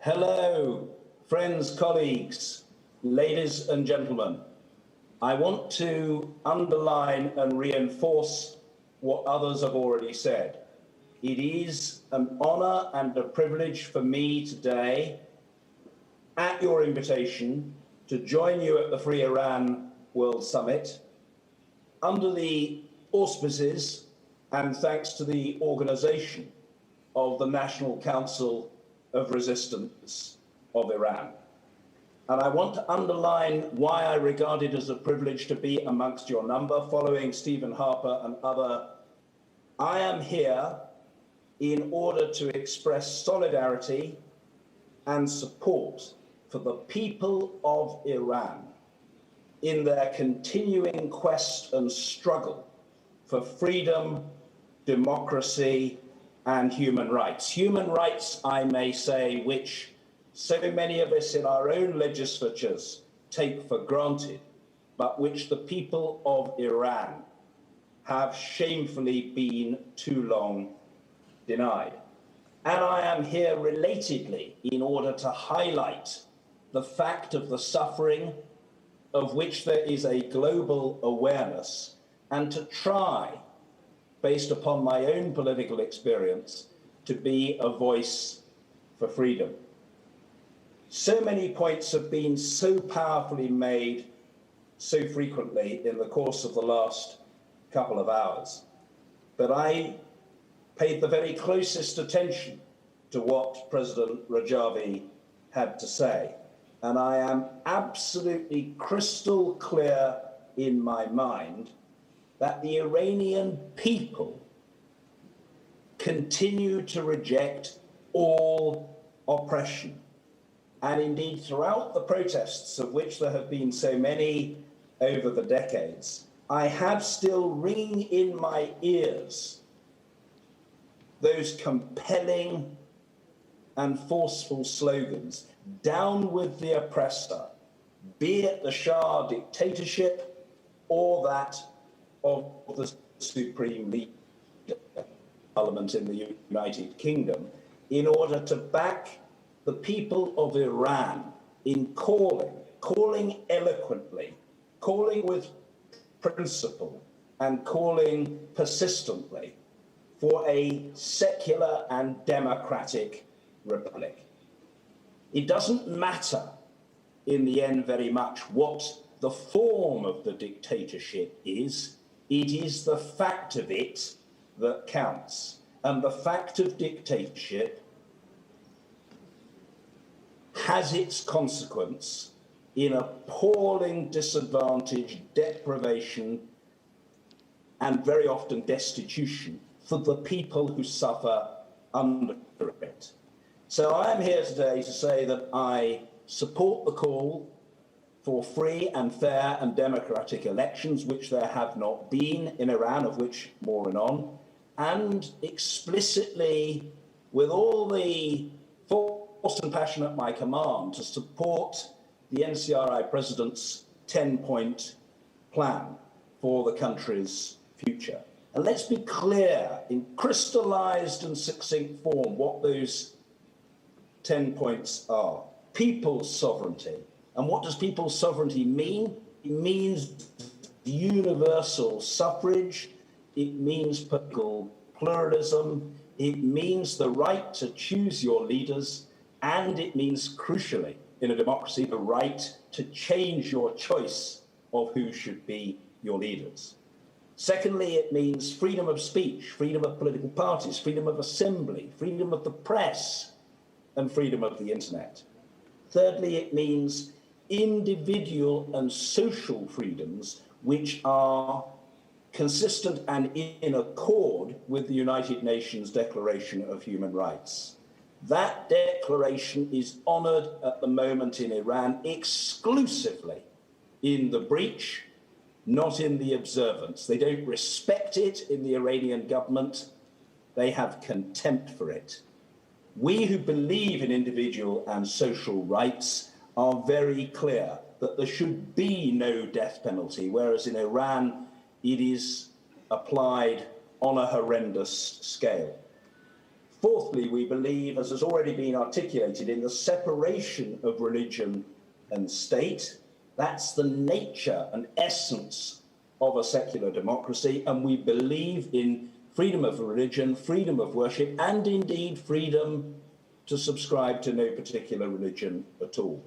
Hello, friends, colleagues, ladies and gentlemen. I want to underline and reinforce what others have already said. It is an honor and a privilege for me today at your invitation to join you at the Free Iran World Summit under the auspices and thanks to the organization of the National Council of Resistance of Iran. And I want to underline why I regard it as a privilege to be amongst your number, following Stephen Harper and other. I am here in order to express solidarity and support for the people of Iran in their continuing quest and struggle for freedom, democracy, and human rights. Human rights, I may say, which so many of us in our own legislatures take for granted, but which the people of Iran have shamefully been too long denied. And I am here relatedly in order to highlight the fact of the suffering of which there is a global awareness, and to try, based upon my own political experience, to be a voice for freedom. So many points have been so powerfully made so frequently in the course of the last couple of hours that I paid the very closest attention to what President Rajavi had to say. And I am absolutely crystal clear in my mind that the Iranian people continue to reject all oppression. And indeed, throughout the protests, of which there have been so many over the decades, I have still ringing in my ears those compelling and forceful slogans: down with the oppressor, be it the Shah dictatorship or that of the Supreme Leader Parliament in the United Kingdom, in order to back the people of Iran in calling eloquently, calling with principle, and calling persistently for a secular and democratic republic. It doesn't matter in the end very much what the form of the dictatorship is. It is the fact of it that counts. And the fact of dictatorship has its consequence in appalling disadvantage, deprivation, and very often destitution for the people who suffer under it. So I am here today to say that I support the call for free and fair and democratic elections, which there have not been in Iran, of which more anon, and explicitly, with all the force and passion at my command, to support the NCRI President's 10-point plan for the country's future. And let's be clear, in crystallized and succinct form, what those 10 points are. People's sovereignty. And what does people's sovereignty mean? It means universal suffrage. It means political pluralism. It means the right to choose your leaders. And it means, crucially, in a democracy, the right to change your choice of who should be your leaders. Secondly, it means freedom of speech, freedom of political parties, freedom of assembly, freedom of the press, and freedom of the internet. Thirdly, it means individual and social freedoms which are consistent and in accord with the United Nations Declaration of Human Rights. That declaration is honored at the moment in Iran exclusively in the breach, not in the observance. They don't respect it in the Iranian government. They have contempt for it. We who believe in individual and social rights are very clear that there should be no death penalty, whereas in Iran it is applied on a horrendous scale. Fourthly, we believe, as has already been articulated, in the separation of religion and state. That's the nature and essence of a secular democracy, and we believe in freedom of religion, freedom of worship, and indeed freedom to subscribe to no particular religion at all.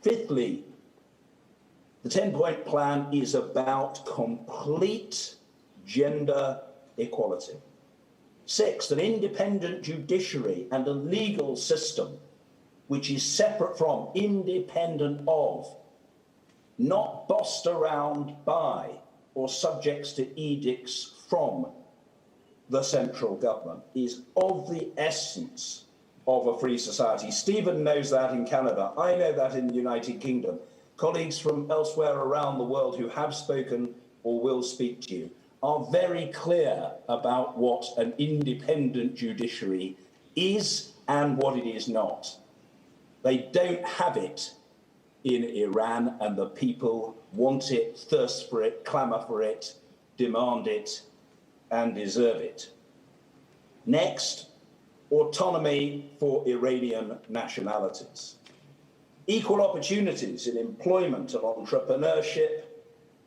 Fifthly, the 10-point plan is about complete gender equality. Sixth, an independent judiciary and a legal system which is separate from, independent of, not bossed around by or subjects to edicts from the central government, is of the essence of a free society. Stephen knows that in Canada. I know that in the United Kingdom. Colleagues from elsewhere around the world who have spoken or will speak to you are very clear about what an independent judiciary is and what it is not. They don't have it in Iran, and the people want it, thirst for it, clamour for it, demand it, and deserve it. Next, autonomy for Iranian nationalities. Equal opportunities in employment and entrepreneurship,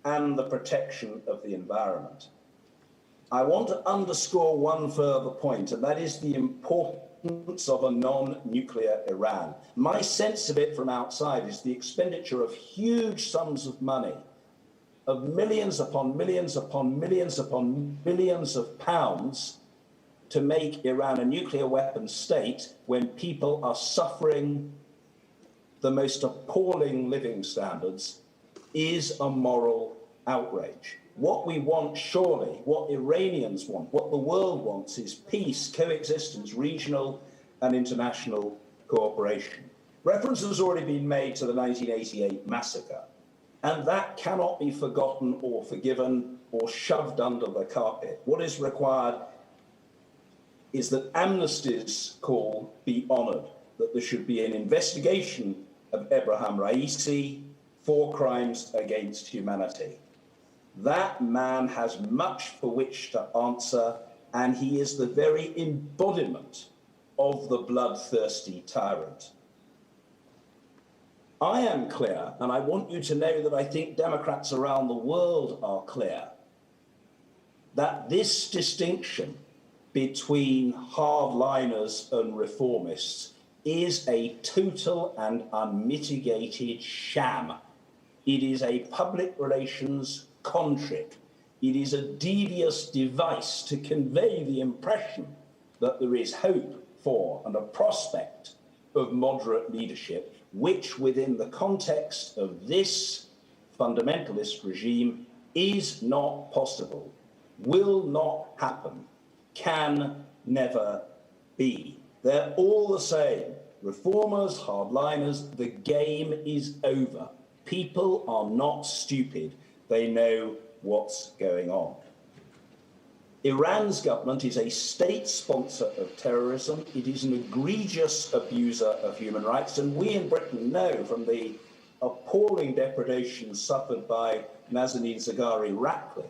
and the protection of the environment. I want to underscore one further point, and that is the importance of a non-nuclear Iran. My sense of it from outside is the expenditure of huge sums of money, of millions upon millions upon millions upon billions of pounds to make Iran a nuclear weapons state when people are suffering the most appalling living standards is a moral outrage. What we want, surely, what Iranians want, what the world wants is peace, coexistence, regional and international cooperation. Reference has already been made to the 1988 massacre, and that cannot be forgotten or forgiven or shoved under the carpet. What is required is that Amnesty's call be honoured, that there should be an investigation of Ebrahim Raisi for crimes against humanity. That man has much for which to answer, and he is the very embodiment of the bloodthirsty tyrant. I am clear, and I want you to know that I think Democrats around the world are clear, that this distinction between hardliners and reformists is a total and unmitigated sham. It is a public relations con trick. It is a devious device to convey the impression that there is hope for and a prospect of moderate leadership, which within the context of this fundamentalist regime is not possible, will not happen, can never be. They're all the same. Reformers, hardliners, the game is over. People are not stupid. They know what's going on. Iran's government is a state sponsor of terrorism. It is an egregious abuser of human rights. And we in Britain know from the appalling depredations suffered by Nazanin Zaghari Ratcliffe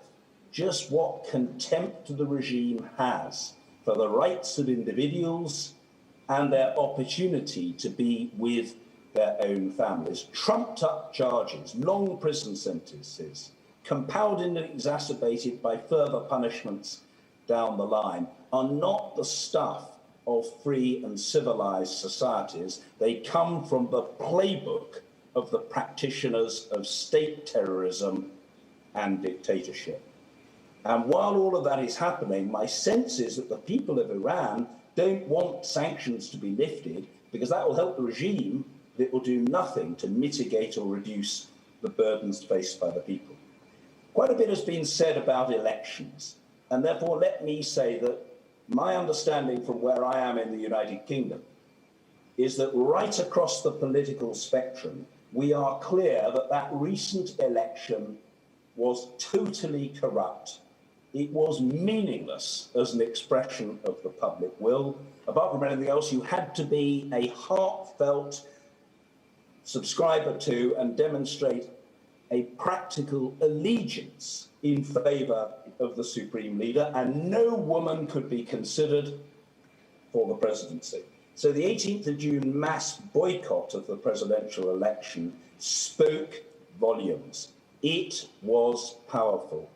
just what contempt the regime has for the rights of individuals and their opportunity to be with their own families. Trumped up charges, long prison sentences, compounded and exacerbated by further punishments down the line, are not the stuff of free and civilized societies. They come from the playbook of the practitioners of state terrorism and dictatorship. And while all of that is happening, my sense is that the people of Iran don't want sanctions to be lifted because that will help the regime, but it will do nothing to mitigate or reduce the burdens faced by the people. Quite a bit has been said about elections, and therefore let me say that my understanding from where I am in the United Kingdom is that right across the political spectrum, we are clear that that recent election was totally corrupt. It was meaningless as an expression of the public will. Apart from anything else, you had to be a heartfelt subscriber to and demonstrate a practical allegiance in favour of the supreme leader, and no woman could be considered for the presidency. So the 18th of June mass boycott of the presidential election spoke volumes. It was powerful.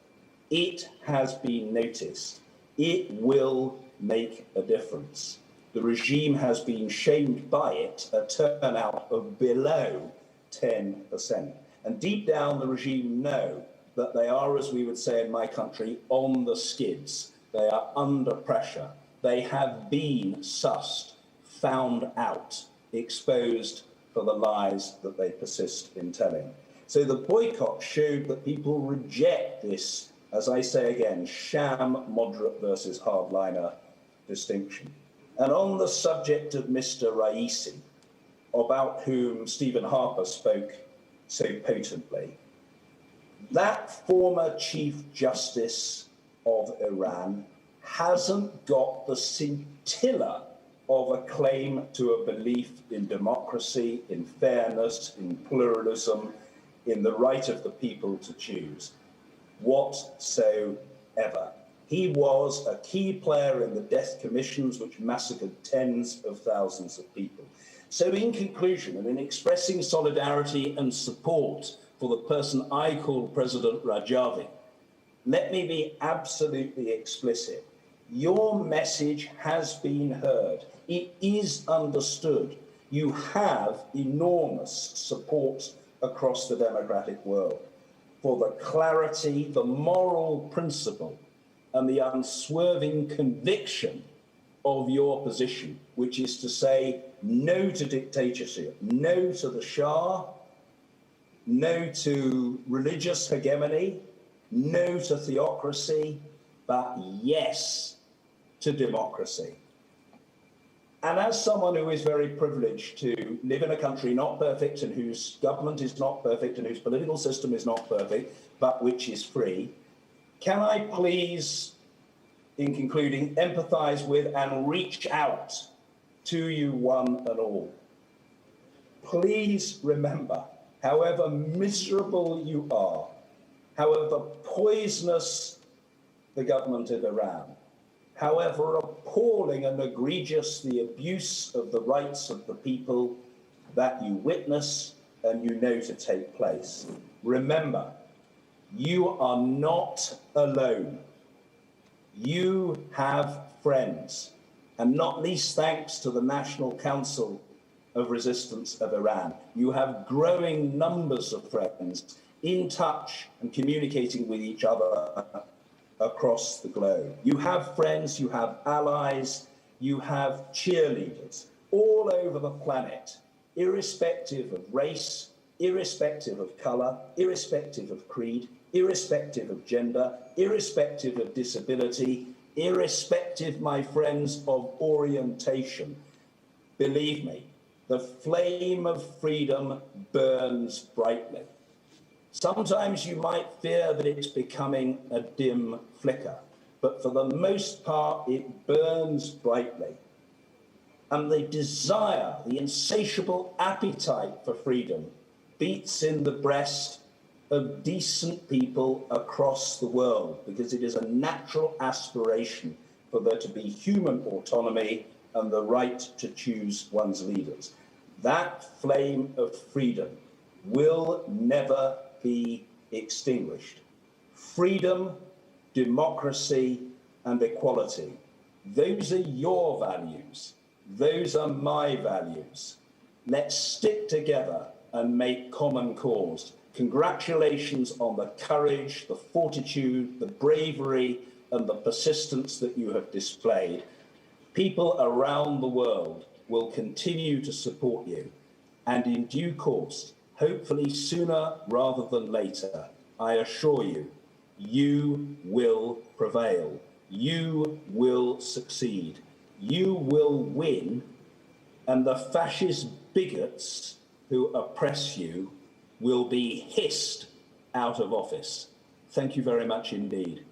It has been noticed. It will make a difference. The regime has been shamed by it, a turnout of below 10%. And deep down, the regime know that they are, as we would say in my country, on the skids. They are under pressure. They have been sussed, found out, exposed for the lies that they persist in telling. So the boycott showed that people reject this, as I say again, sham moderate versus hardliner distinction. And on the subject of Mr. Raisi, about whom Stephen Harper spoke so potently, that former Chief Justice of Iran hasn't got the scintilla of a claim to a belief in democracy, in fairness, in pluralism, in the right of the people to choose, whatsoever. He was a key player in the death commissions which massacred tens of thousands of people. So in conclusion, and in expressing solidarity and support for the person I call President Rajavi, let me be absolutely explicit. Your message has been heard. It is understood. You have enormous support across the democratic world for the clarity, the moral principle, and the unswerving conviction of your position, which is to say no to dictatorship, no to the Shah, no to religious hegemony, no to theocracy, but yes to democracy. And as someone who is very privileged to live in a country not perfect and whose government is not perfect and whose political system is not perfect, but which is free, can I please, in concluding, empathize with and reach out to you one and all. Please remember, however miserable you are, however poisonous the government of Iran, however appalling and egregious the abuse of the rights of the people that you witness and you know to take place, remember, you are not alone. You have friends, and not least thanks to the National Council of Resistance of Iran. You have growing numbers of friends in touch and communicating with each other across the globe. You have friends, you have allies, you have cheerleaders all over the planet, irrespective of race, irrespective of color, irrespective of creed, irrespective of gender, irrespective of disability, irrespective, my friends, of orientation. Believe me, the flame of freedom burns brightly. Sometimes you might fear that it's becoming a dim flicker, but for the most part, it burns brightly. And the desire, the insatiable appetite for freedom beats in the breast of decent people across the world, because it is a natural aspiration for there to be human autonomy and the right to choose one's leaders. That flame of freedom will never be extinguished. Freedom, democracy, and equality. Those are your values. Those are my values. Let's stick together and make common cause. Congratulations on the courage, the fortitude, the bravery, and the persistence that you have displayed. People around the world will continue to support you. And in due course, hopefully sooner rather than later, I assure you, you will prevail. You will succeed. You will win. And the fascist bigots who oppress you will be hissed out of office. Thank you very much indeed.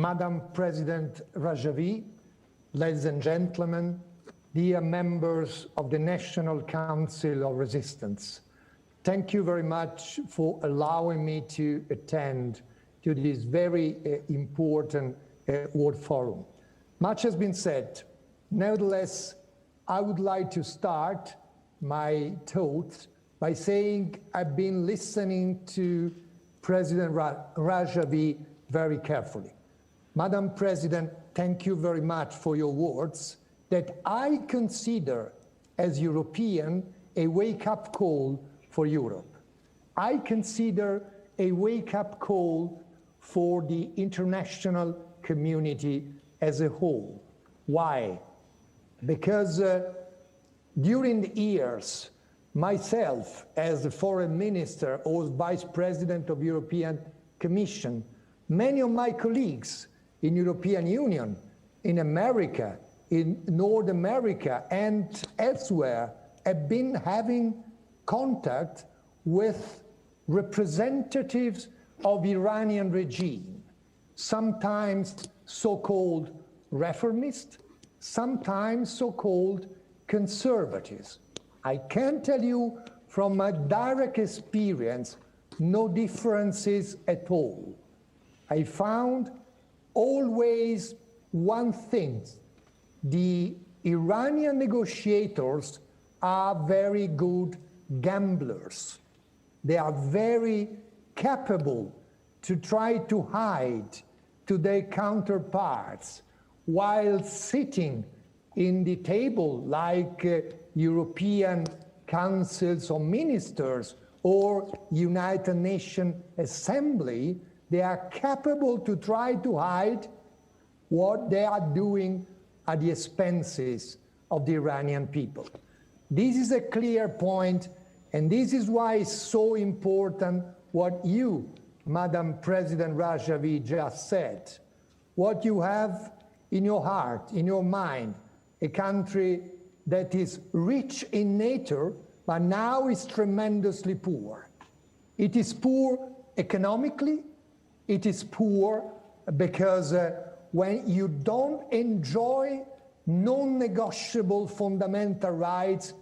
Madam President Rajavi, ladies and gentlemen, dear members of the National Council of Resistance, thank you very much for allowing me to attend to this very important World Forum. Much has been said. Nevertheless, I would like to start my thoughts by saying I've been listening to President Rajavi very carefully. Madam President, thank you very much for your words that I consider as European a wake-up call for Europe. I consider a wake-up call for the international community as a whole. Why? Because during the years, myself as the foreign minister or vice president of European Commission, many of my colleagues in European Union, in America, in North America and elsewhere have been having contact with representatives of Iranian regime, sometimes so-called reformists, sometimes so-called conservatives. I can tell you from my direct experience, no differences at all. I found always one thing: the Iranian negotiators are very good gamblers. They are very capable to try to hide to their counterparts while sitting in the table like European councils of ministers or United Nations Assembly. They are capable to try to hide what they are doing at the expenses of the Iranian people. This is a clear point, and this is why it's so important what you, Madam President Rajavi, just said. What you have in your heart, in your mind, a country that is rich in nature, but now is tremendously poor. It is poor economically. It is poor because when you don't enjoy non-negotiable fundamental rights,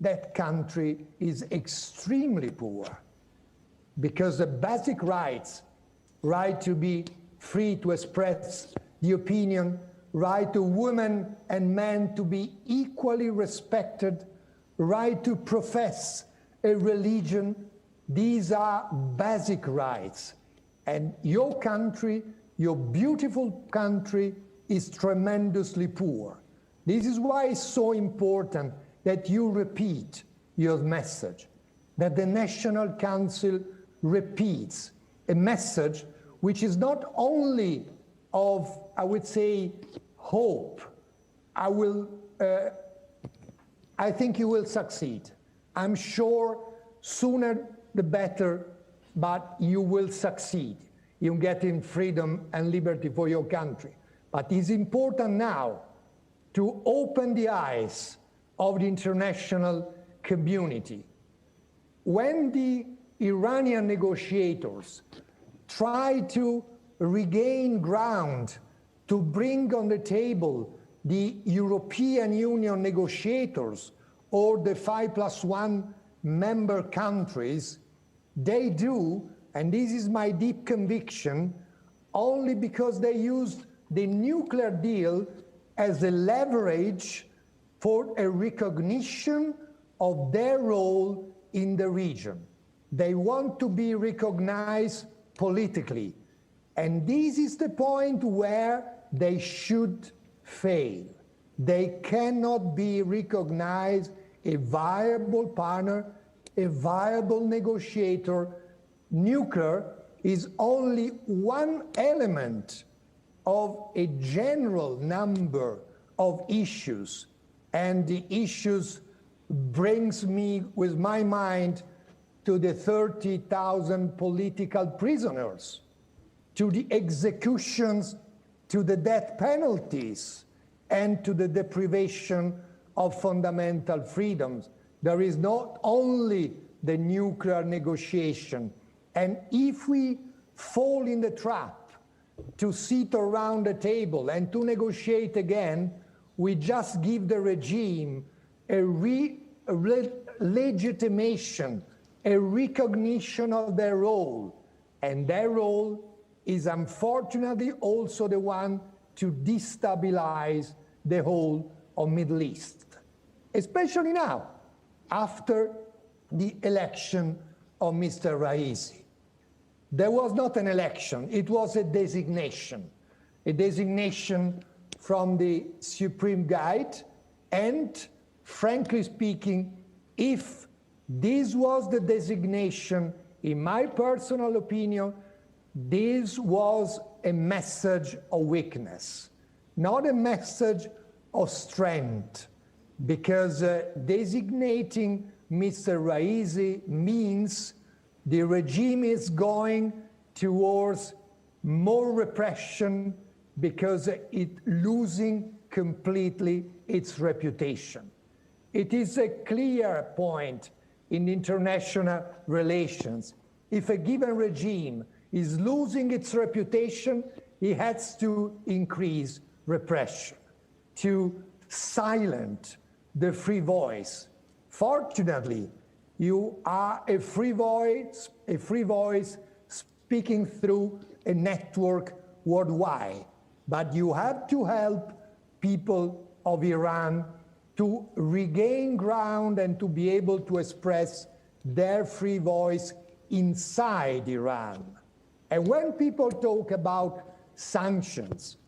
that country is extremely poor. Because the basic rights, right to be free to express the opinion, right to women and men to be equally respected, right to profess a religion, these are basic rights. And your country, your beautiful country, is tremendously poor. This is why it's so important that you repeat your message, that the National Council repeats a message which is not only of, I would say, hope. I think you will succeed. I'm sure sooner the better, but you will succeed in getting freedom and liberty for your country. But it's important now to open the eyes of the international community. When the Iranian negotiators try to regain ground to bring on the table the European Union negotiators or the 5+1 member countries, they do, and this is my deep conviction, only because they used the nuclear deal as a leverage for a recognition of their role in the region. They want to be recognized politically. And this is the point where they should fail. They cannot be recognized a viable partner, a viable negotiator. Nuclear is only one element of a general number of issues. And the issues brings me with my mind to the 30,000 political prisoners, to the executions, to the death penalties, and to the deprivation of fundamental freedoms. There is not only the nuclear negotiation. And if we fall in the trap to sit around the table and to negotiate again, we just give the regime a legitimation, a recognition of their role. And their role is unfortunately also the one to destabilize the whole of Middle East, especially now, after the election of Mr. Raisi. There was not an election, it was a designation from the Supreme Guide, and frankly speaking, if this was the designation, in my personal opinion, this was a message of weakness, not a message of strength, because designating Mr. Raisi means the regime is going towards more repression because it's losing completely its reputation. It is a clear point in international relations. If a given regime is losing its reputation, it has to increase repression, to silence the free voice. Fortunately, you are a free voice speaking through a network worldwide. But you have to help people of Iran to regain ground and to be able to express their free voice inside Iran. And when people talk about sanctions,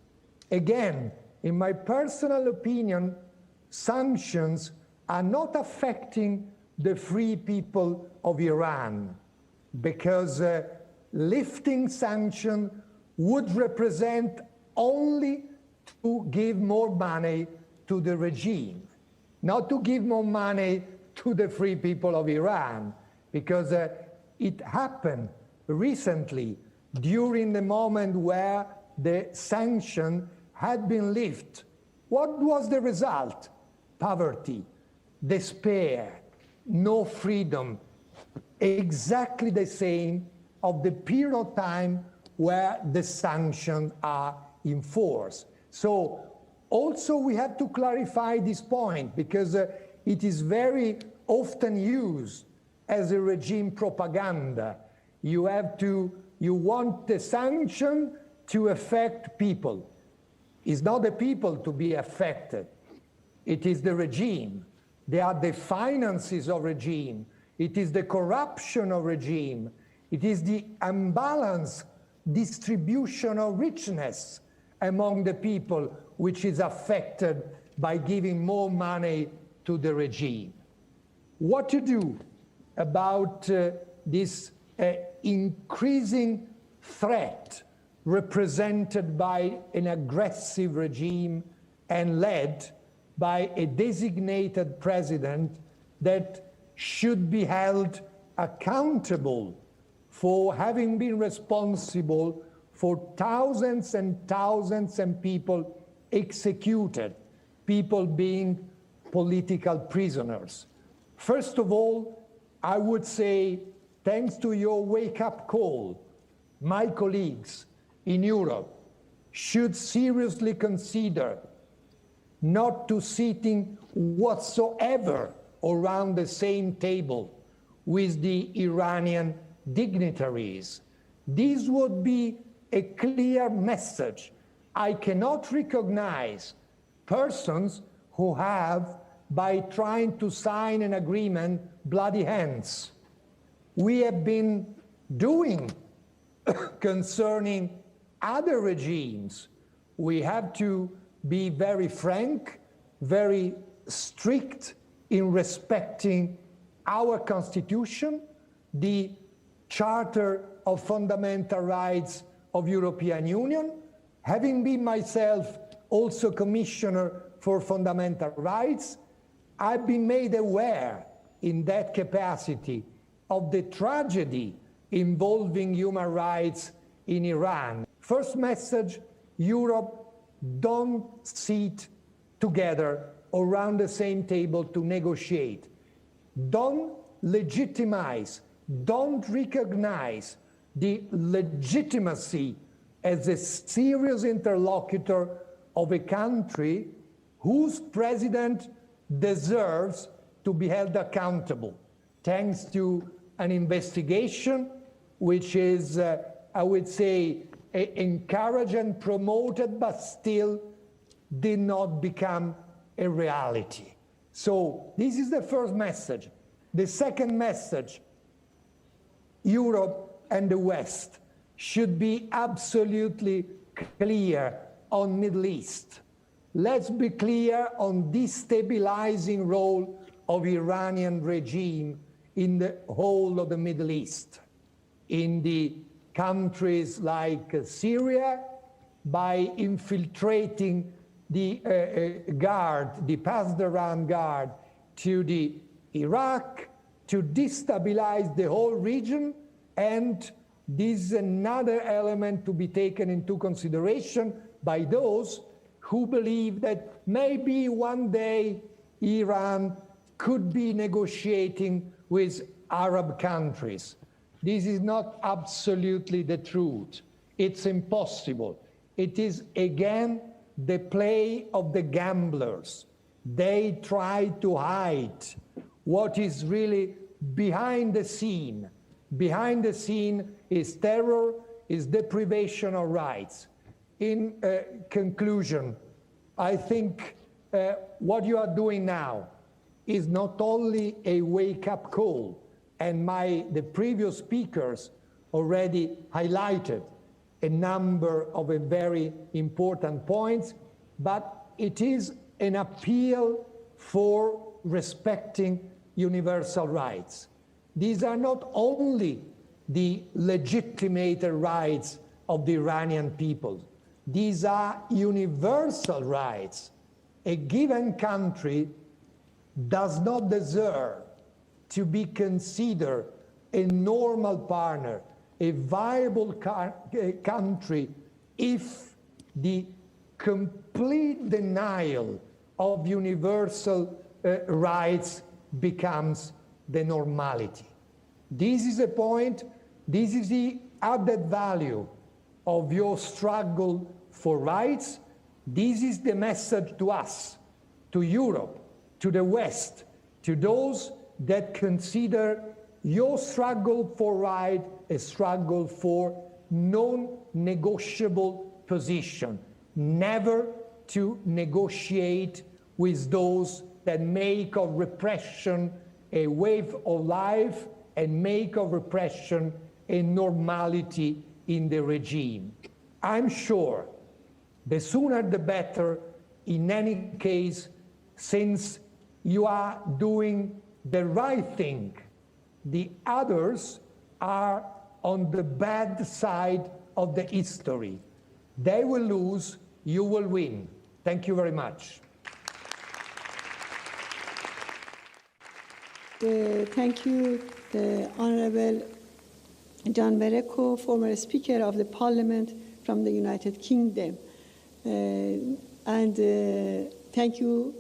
again, in my personal opinion, sanctions are not affecting the free people of Iran, because lifting sanctions would represent only to give more money to the regime, not to give more money to the free people of Iran, because it happened recently during the moment where the sanction had been lifted. What was the result? Poverty, despair, no freedom, exactly the same of the period of time where the sanctions are in force. So also we have to clarify this point, because it is very often used as a regime propaganda. You want the sanction to affect people. It's not the people to be affected. It is the regime. They are the finances of regime. It is the corruption of regime. It is the unbalanced distribution of richness among the people which is affected by giving more money to the regime. What to do about this increasing threat represented by an aggressive regime and led by a designated president that should be held accountable for having been responsible for thousands and thousands of people executed, people being political prisoners. First of all, I would say, thanks to your wake-up call, my colleagues in Europe should seriously consider not to sitting whatsoever around the same table with the Iranian dignitaries. This would be a clear message. I cannot recognize persons who have, by trying to sign an agreement, bloody hands. We have been doing concerning other regimes. We have to be very frank, very strict in respecting our Constitution, the Charter of Fundamental Rights of European Union. Having been myself also Commissioner for Fundamental Rights, I've been made aware in that capacity of the tragedy involving human rights in Iran. First message, Europe, don't sit together around the same table to negotiate. Don't legitimize, don't recognize the legitimacy as a serious interlocutor of a country whose president deserves to be held accountable, thanks to an investigation which is, I would say, encouraged and promoted, but still did not become a reality. So this is the first message. The second message, Europe and the West should be absolutely clear on Middle East. Let's be clear on destabilizing role of Iranian regime in the whole of the Middle East. In the countries like Syria, by infiltrating the the Pasdaran Guard to the Iraq, to destabilize the whole region, and this is another element to be taken into consideration by those who believe that maybe one day Iran could be negotiating with Arab countries. This is not absolutely the truth. It's impossible. It is, again, the play of the gamblers. They try to hide what is really behind the scene. Behind the scene is terror, is deprivation of rights. In conclusion, I think what you are doing now is not only a wake-up call, and the previous speakers already highlighted a number of very important points, but it is an appeal for respecting universal rights. These are not only the legitimate rights of the Iranian people. These are universal rights. A given country does not deserve to be considered a normal partner, a viable country, if the complete denial of universal rights becomes the normality. This is a point, this is the added value of your struggle for rights. This is the message to us, to Europe, to the West, to those that consider your struggle for rights a struggle for non-negotiable position, never to negotiate with those that make of repression a wave of life and make of repression a normality in the regime. I'm sure the sooner the better, in any case, since you are doing the right thing. The others are on the bad side of the history. They will lose, you will win. Thank you very much. Thank you, the Honorable John Verreco, former Speaker of the Parliament from the United Kingdom. Thank you,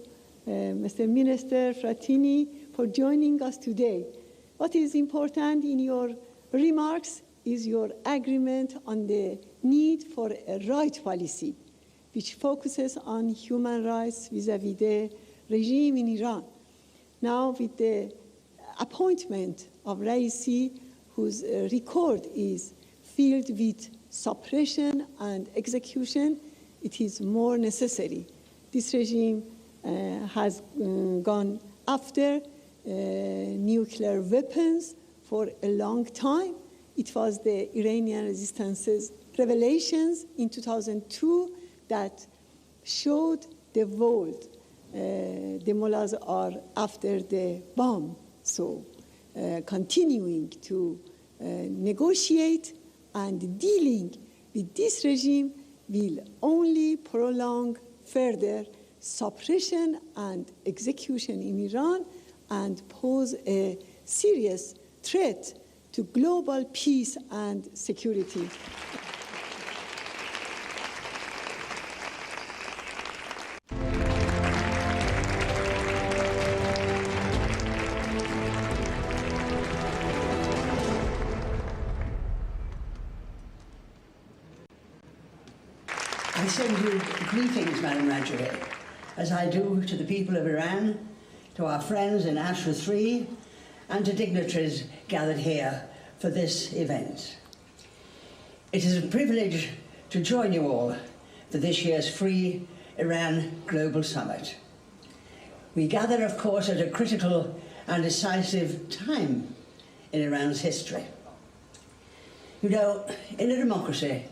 Mr. Minister Frattini, for joining us today. What is important in your remarks is your agreement on the need for a right policy, which focuses on human rights vis-à-vis the regime in Iran. Now, with the appointment of Raisi, whose record is filled with suppression and execution, it is more necessary. This regime has gone after nuclear weapons for a long time. It was the Iranian resistance's revelations in 2002 that showed the world the mullahs are after the bomb. So continuing to negotiate and dealing with this regime will only prolong further suppression and execution in Iran and pose a serious threat to global peace and security. I send you greetings, Madam Rajavi, as I do to the people of Iran, to our friends in Ashra 3, and to dignitaries gathered here for this event. It is a privilege to join you all for this year's Free Iran Global Summit. We gather, of course, at a critical and decisive time in Iran's history. You know, in a democracy,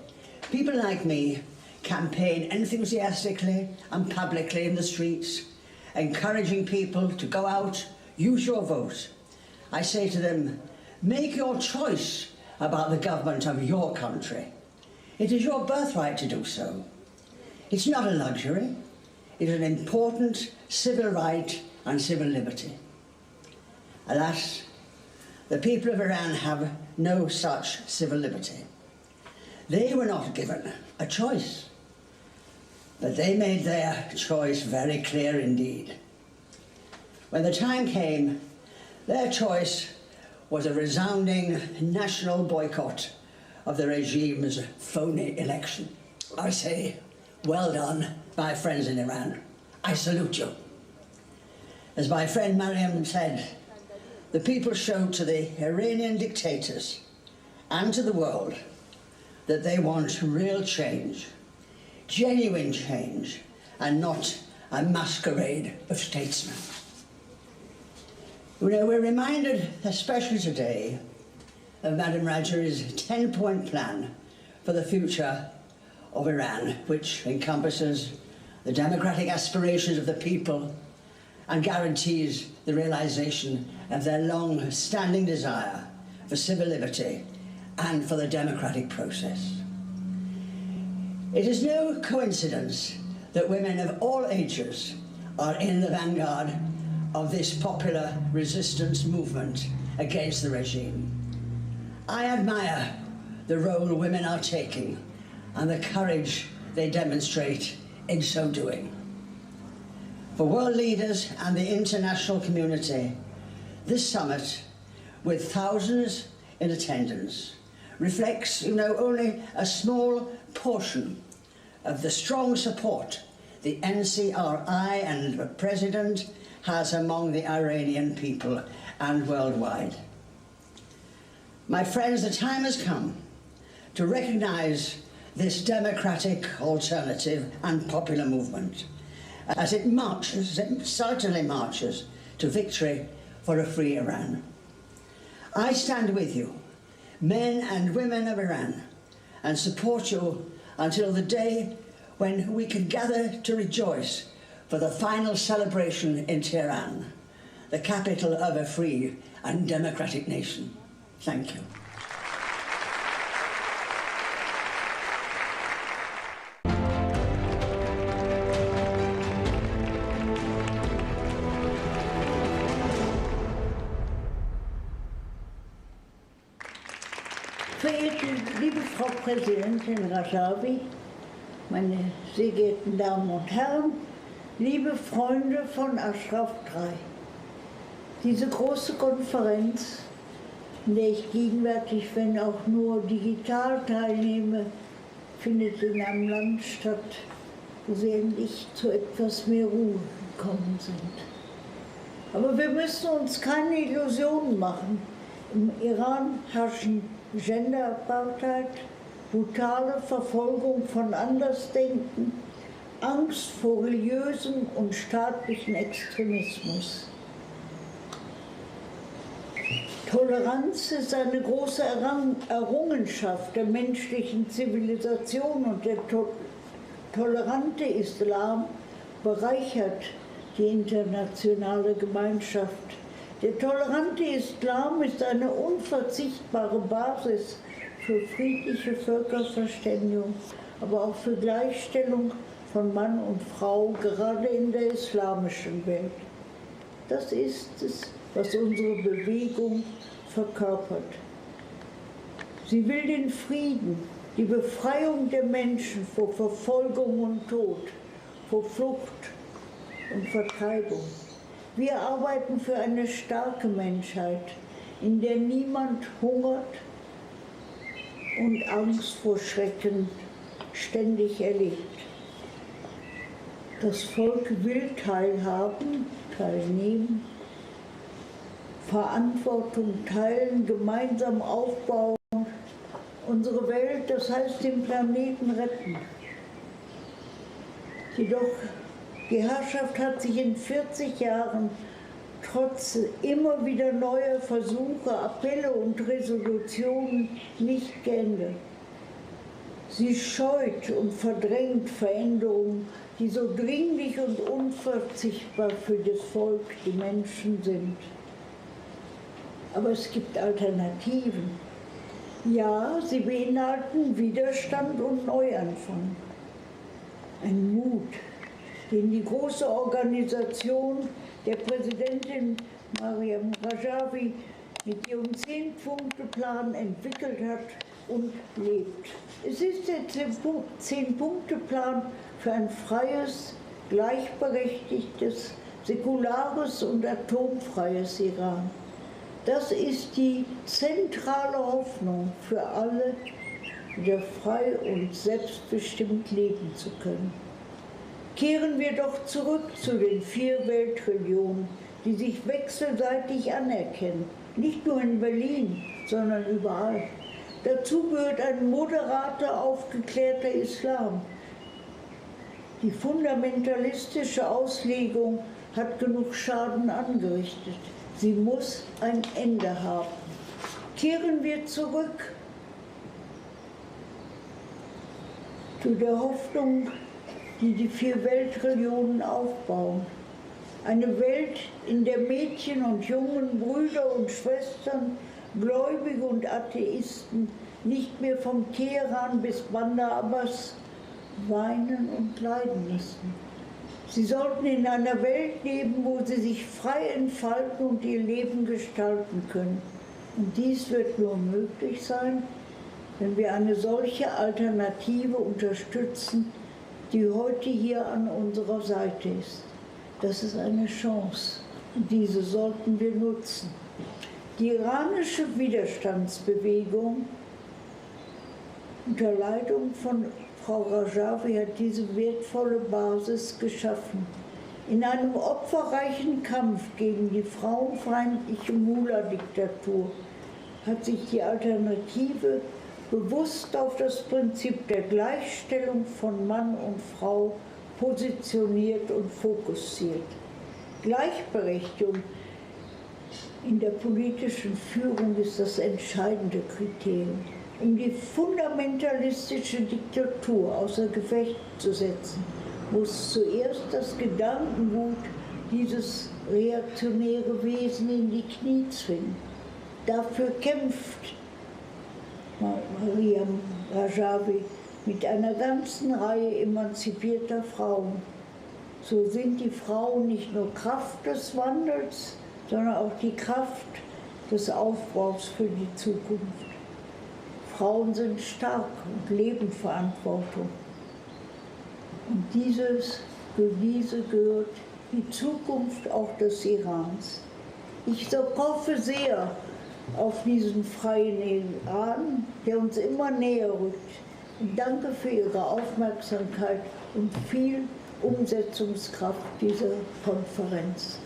people like me campaign enthusiastically and publicly in the streets, encouraging people to go out, use your vote. I say to them, make your choice about the government of your country. It is your birthright to do so. It's not a luxury. It is an important civil right and civil liberty. Alas, the people of Iran have no such civil liberty. They were not given a choice, but they made their choice very clear indeed. When the time came, their choice was a resounding national boycott of the regime's phony election. I say, well done, my friends in Iran. I salute you. As my friend Mariam said, the people showed to the Iranian dictators and to the world that they want real change, genuine change, and not a masquerade of statesmen. You know, we're reminded, especially today, of Madam Rajavi's 10-point plan for the future of Iran, which encompasses the democratic aspirations of the people and guarantees the realization of their long-standing desire for civil liberty and for the democratic process. It is no coincidence that women of all ages are in the vanguard of this popular resistance movement against the regime. I admire the role women are taking and the courage they demonstrate in so doing. For world leaders and the international community, this summit, with thousands in attendance, reflects, you know, only a small portion of the strong support the NCRI and the President has among the Iranian people and worldwide. My friends, the time has come to recognize this democratic alternative and popular movement as it marches, it certainly marches to victory for a free Iran. I stand with you, men and women of Iran, and support you until the day when we can gather to rejoice for the final celebration in Tehran, the capital of a free and democratic nation. Thank you. Verehrte liebe Frau Präsidentin Rajavi, meine sehr geehrten Damen und Herren, liebe Freunde von Ashraf 3. Diese große Konferenz, in der ich gegenwärtig, wenn auch nur digital teilnehme, findet in einem Land statt, wo sie endlich zu etwas mehr Ruhe gekommen sind. Aber wir müssen uns keine Illusionen machen. Im Iran herrschen Gender-Apartheid, brutale Verfolgung von Andersdenken, Angst vor religiösem und staatlichen Extremismus. Toleranz ist eine große Errungenschaft der menschlichen Zivilisation und der tolerante Islam bereichert die internationale Gemeinschaft. Der tolerante Islam ist eine unverzichtbare Basis für friedliche Völkerverständigung, aber auch für Gleichstellung von Mann und Frau, gerade in der islamischen Welt. Das ist es, was unsere Bewegung verkörpert. Sie will den Frieden, die Befreiung der Menschen vor Verfolgung und Tod, vor Flucht und Vertreibung. Wir arbeiten für eine starke Menschheit, in der niemand hungert und Angst vor Schrecken ständig erlebt. Das Volk will teilhaben, teilnehmen, Verantwortung teilen, gemeinsam aufbauen, unsere Welt, das heißt den Planeten retten. Jedoch die Herrschaft hat sich in 40 Jahren trotz immer wieder neuer Versuche, Appelle und Resolutionen nicht geändert. Sie scheut und verdrängt Veränderungen, die so dringlich und unverzichtbar für das Volk, die Menschen sind. Aber es gibt Alternativen. Ja, sie beinhalten Widerstand und Neuanfang. Ein Mut, den die große Organisation der Präsidentin Mariam Rajavi mit ihrem 10-Punkte-Plan entwickelt hat und lebt. Es ist der 10-Punkte-Plan für ein freies, gleichberechtigtes, säkulares und atomfreies Iran. Das ist die zentrale Hoffnung für alle, wieder frei und selbstbestimmt leben zu können. Kehren wir doch zurück zu den 4 Weltreligionen, die sich wechselseitig anerkennen, nicht nur in Berlin, sondern überall. Dazu gehört ein moderater, aufgeklärter Islam. Die fundamentalistische Auslegung hat genug Schaden angerichtet. Sie muss ein Ende haben. Kehren wir zurück zu der Hoffnung, die die 4 Weltreligionen aufbauen. Eine Welt, in der Mädchen und Jungen, Brüder und Schwestern, Gläubige und Atheisten nicht mehr vom Teheran bis Bandar Abbas weinen und leiden müssen. Sie sollten in einer Welt leben, wo sie sich frei entfalten und ihr Leben gestalten können. Und dies wird nur möglich sein, wenn wir eine solche Alternative unterstützen, die heute hier an unserer Seite ist. Das ist eine Chance und diese sollten wir nutzen. Die iranische Widerstandsbewegung unter Leitung von Frau Rajavi hat diese wertvolle Basis geschaffen. In einem opferreichen Kampf gegen die frauenfeindliche Mullah-Diktatur hat sich die Alternative bewusst auf das Prinzip der Gleichstellung von Mann und Frau positioniert und fokussiert. Gleichberechtigung in der politischen Führung ist das entscheidende Kriterium. Um die fundamentalistische Diktatur außer Gefecht zu setzen, muss zuerst das Gedankengut dieses reaktionäre Wesen in die Knie zwingen. Dafür kämpft Mariam Rajavi mit einer ganzen Reihe emanzipierter Frauen. So sind die Frauen nicht nur Kraft des Wandels, sondern auch die Kraft des Aufbaus für die Zukunft. Frauen sind stark und leben Verantwortung. Und für diese gehört die Zukunft auch des Irans. Ich hoffe sehr auf diesen freien Iran, der uns immer näher rückt. Und danke für Ihre Aufmerksamkeit und viel Umsetzungskraft dieser Konferenz.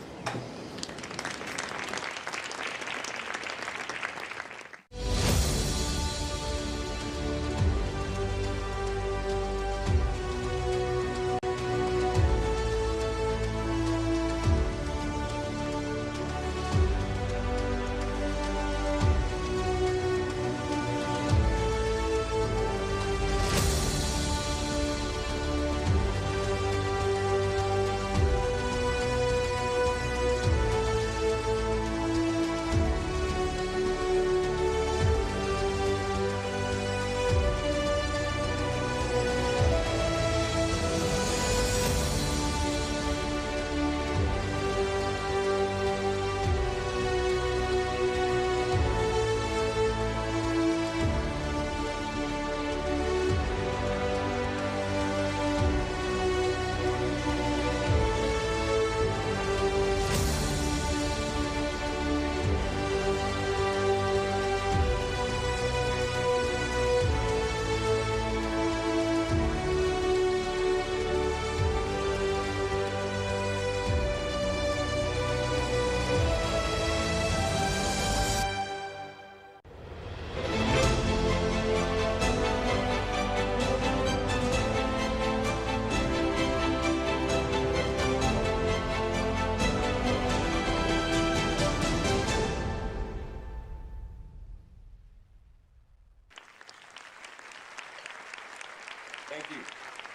Thank you.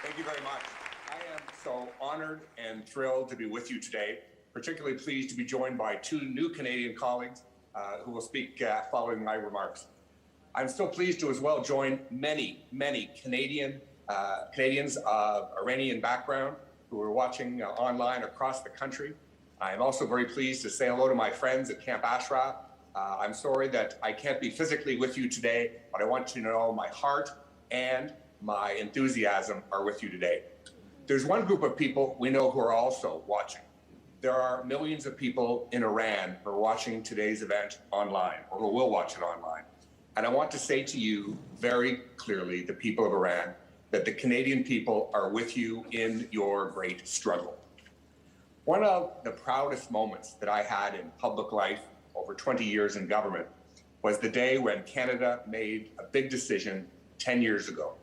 Thank you very much. I am so honored and thrilled to be with you today, particularly pleased to be joined by two new Canadian colleagues who will speak following my remarks. I'm still pleased to as well join many Canadians of Iranian background who are watching online across the country. I am also very pleased to say hello to my friends at Camp Ashraf. I'm sorry that I can't be physically with you today, but I want you to know my heart and my enthusiasm are with you today. There's one group of people we know who are also watching. There are millions of people in Iran who are watching today's event online, or who will watch it online. And I want to say to you very clearly, the people of Iran, that the Canadian people are with you in your great struggle. One of the proudest moments that I had in public life over 20 years in government was the day when Canada made a big decision 10 years ago.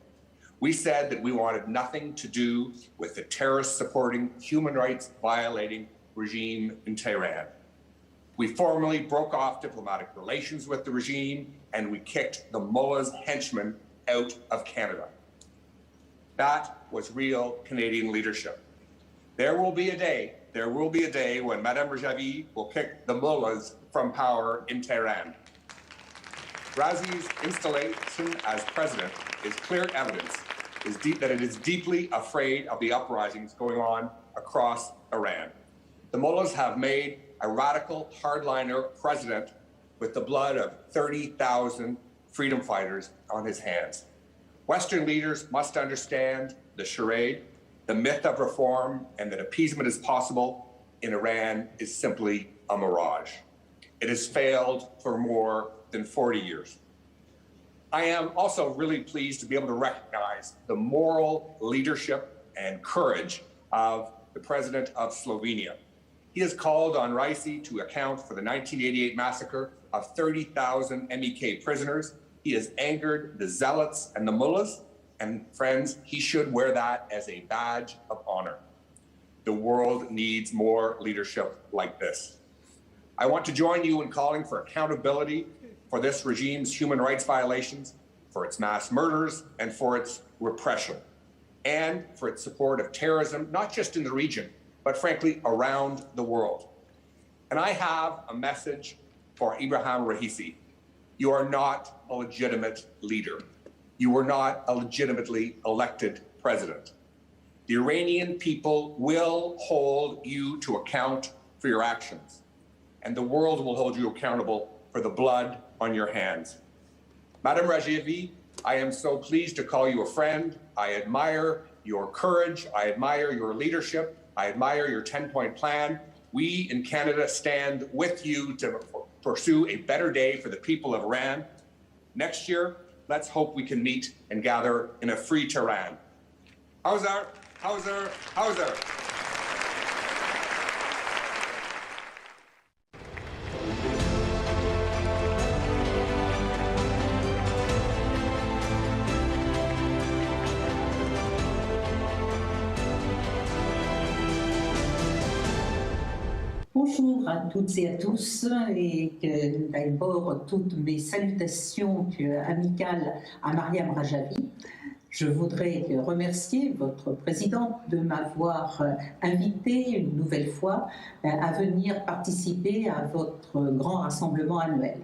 We said that we wanted nothing to do with the terrorist-supporting, human rights-violating regime in Tehran. We formally broke off diplomatic relations with the regime, and we kicked the mullah's henchmen out of Canada. That was real Canadian leadership. There will be a day when Madame Rajavi will kick the mullahs from power in Tehran. Razi's installation as president is clear evidence that it is deeply afraid of the uprisings going on across Iran. The mullahs have made a radical hardliner president with the blood of 30,000 freedom fighters on his hands. Western leaders must understand the charade, the myth of reform, and that appeasement is possible in Iran is simply a mirage. It has failed for more than 40 years. I am also really pleased to be able to recognize the moral leadership and courage of the president of Slovenia. He has called on Raisi to account for the 1988 massacre of 30,000 MEK prisoners. He has angered the zealots and the mullahs, and friends, he should wear that as a badge of honor. The world needs more leadership like this. I want to join you in calling for accountability for this regime's human rights violations, for its mass murders, and for its repression, and for its support of terrorism, not just in the region, but frankly, around the world. And I have a message for Ibrahim Raisi. You are not a legitimate leader. You were not a legitimately elected president. The Iranian people will hold you to account for your actions, and the world will hold you accountable for the blood on your hands. Madame Rajavi, I am so pleased to call you a friend. I admire your courage. I admire your leadership. I admire your 10-point plan. We in Canada stand with you to pursue a better day for the people of Iran. Next year, let's hope we can meet and gather in a free Tehran. Howzer, howzer, howzer. Bonjour à toutes et à tous, et d'abord toutes mes salutations amicales à Mariam Rajavi. Je voudrais remercier votre présidente de m'avoir invité une nouvelle fois à venir participer à votre grand rassemblement annuel.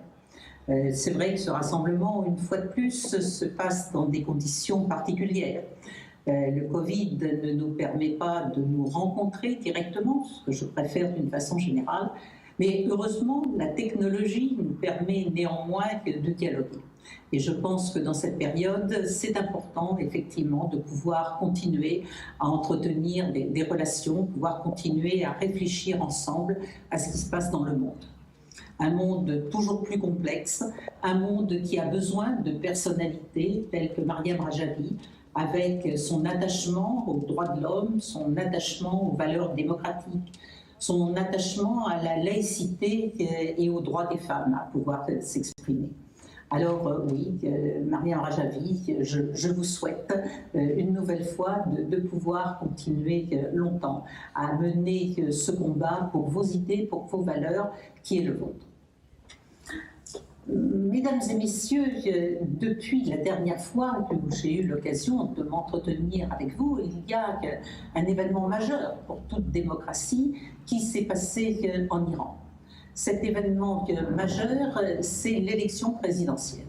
C'est vrai que ce rassemblement, une fois de plus, se passe dans des conditions particulières. Le Covid ne nous permet pas de nous rencontrer directement, ce que je préfère d'une façon générale, mais heureusement, la technologie nous permet néanmoins de dialoguer. Et je pense que dans cette période, c'est important effectivement de pouvoir continuer à entretenir des relations, pouvoir continuer à réfléchir ensemble à ce qui se passe dans le monde. Un monde toujours plus complexe, un monde qui a besoin de personnalités telles que Mariam Rajavi, avec son attachement aux droits de l'homme, son attachement aux valeurs démocratiques, son attachement à la laïcité et aux droits des femmes à pouvoir s'exprimer. Alors oui, Mariam Rajavi, je vous souhaite une nouvelle fois de pouvoir continuer longtemps à mener ce combat pour vos idées, pour vos valeurs, qui est le vôtre. Mesdames et messieurs, depuis la dernière fois que j'ai eu l'occasion de m'entretenir avec vous, il y a un événement majeur pour toute démocratie qui s'est passé en Iran. Cet événement majeur, c'est l'élection présidentielle.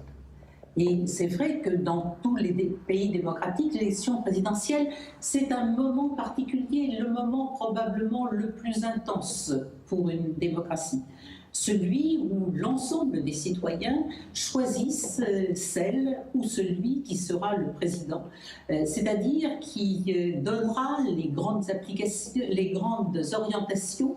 Et c'est vrai que dans tous les pays démocratiques, l'élection présidentielle, c'est un moment particulier, le moment probablement le plus intense pour une démocratie. Celui où l'ensemble des citoyens choisissent celle ou celui qui sera le président, c'est-à-dire qui donnera les grandes applications, les grandes orientations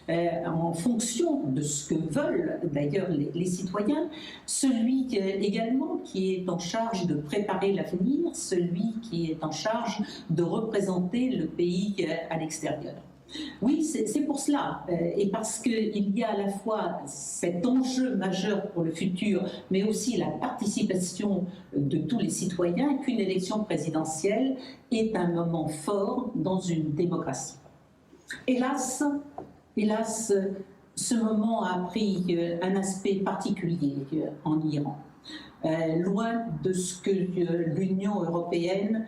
en fonction de ce que veulent d'ailleurs les citoyens, celui également qui est en charge de préparer l'avenir, celui qui est en charge de représenter le pays à l'extérieur. Oui, c'est pour cela, et parce qu'il y a à la fois cet enjeu majeur pour le futur, mais aussi la participation de tous les citoyens, qu'une élection présidentielle est un moment fort dans une démocratie. Hélas, ce moment a pris un aspect particulier en Iran, loin de ce que l'Union européenne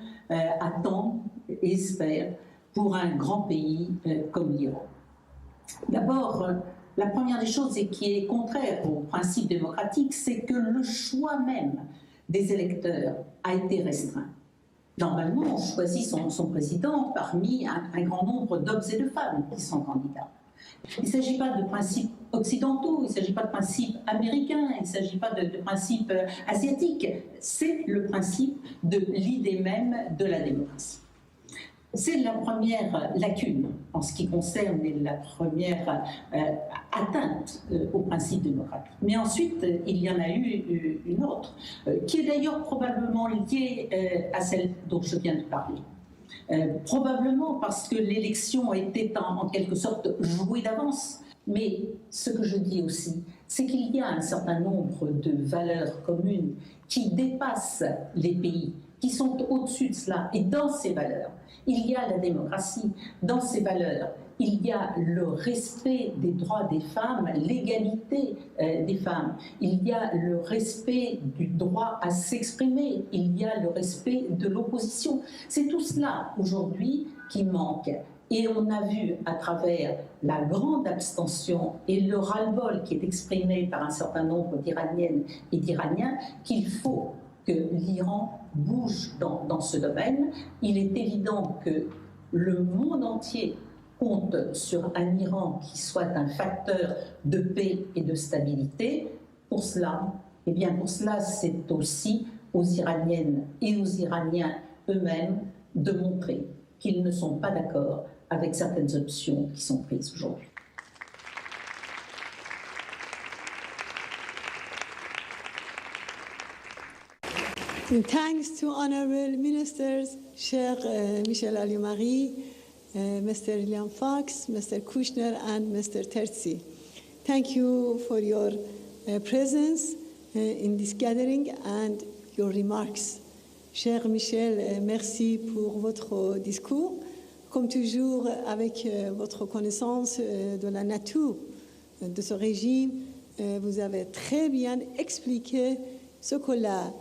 attend et espère pour un grand pays comme l'Iran. D'abord, la première des choses et qui est contraire au principe démocratique, c'est que le choix même des électeurs a été restreint. Normalement, on choisit son président parmi un grand nombre d'hommes et de femmes qui sont candidats. Il ne s'agit pas de principes occidentaux, il ne s'agit pas de principes américains, il ne s'agit pas de principes asiatiques. C'est le principe de l'idée même de la démocratie. C'est la première lacune en ce qui concerne la première atteinte au principe démocratique. Mais ensuite, il y en a eu une autre, qui est d'ailleurs probablement liée à celle dont je viens de parler. Probablement parce que l'élection était en quelque sorte jouée d'avance. Mais ce que je dis aussi, c'est qu'il y a un certain nombre de valeurs communes qui dépassent les pays, qui sont au-dessus de cela. Et dans ces valeurs, il y a la démocratie. Dans ces valeurs, il y a le respect des droits des femmes, l'égalité des femmes. Il y a le respect du droit à s'exprimer. Il y a le respect de l'opposition. C'est tout cela, aujourd'hui, qui manque. Et on a vu à travers la grande abstention et le ras-le-bol qui est exprimé par un certain nombre d'Iraniennes et d'Iraniens qu'il faut que l'Iran bouge dans ce domaine. Il est évident que le monde entier compte sur un Iran qui soit un facteur de paix et de stabilité. Pour cela, c'est aussi aux Iraniennes et aux Iraniens eux-mêmes de montrer qu'ils ne sont pas d'accord avec certaines options qui sont prises aujourd'hui. Thanks to honorable ministers, Sheikh Michel Alioumarie, Mr. Liam Fox, Mr. Kushner, and Mr. Terzi. Thank you for your presence in this gathering and your remarks. Cher Michel, merci pour votre discours. Comme toujours, avec votre connaissance de la nature de ce régime, vous avez très bien expliqué ce que la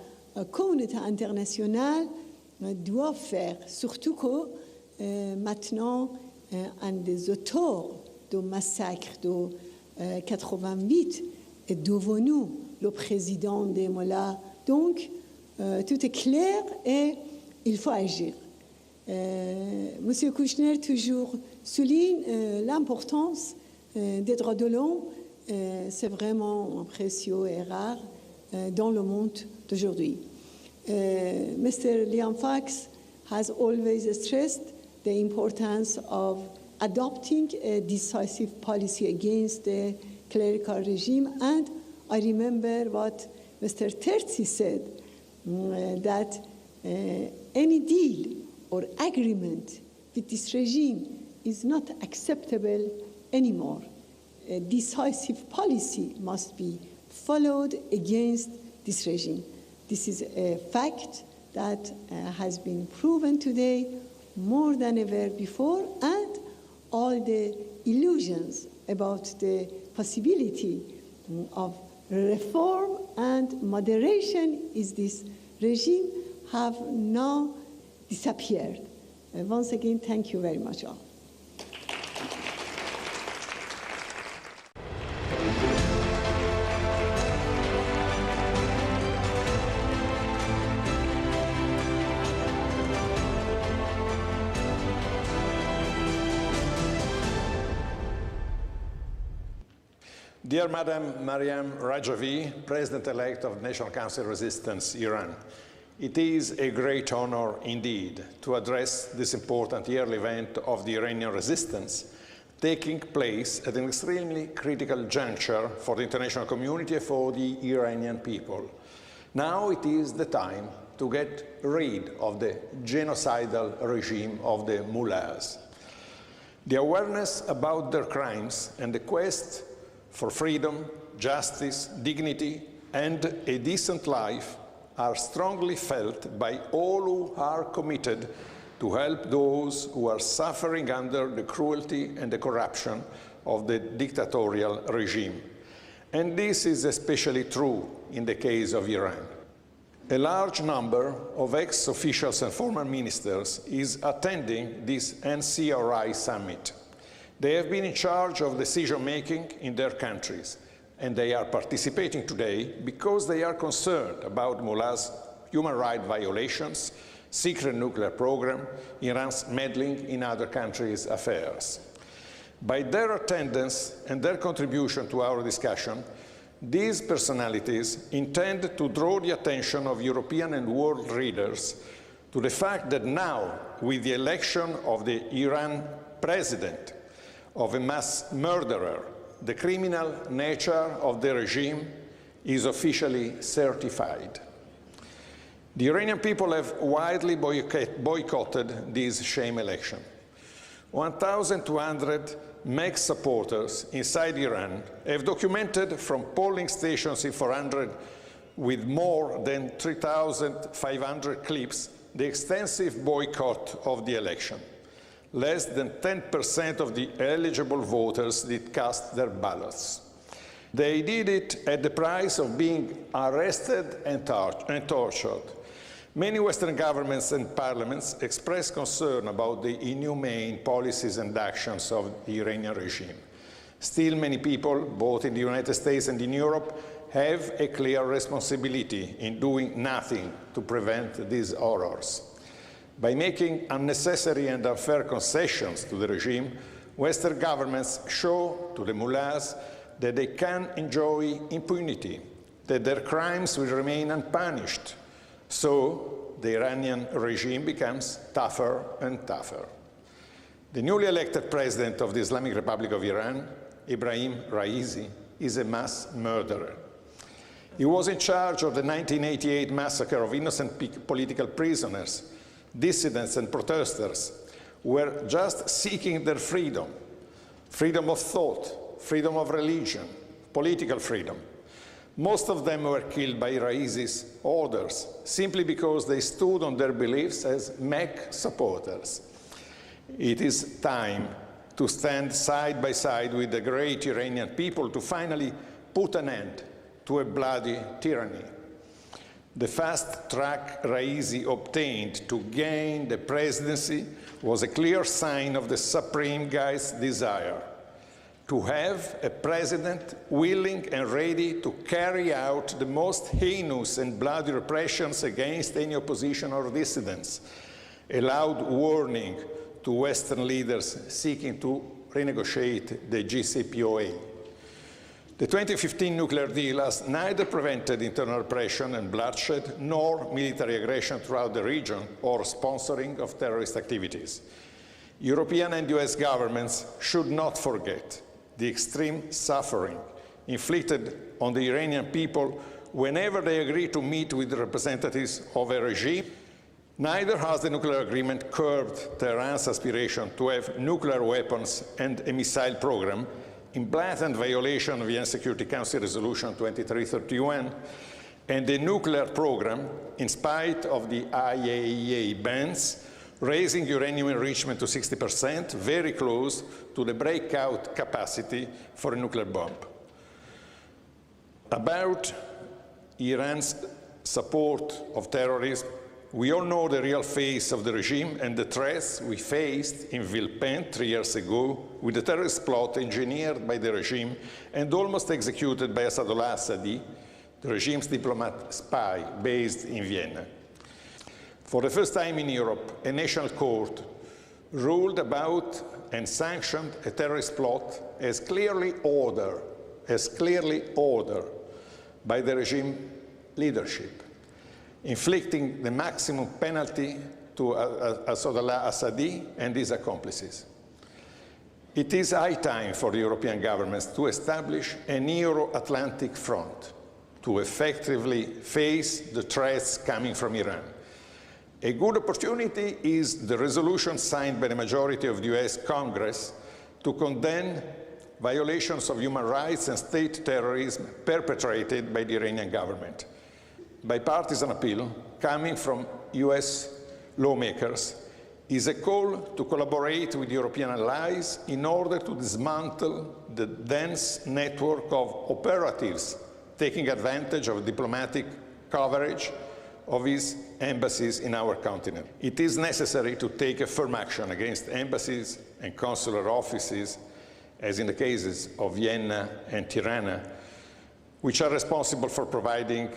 communauté internationale doit faire, surtout que maintenant, un des auteurs du massacre de 88 est devenu le président des Mollahs. Donc, tout est clair et il faut agir. Monsieur Kushner toujours souligne l'importance des droits de l'homme. C'est vraiment précieux et rare dans le monde d'aujourd'hui. Mr. Liam Fox has always stressed the importance of adopting a decisive policy against the clerical regime, and I remember what Mr. Terzi said, that any deal or agreement with this regime is not acceptable anymore. A decisive policy must be followed against this regime. This is a fact that has been proven today more than ever before, and all the illusions about the possibility of reform and moderation is this regime have now disappeared. Once again, thank you very much all. Dear Madam Maryam Rajavi, President-elect of the National Council Resistance, Iran, it is a great honor indeed to address this important yearly event of the Iranian resistance, taking place at an extremely critical juncture for the international community and for the Iranian people. Now it is the time to get rid of the genocidal regime of the mullahs. The awareness about their crimes and the quest for freedom, justice, dignity, and a decent life are strongly felt by all who are committed to help those who are suffering under the cruelty and the corruption of the dictatorial regime. And this is especially true in the case of Iran. A large number of ex-officials and former ministers is attending this NCRI summit. They have been in charge of decision-making in their countries, and they are participating today because they are concerned about mullahs' human rights violations, secret nuclear program, Iran's meddling in other countries' affairs. By their attendance and their contribution to our discussion, these personalities intend to draw the attention of European and world leaders to the fact that now, with the election of the Iran president, of a mass murderer, the criminal nature of the regime is officially certified. The Iranian people have widely boycotted this sham election. 1,200 MEX supporters inside Iran have documented from polling stations in 400 with more than 3,500 clips the extensive boycott of the election. Less than 10% of the eligible voters did cast their ballots. They did it at the price of being arrested and tortured. Many Western governments and parliaments expressed concern about the inhumane policies and actions of the Iranian regime. Still, many people, both in the United States and in Europe, have a clear responsibility in doing nothing to prevent these horrors. By making unnecessary and unfair concessions to the regime, Western governments show to the mullahs that they can enjoy impunity, that their crimes will remain unpunished. So the Iranian regime becomes tougher and tougher. The newly elected president of the Islamic Republic of Iran, Ebrahim Raisi, is a mass murderer. He was in charge of the 1988 massacre of innocent political prisoners, dissidents and protesters who were just seeking their freedom, freedom of thought, freedom of religion, political freedom. Most of them were killed by Raisi's orders simply because they stood on their beliefs as MEC supporters. It is time to stand side by side with the great Iranian people to finally put an end to a bloody tyranny. The fast track Raisi obtained to gain the presidency was a clear sign of the Supreme Guy's desire to have a president willing and ready to carry out the most heinous and bloody repressions against any opposition or dissidents, a loud warning to Western leaders seeking to renegotiate the JCPOA. The 2015 nuclear deal has neither prevented internal repression and bloodshed nor military aggression throughout the region or sponsoring of terrorist activities. European and US governments should not forget the extreme suffering inflicted on the Iranian people whenever they agree to meet with the representatives of a regime. Neither has the nuclear agreement curbed Tehran's aspiration to have nuclear weapons and a missile program in blatant violation of the UN Security Council Resolution 2331 and the nuclear program, in spite of the IAEA bans, raising uranium enrichment to 60%, very close to the breakout capacity for a nuclear bomb. About Iran's support of terrorism, we all know the real face of the regime and the threats we faced in Villepin 3 years ago with the terrorist plot engineered by the regime and almost executed by Sadollah Azadi, the regime's diplomat spy based in Vienna. For the first time in Europe, a national court ruled about and sanctioned a terrorist plot as clearly ordered by the regime leadership, inflicting the maximum penalty to Sadollah Azadi and his accomplices. It is high time for the European governments to establish an Euro-Atlantic front to effectively face the threats coming from Iran. A good opportunity is the resolution signed by the majority of the US Congress to condemn violations of human rights and state terrorism perpetrated by the Iranian government. Bipartisan appeal coming from US lawmakers is a call to collaborate with European allies in order to dismantle the dense network of operatives taking advantage of diplomatic coverage of his embassies in our continent. It is necessary to take a firm action against embassies and consular offices, as in the cases of Vienna and Tirana, which are responsible for providing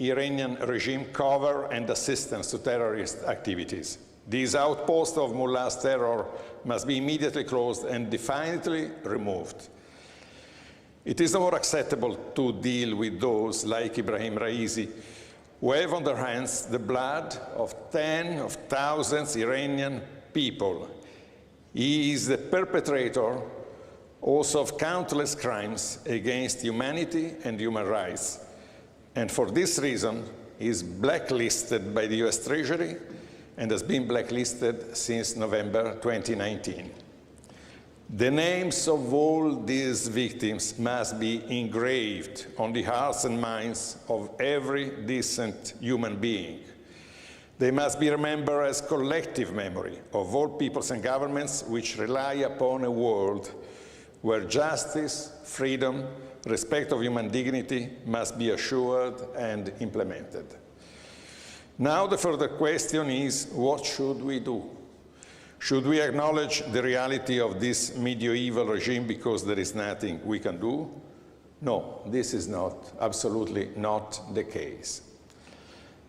Iranian regime cover and assistance to terrorist activities. These outposts of Mullah's terror must be immediately closed and definitely removed. It is no more acceptable to deal with those like Ibrahim Raisi, who have on their hands the blood of tens of thousands of Iranian people. He is the perpetrator also of countless crimes against humanity and human rights. And for this reason, he is blacklisted by the US Treasury and has been blacklisted since November 2019. The names of all these victims must be engraved on the hearts and minds of every decent human being. They must be remembered as collective memory of all peoples and governments which rely upon a world where justice, freedom, respect of human dignity must be assured and implemented. Now the further question is, what should we do? Should we acknowledge the reality of this medieval regime because there is nothing we can do? No, this is not, absolutely not the case.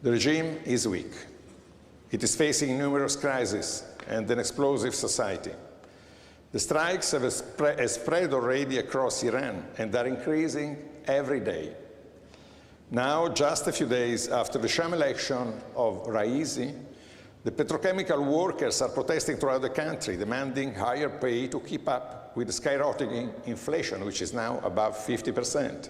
The regime is weak. It is facing numerous crises and an explosive society. The strikes have spread already across Iran and are increasing every day. Now, just a few days after the sham election of Raisi, the petrochemical workers are protesting throughout the country, demanding higher pay to keep up with the skyrocketing inflation, which is now above 50%.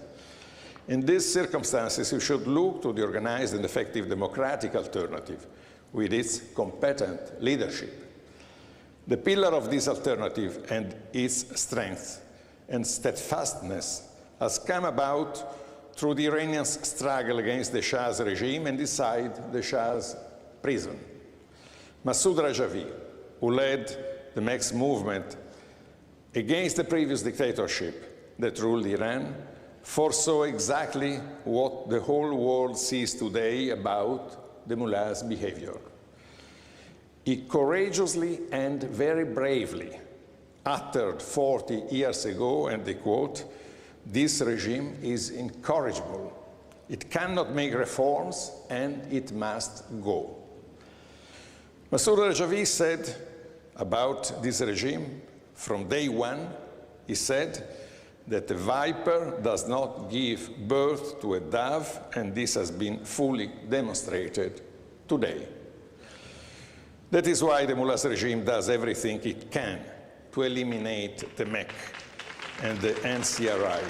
In these circumstances, we should look to the organized and effective democratic alternative with its competent leadership. The pillar of this alternative and its strength and steadfastness has come about through the Iranians' struggle against the Shah's regime and inside the Shah's prison. Masoud Rajavi, who led the Mex movement against the previous dictatorship that ruled Iran, foresaw exactly what the whole world sees today about the mullah's behavior. He courageously and very bravely uttered 40 years ago, and I quote, "This regime is incorrigible. It cannot make reforms and it must go." Masoud Rajavi said about this regime from day one, he said that the viper does not give birth to a dove, and this has been fully demonstrated today. That is why the mullah's regime does everything it can to eliminate the MEC and the NCRI,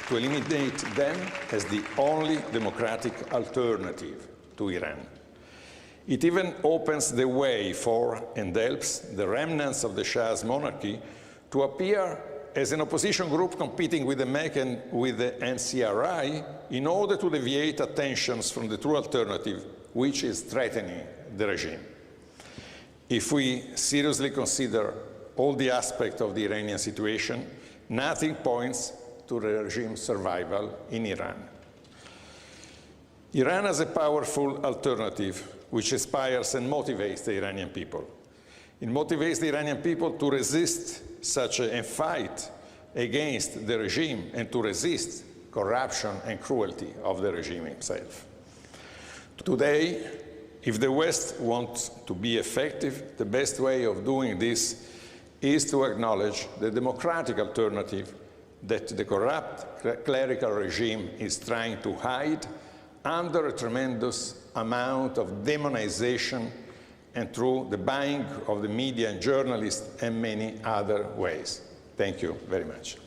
to eliminate them as the only democratic alternative to Iran. It even opens the way for and helps the remnants of the Shah's monarchy to appear as an opposition group competing with the MEC and with the NCRI in order to deviate attentions from the true alternative, which is threatening the regime. If we seriously consider all the aspects of the Iranian situation, nothing points to the regime's survival in Iran. Iran has a powerful alternative which inspires and motivates the Iranian people. It motivates the Iranian people to resist such a fight against the regime and to resist corruption and cruelty of the regime itself. Today, if the West wants to be effective, the best way of doing this is to acknowledge the democratic alternative that the corrupt clerical regime is trying to hide under a tremendous amount of demonization and through the buying of the media and journalists and many other ways. Thank you very much.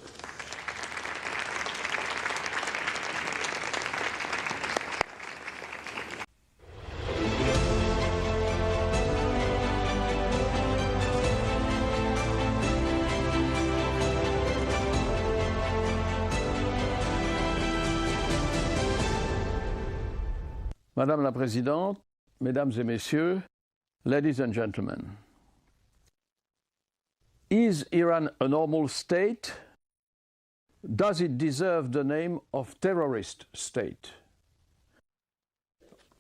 Madame la Présidente, Mesdames et Messieurs, ladies and gentlemen. Is Iran a normal state? Does it deserve the name of terrorist state?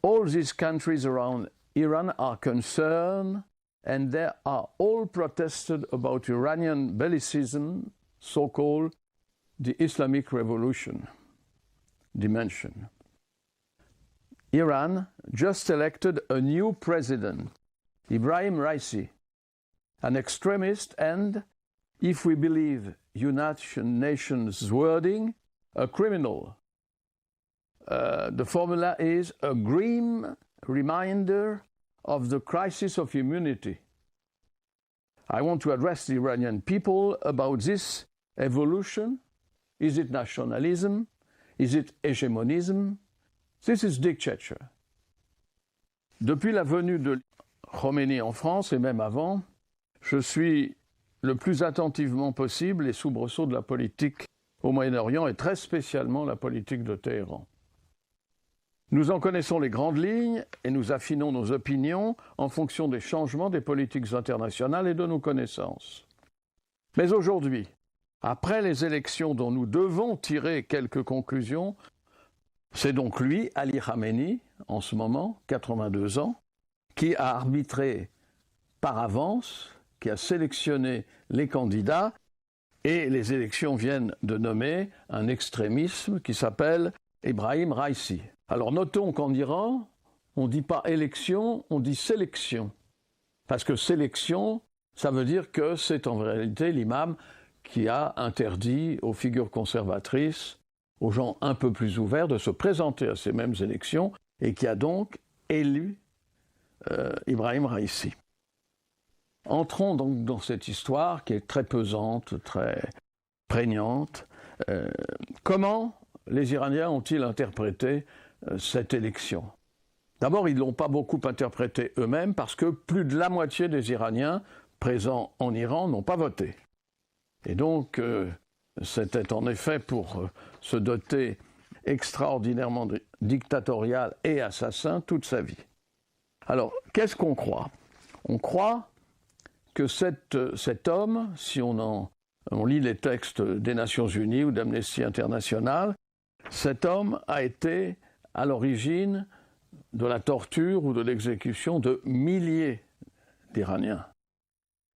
All these countries around Iran are concerned, and they are all protested about Iranian bellicism, so-called the Islamic Revolution dimension. Iran just elected a new president, Ibrahim Raisi, an extremist and, if we believe United Nations wording, a criminal. The formula is a grim reminder of the crisis of immunity. I want to address the Iranian people about this evolution. Is it nationalism? Is it hégémonisme? This is dictature. Depuis la venue de Khomeini en France, et même avant, je suis le plus attentivement possible les soubresauts de la politique au Moyen-Orient et très spécialement la politique de Téhéran. Nous en connaissons les grandes lignes et nous affinons nos opinions en fonction des changements des politiques internationales et de nos connaissances. Mais aujourd'hui, après les élections dont nous devons tirer quelques conclusions, c'est donc lui, Ali Khamenei, en ce moment, 82 ans, qui a arbitré par avance, qui a sélectionné les candidats, et les élections viennent de nommer un extrémisme qui s'appelle Ibrahim Raisi. Alors notons qu'en Iran, on ne dit pas élection, on dit sélection. Parce que sélection, ça veut dire que c'est en réalité l'imam qui a interdit aux figures conservatrices, aux gens un peu plus ouverts, de se présenter à ces mêmes élections et qui a donc élu Ibrahim Raisi. Entrons donc dans cette histoire qui est très pesante, très prégnante. Comment les Iraniens ont-ils interprété cette élection? D'abord, ils ne l'ont pas beaucoup interprété eux-mêmes parce que plus de la moitié des Iraniens présents en Iran n'ont pas voté. Et donc, c'était en effet pour se doter extraordinairement dictatorial et assassin toute sa vie. Alors, qu'est-ce qu'on croit? On croit que cet homme, si on lit les textes des Nations Unies ou d'Amnesty International, cet homme a été à l'origine de la torture ou de l'exécution de milliers d'Iraniens.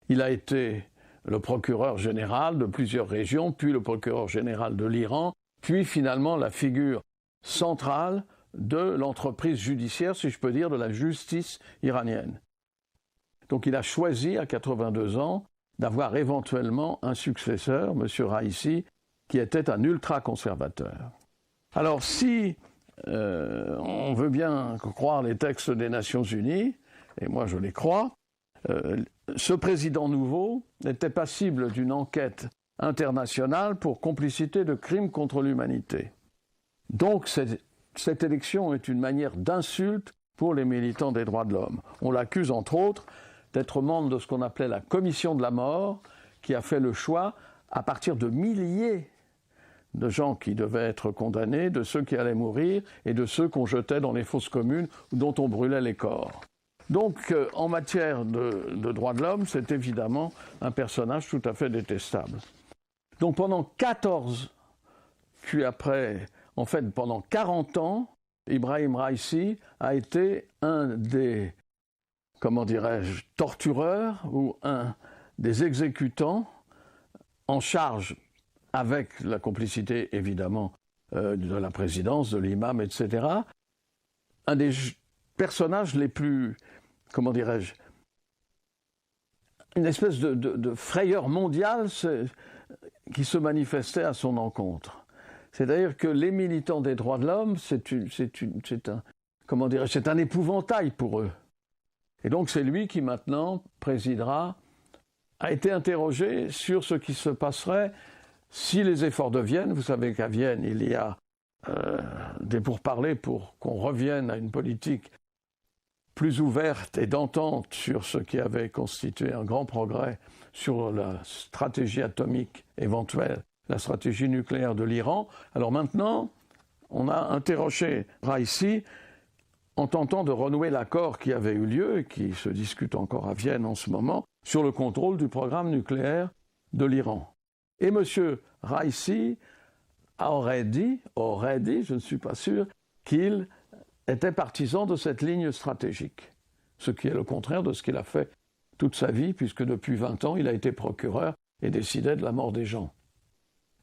Il a été le procureur général de plusieurs régions, puis le procureur général de l'Iran, puis finalement la figure centrale de l'entreprise judiciaire, si je peux dire, de la justice iranienne. Donc il a choisi, à 82 ans, d'avoir éventuellement un successeur, M. Raisi, qui était un ultra-conservateur. Alors si on veut bien croire les textes des Nations Unies, et moi je les crois, ce président nouveau était passible d'une enquête internationale pour complicité de crimes contre l'humanité. Donc cette élection est une manière d'insulte pour les militants des droits de l'homme. On l'accuse entre autres d'être membre de ce qu'on appelait la commission de la mort, qui a fait le choix, à partir de milliers de gens qui devaient être condamnés, de ceux qui allaient mourir et de ceux qu'on jetait dans les fosses communes ou dont on brûlait les corps. Donc, en matière de droits de l'homme, c'est évidemment un personnage tout à fait détestable. Donc, pendant 14 puis après, en fait, pendant 40 ans, Ibrahim Raisi a été un des, comment dirais-je, tortureurs ou un des exécutants en charge, avec la complicité évidemment de la présidence, de l'imam, etc., un des personnages les plus, comment dirais-je, une espèce de frayeur mondiale qui se manifestait à son encontre. C'est-à-dire que les militants des droits de l'homme, c'est un épouvantail pour eux. Et donc c'est lui qui maintenant présidera, a été interrogé sur ce qui se passerait si les efforts de Vienne, vous savez qu'à Vienne il y a des pourparlers pour qu'on revienne à une politique plus ouverte et d'entente sur ce qui avait constitué un grand progrès sur la stratégie atomique éventuelle, la stratégie nucléaire de l'Iran. Alors maintenant, on a interrogé Raisi en tentant de renouer l'accord qui avait eu lieu et qui se discute encore à Vienne en ce moment sur le contrôle du programme nucléaire de l'Iran. Et M. Raisi aurait dit, je ne suis pas sûr, qu'il était partisan de cette ligne stratégique, ce qui est le contraire de ce qu'il a fait toute sa vie, puisque depuis 20 ans, il a été procureur et décidait de la mort des gens.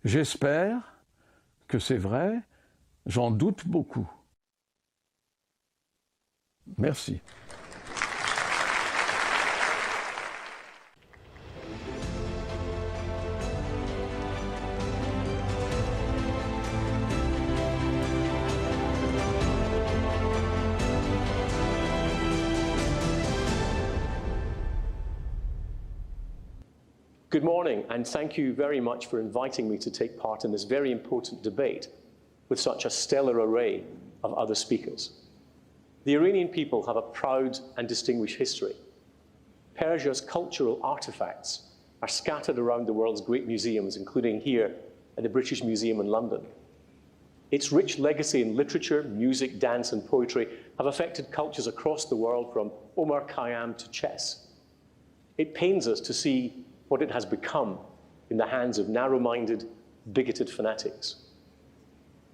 J'espère que c'est vrai, j'en doute beaucoup. Merci. Good morning, and thank you very much for inviting me to take part in this very important debate with such a stellar array of other speakers. The Iranian people have a proud and distinguished history. Persia's cultural artifacts are scattered around the world's great museums, including here at the British Museum in London. Its rich legacy in literature, music, dance, and poetry have affected cultures across the world, from Omar Khayyam to chess. It pains us to see what it has become in the hands of narrow-minded, bigoted fanatics.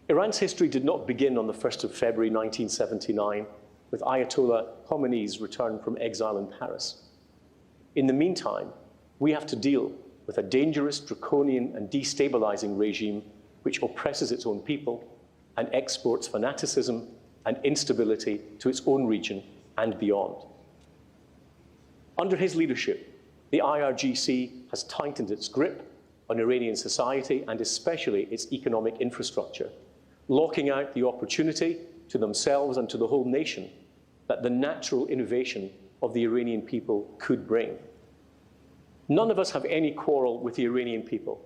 Iran's history did not begin on the 1st of February 1979 with Ayatollah Khomeini's return from exile in Paris. In the meantime, we have to deal with a dangerous, draconian, and destabilizing regime which oppresses its own people and exports fanaticism and instability to its own region and beyond. Under his leadership, the IRGC has tightened its grip on Iranian society and especially its economic infrastructure, locking out the opportunity to themselves and to the whole nation that the natural innovation of the Iranian people could bring. None of us have any quarrel with the Iranian people,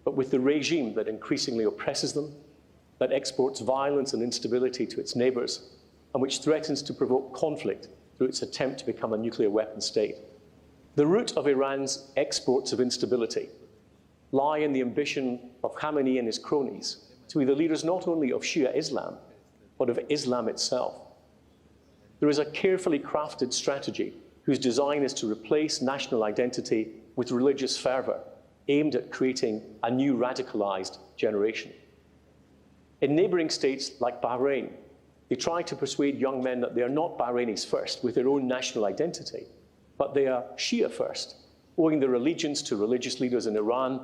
but with the regime that increasingly oppresses them, that exports violence and instability to its neighbors, and which threatens to provoke conflict through its attempt to become a nuclear weapon state. The root of Iran's exports of instability lie in the ambition of Khamenei and his cronies to be the leaders not only of Shia Islam, but of Islam itself. There is a carefully crafted strategy whose design is to replace national identity with religious fervor, aimed at creating a new radicalized generation. In neighboring states like Bahrain, they try to persuade young men that they are not Bahrainis first with their own national identity, but they are Shia first, owing their allegiance to religious leaders in Iran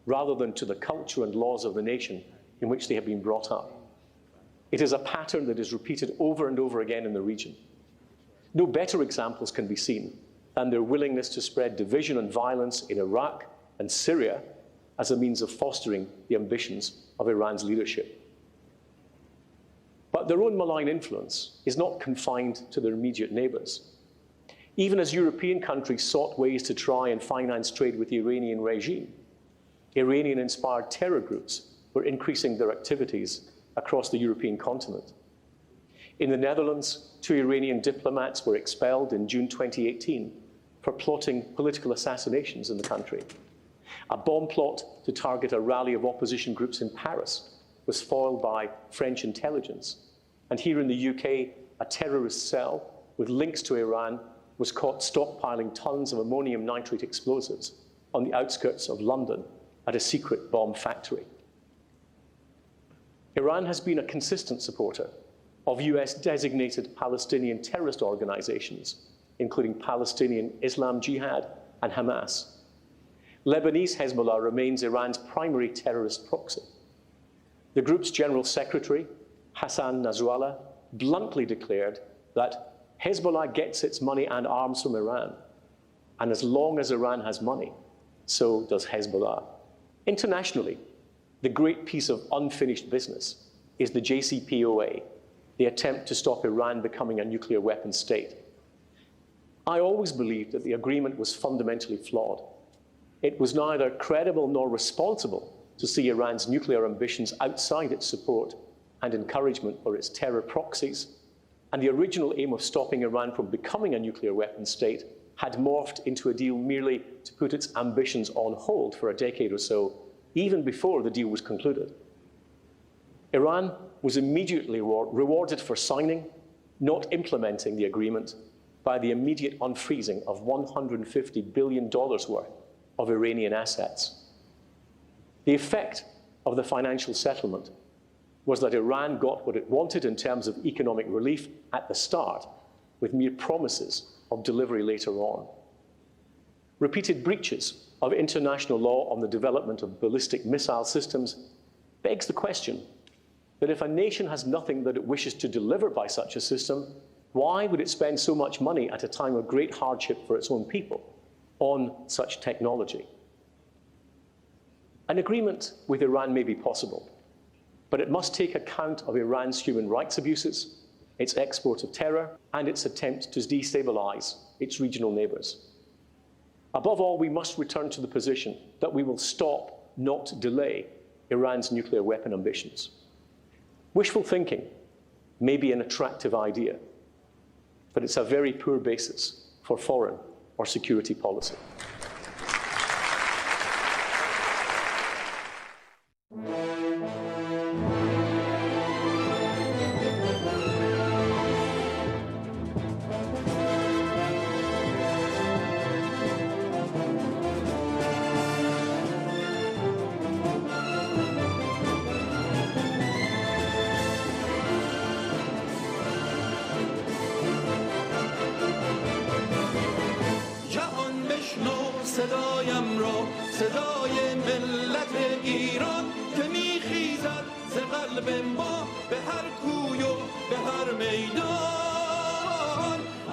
rather than to the culture and laws of the nation in which they have been brought up. It is a pattern that is repeated over and over again in the region. No better examples can be seen than their willingness to spread division and violence in Iraq and Syria as a means of fostering the ambitions of Iran's leadership. But their own malign influence is not confined to their immediate neighbors. Even as European countries sought ways to try and finance trade with the Iranian regime, Iranian-inspired terror groups were increasing their activities across the European continent. In the Netherlands, 2 Iranian diplomats were expelled in June 2018 for plotting political assassinations in the country. A bomb plot to target a rally of opposition groups in Paris was foiled by French intelligence. And here in the UK, a terrorist cell with links to Iran was caught stockpiling tons of ammonium nitrate explosives on the outskirts of London at a secret bomb factory. Iran has been a consistent supporter of US-designated Palestinian terrorist organizations, including Palestinian Islam Jihad and Hamas. Lebanese Hezbollah remains Iran's primary terrorist proxy. The group's General Secretary, Hassan Nasrallah, bluntly declared that Hezbollah gets its money and arms from Iran, and as long as Iran has money, so does Hezbollah. Internationally, the great piece of unfinished business is the JCPOA, the attempt to stop Iran becoming a nuclear weapons state. I always believed that the agreement was fundamentally flawed. It was neither credible nor responsible to see Iran's nuclear ambitions outside its support and encouragement for its terror proxies, and the original aim of stopping Iran from becoming a nuclear weapons state had morphed into a deal merely to put its ambitions on hold for a decade or so, even before the deal was concluded. Iran was immediately rewarded for signing, not implementing the agreement, by the immediate unfreezing of $150 billion worth of Iranian assets. The effect of the financial settlement was that Iran got what it wanted in terms of economic relief at the start, with mere promises of delivery later on. Repeated breaches of international law on the development of ballistic missile systems begs the question that if a nation has nothing that it wishes to deliver by such a system, why would it spend so much money at a time of great hardship for its own people on such technology? An agreement with Iran may be possible, but it must take account of Iran's human rights abuses, its export of terror, and its attempt to destabilize its regional neighbors. Above all, we must return to the position that we will stop, not delay, Iran's nuclear weapon ambitions. Wishful thinking may be an attractive idea, but it's a very poor basis for foreign or security policy. صدایم را صدای ملت ایران که میخیزد ز قلب ما به هر کوی و به هر میدان.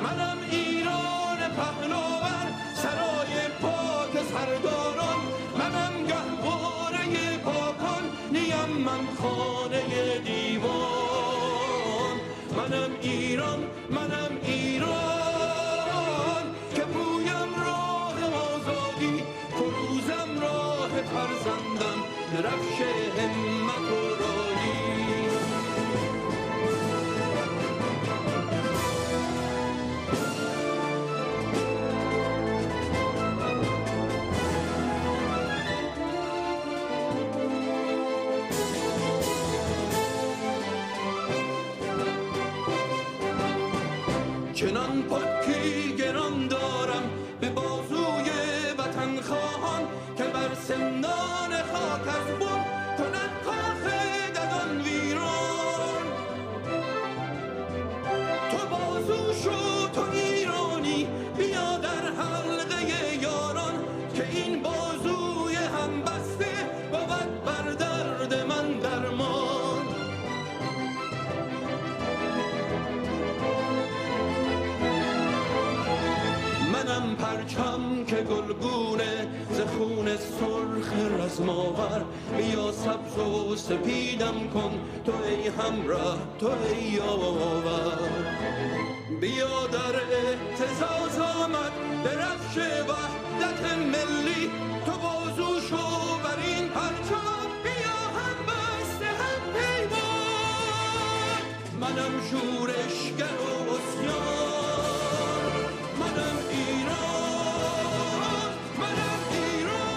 منم ایران پهلوان سرای پاک سرداران، منم گهواره پاکان نیم من خانه دیوان. منم ایران، منم ایران که پویم راه آزادی، فروزم راه فرزندم، درفش همت و رایی. چنان پاکی گران دارم به بازوی وطن خواهان که بر سندان خاک از بن کنند کاخ ددان ویران. تو بازو شو تو ایرانی، بیا در حلقه یاران که این بازوی هم بسته بود بر درد من درمان. منم پرچم که گلگونه ز خون سرخ رزماور، بیا سبز و سپیدم کن تو ای همراه تو ای یاور. بیا در اعتزاز آمد درفش وحدت ملی، تو بازو شو بر این پرچم، بیا هم بسته هم پیمان. منم شورشگر و عصیان، منم ایران، منم ایران.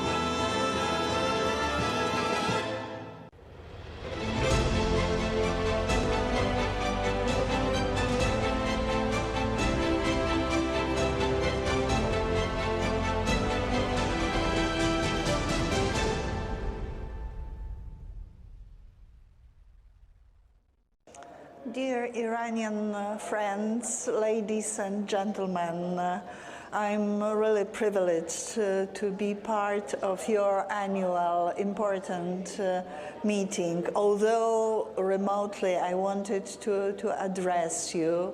Dear Iranian friends, ladies and gentlemen, I'm really privileged to be part of your annual important meeting. Although remotely, I wanted to address you,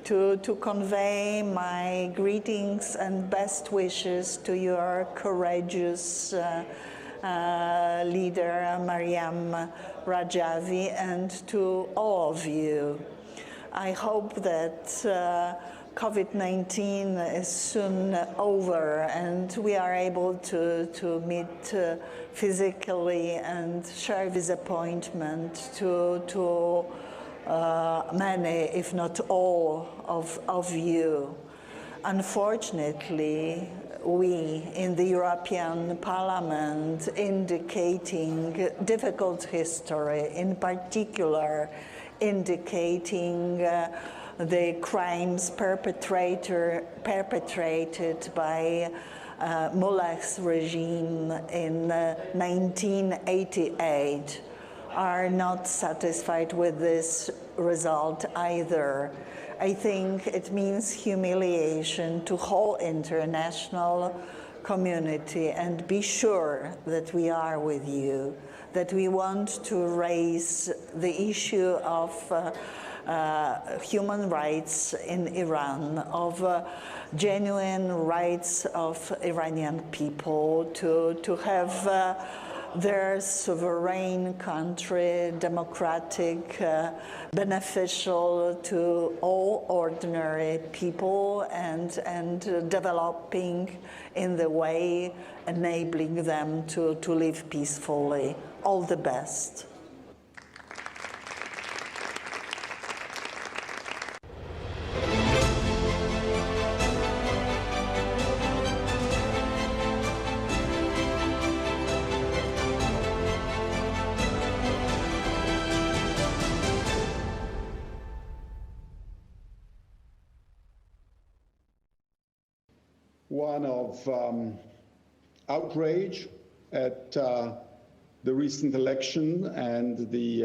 to convey my greetings and best wishes to your courageous leader, Maryam Rajavi, and to all of you. I hope that COVID-19 is soon over and we are able to meet physically and share this appointment to many, if not all, of you. Unfortunately, we in the European Parliament indicating difficult history, in particular indicating the crimes perpetrated by Mullah's regime in 1988, are not satisfied with this result either. I think it means humiliation to whole international community, and be sure that we are with you, that we want to raise the issue of human rights in Iran, of genuine rights of Iranian people to have their sovereign country, democratic, beneficial to all ordinary people, and developing in the way enabling them to live peacefully. All the best. One of outrage at the recent election and the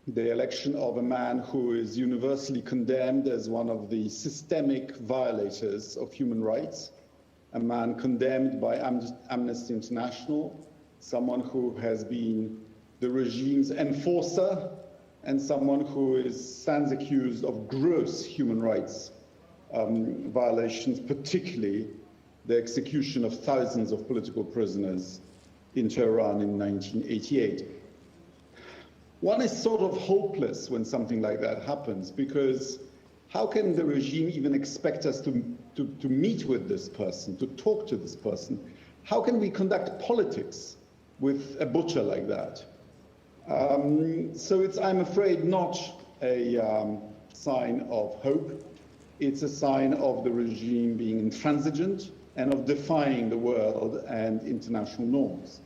election of a man who is universally condemned as one of the systemic violators of human rights, a man condemned by Amnesty International, someone who has been the regime's enforcer, and someone who stands accused of gross human rights violations, particularly the execution of thousands of political prisoners in Tehran in 1988. One is sort of hopeless when something like that happens, because how can the regime even expect us to meet with this person, to talk to this person? How can we conduct politics with a butcher like that? So it's, I'm afraid, not a sign of hope. It's a sign of the regime being intransigent and of defying the world and international norms.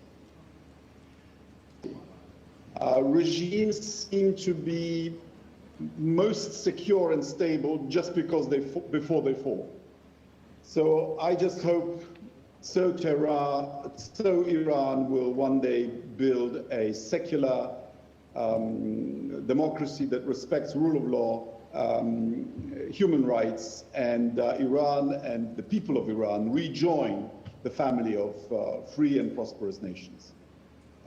Regimes seem to be most secure and stable just because before they fall. So I just hope so Iran will one day build a secular democracy that respects rule of law, human rights, and Iran and the people of Iran rejoin the family of free and prosperous nations.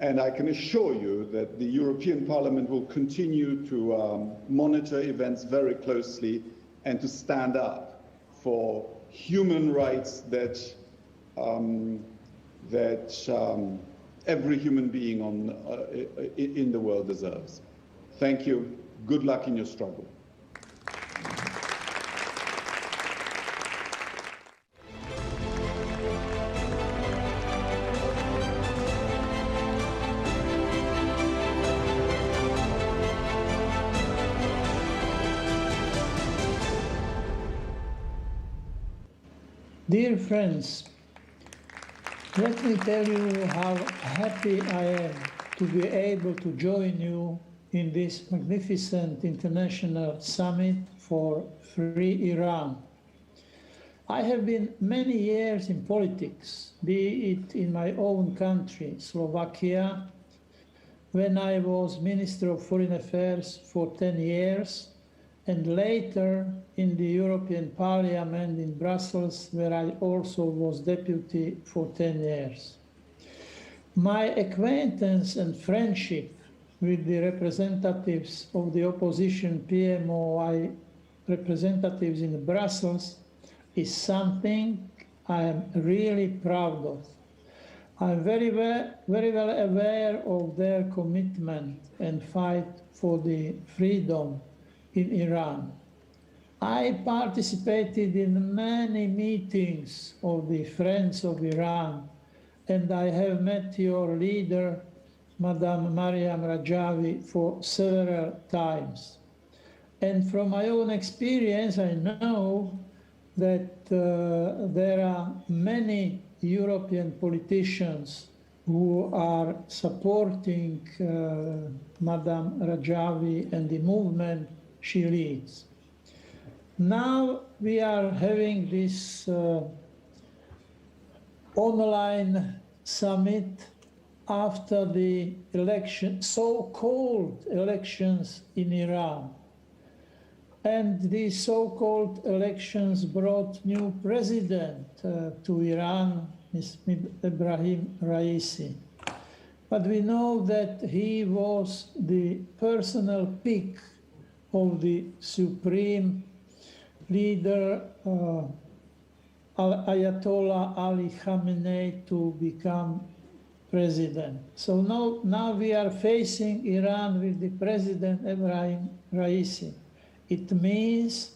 And I can assure you that the European Parliament will continue to monitor events very closely and to stand up for human rights that every human being in the world deserves. Thank you. Good luck in your struggle. Dear friends, let me tell you how happy I am to be able to join you in this magnificent international summit for free Iran. I have been many years in politics, be it in my own country, Slovakia, when I was Minister of Foreign Affairs for 10 years, and later in the European Parliament in Brussels, where I also was deputy for 10 years. My acquaintance and friendship with the representatives of the opposition PMOI representatives in Brussels is something I am really proud of. I'm very well aware of their commitment and fight for the freedom in Iran. I participated in many meetings of the Friends of Iran, and I have met your leader, Madame Maryam Rajavi, for several times. And from my own experience, I know that there are many European politicians who are supporting Madame Rajavi and the movement she leads. Now we are having this online summit after the election, so-called elections in Iran. And these so-called elections brought new president to Iran, Mr. Ibrahim Raisi. But we know that he was the personal pick of the supreme leader, Ayatollah Ali Khamenei, to become president. So now we are facing Iran with the president Ibrahim Raisi. It means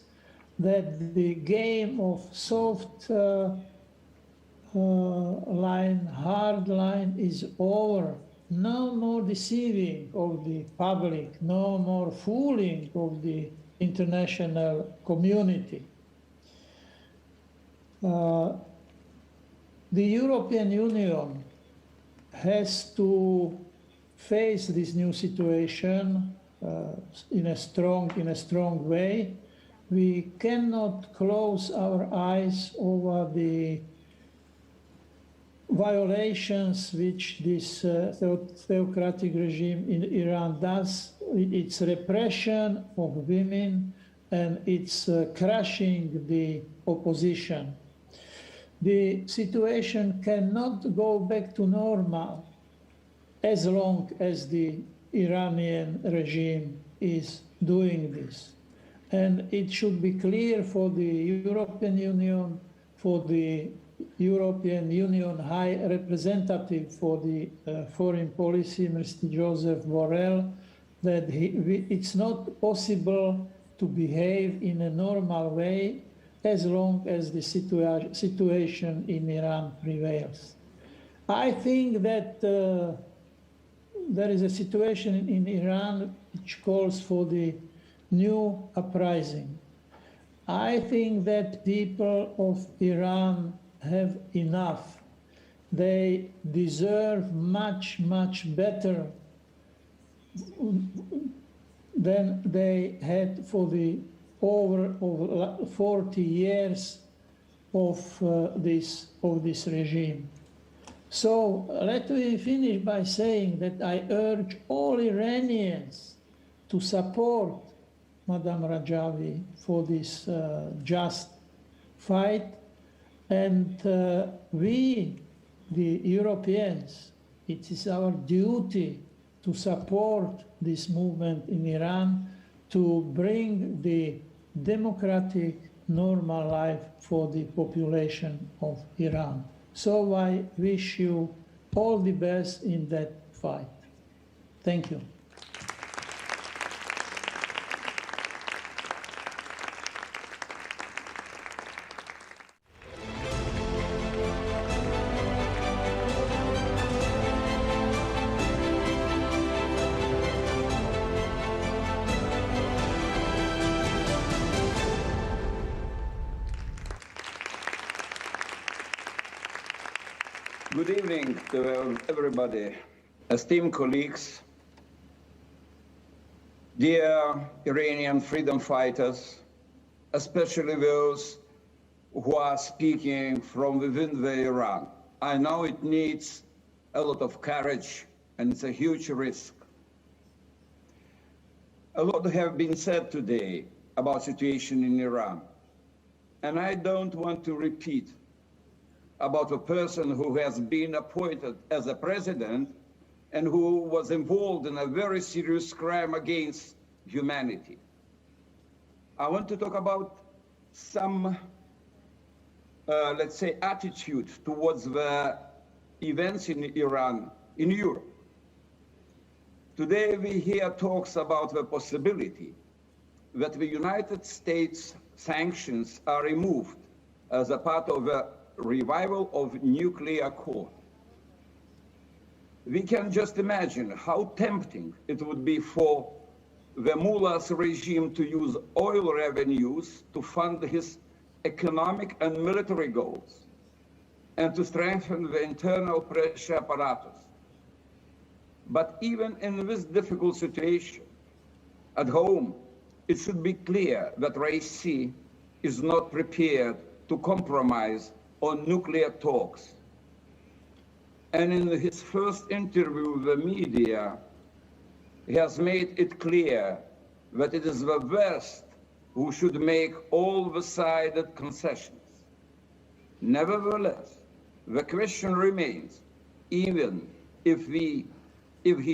that the game of soft line, hard line is over. No more deceiving of the public, no more fooling of the international community. The European Union has to face this new situation in a strong way. We cannot close our eyes over the violations which this theocratic regime in Iran does, its repression of women and its crushing the opposition. The situation cannot go back to normal as long as the Iranian regime is doing this. And it should be clear for the European Union, for the European Union High Representative for the Foreign Policy, Mr. Joseph Borrell, that it's not possible to behave in a normal way as long as the situation in Iran prevails. I think that there is a situation in Iran which calls for the new uprising. I think that people of Iran have enough. They deserve much, much better than they had for the over 40 years of this regime. So let me finish by saying that I urge all Iranians to support Madame Rajavi for this just fight. And we, the Europeans, it is our duty to support this movement in Iran to bring the democratic, normal life for the population of Iran. So I wish you all the best in that fight. Thank you. Good evening to everybody, esteemed colleagues, dear Iranian freedom fighters, especially those who are speaking from within the Iran. I know it needs a lot of courage and it's a huge risk. A lot have been said today about situation in Iran, and I don't want to repeat about a person who has been appointed as a president and who was involved in a very serious crime against humanity. I want to talk about some, let's say, attitude towards the events in Iran, in Europe. Today we hear talks about the possibility that the United States sanctions are removed as a part of a revival of nuclear accord. We can just imagine how tempting it would be for the mullah's regime to use oil revenues to fund his economic and military goals and to strengthen the internal pressure apparatus. But even in this difficult situation, at home, it should be clear that Raisi is not prepared to compromise on nuclear talks. And in his first interview with the media, he has made it clear that it is the West who should make all the sided concessions. Nevertheless, the question remains, even if he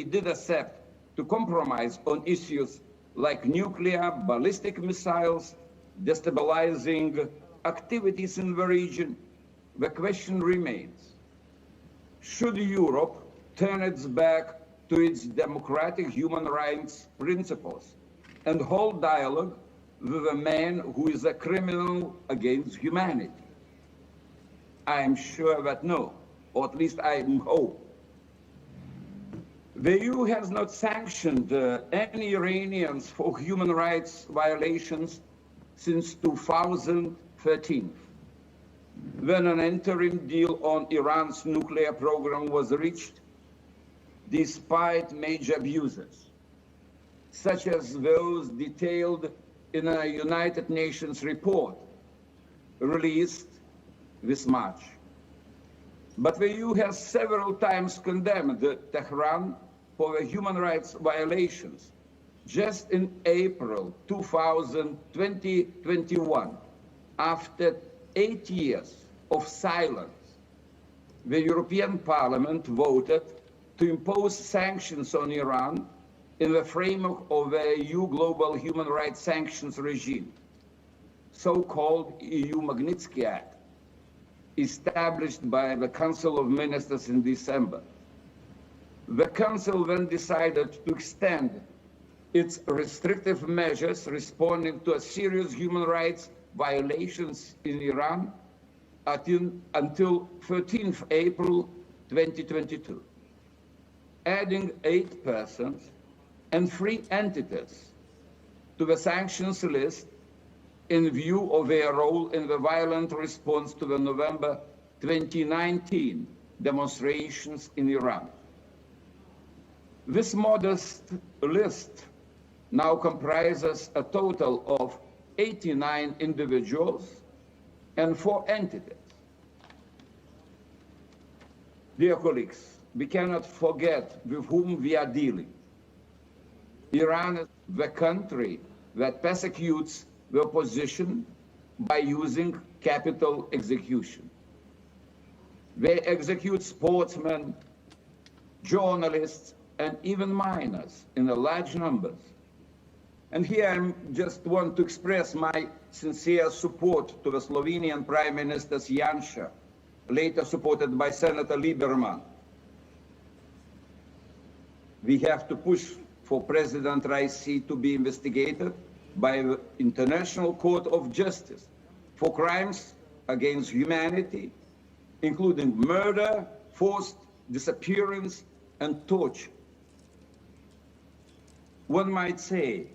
did accept to compromise on issues like nuclear, ballistic missiles, destabilizing activities in the region, the question remains, should Europe turn its back to its democratic human rights principles and hold dialogue with a man who is a criminal against humanity? I am sure that no, or at least I hope. The EU has not sanctioned any Iranians for human rights violations since 2013, when an interim deal on Iran's nuclear program was reached, despite major abuses, such as those detailed in a United Nations report released this March. But the EU has several times condemned Tehran for the human rights violations. Just in April 2021, after 8 years of silence, the European Parliament voted to impose sanctions on Iran in the framework of the EU Global Human Rights Sanctions regime, so-called EU Magnitsky Act, established by the Council of Ministers in December. The Council then decided to extend its restrictive measures responding to a serious human rights violations in Iran until 13th April 2022, adding 8 persons and 3 entities to the sanctions list in view of their role in the violent response to the November 2019 demonstrations in Iran. This modest list now comprises a total of 89 individuals and 4 entities. Dear colleagues, we cannot forget with whom we are dealing. Iran is the country that persecutes the opposition by using capital execution. They execute sportsmen, journalists, and even minors in a large numbers. And here I just want to express my sincere support to the Slovenian Prime Minister Janša, later supported by Senator Lieberman. We have to push for President Raisi to be investigated by the International Court of Justice for crimes against humanity, including murder, forced disappearance, and torture. One might say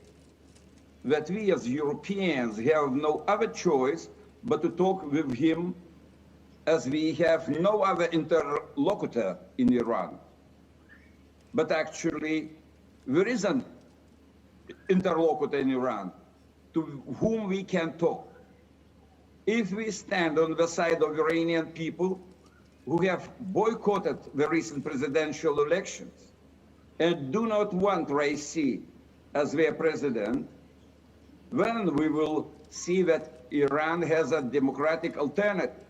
that we as Europeans have no other choice but to talk with him, as we have no other interlocutor in Iran. But actually, there is an interlocutor in Iran to whom we can talk. If we stand on the side of Iranian people who have boycotted the recent presidential elections and do not want Raisi as their president, when we will see that Iran has a democratic alternative,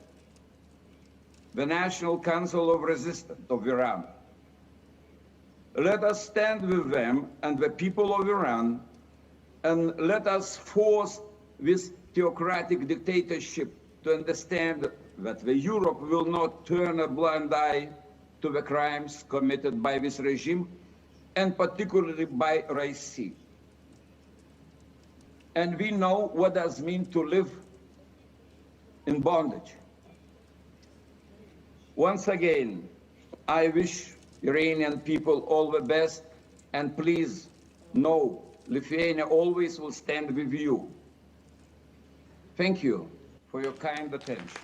the National Council of Resistance of Iran. Let us stand with them and the people of Iran, and let us force this theocratic dictatorship to understand that Europe will not turn a blind eye to the crimes committed by this regime, and particularly by Raisi. And we know what does mean to live in bondage. Once again, I wish Iranian people all the best, and please know Lithuania always will stand with you. Thank you for your kind attention.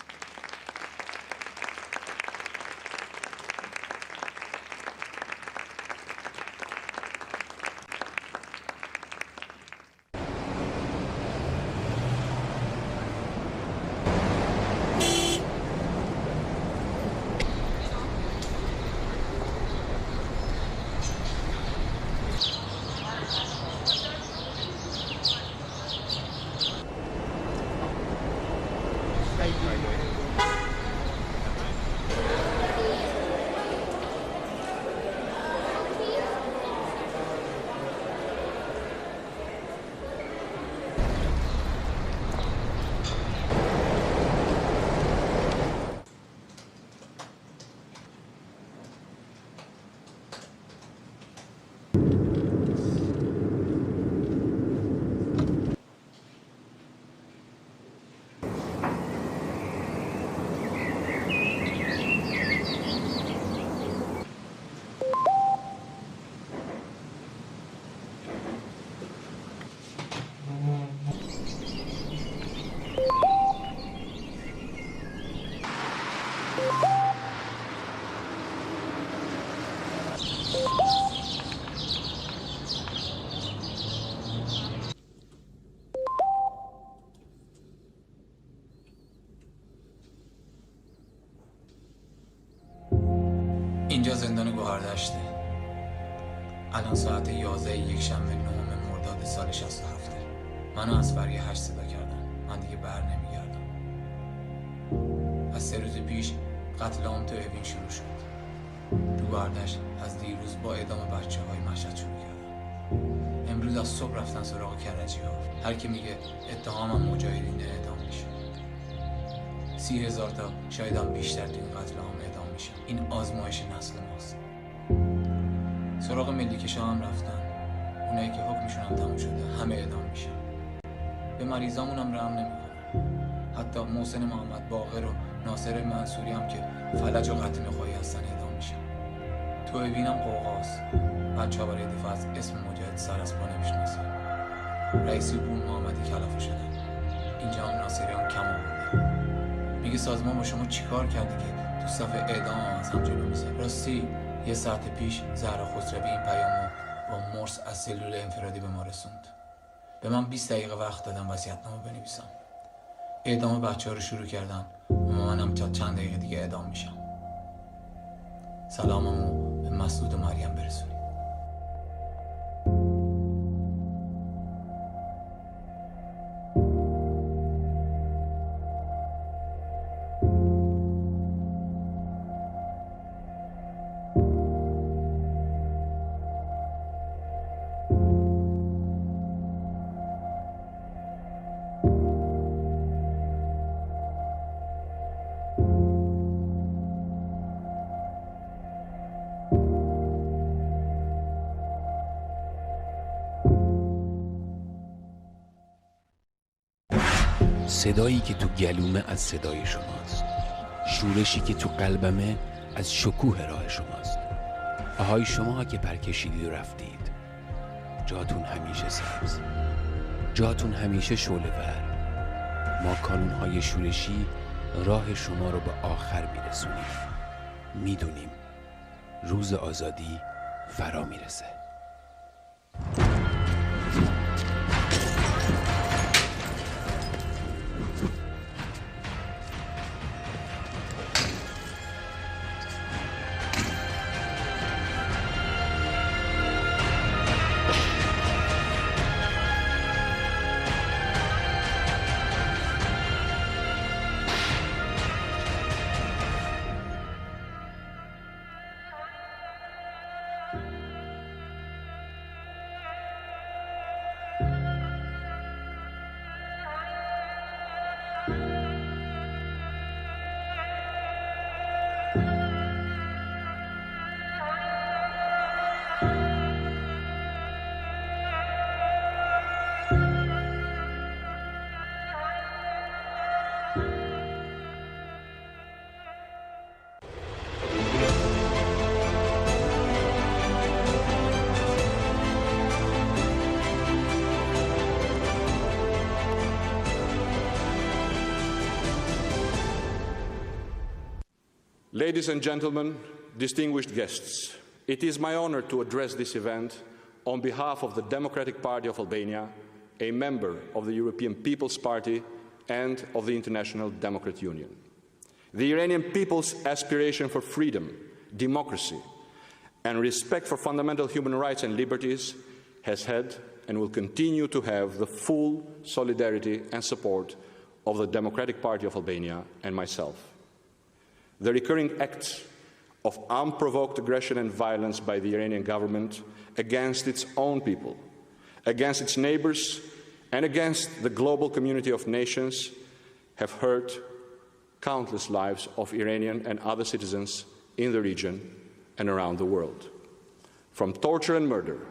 اینجا زندان گوهردشته. الان ساعت 11 یکشنبه 9 مرداد سال 67. منو از فری 8 صدا کردن. من دیگه بر نمیگردم. از 3 روز پیش قتل عام تو اوین شروع شد. تو گوهردشت از دیروز با اعدام بچه‌های مشهد شروع کردن. امروز از صبح رفتن سراغ کرجی‌ها. هر کی میگه اتهامم مجاهدین اعدام میشه. 30,000 تا شاید هم بیشتر تو این قتل عام اعدام میشن. این آزمایش نسل ماست. سراغ ملیکشا هم رفتن. اونایی که حکمشون هم تموم شده همه اعدام میشن. به مریضامون هم رحم نمیکنن. حتی محسن محمد باقر و ناصر منصوری هم که فلج و قطع نخواهی هستن اعدام میشن. تو اوین هم قوقاست. بچه‌ها برای دفاع از اسم مجاهد سر از پا نمیشناسن. رئیسی بون محمدی کلافه شدن. اینجا هم ناصری هم کم آورده. میگه سازمان با شما چیکار کرده که تو صف اعدام از هم جلو میزنه. راستی یه ساعت پیش زهرا خسروی این پیامو با مرس از سلول انفرادی به ما رسوند. به من 20 دقیقه وقت دادم وصیت‌نامه بنویسم. اعدام بچه‌ها رو شروع کردم و منم تا چند دقیقه دیگه اعدام میشم. سلاممو به مسعود و مریم برسونید. صدایی که تو گلومه از صدای شماست، شورشی که تو قلبمه از شکوه راه شماست. آهای شما که پرکشیدید و رفتید، جاتون همیشه سبز، جاتون همیشه شعله‌ور. ما کانونهای شورشی راه شما رو به آخر میرسونیم. میدونیم روز آزادی فرا میرسه. Ladies and gentlemen, distinguished guests, it is my honor to address this event on behalf of the Democratic Party of Albania, a member of the European People's Party and of the International Democrat Union. The Iranian people's aspiration for freedom, democracy, and respect for fundamental human rights and liberties has had and will continue to have the full solidarity and support of the Democratic Party of Albania and myself. The recurring acts of unprovoked aggression and violence by the Iranian government against its own people, against its neighbors, and against the global community of nations have hurt countless lives of Iranian and other citizens in the region and around the world. From torture and murder,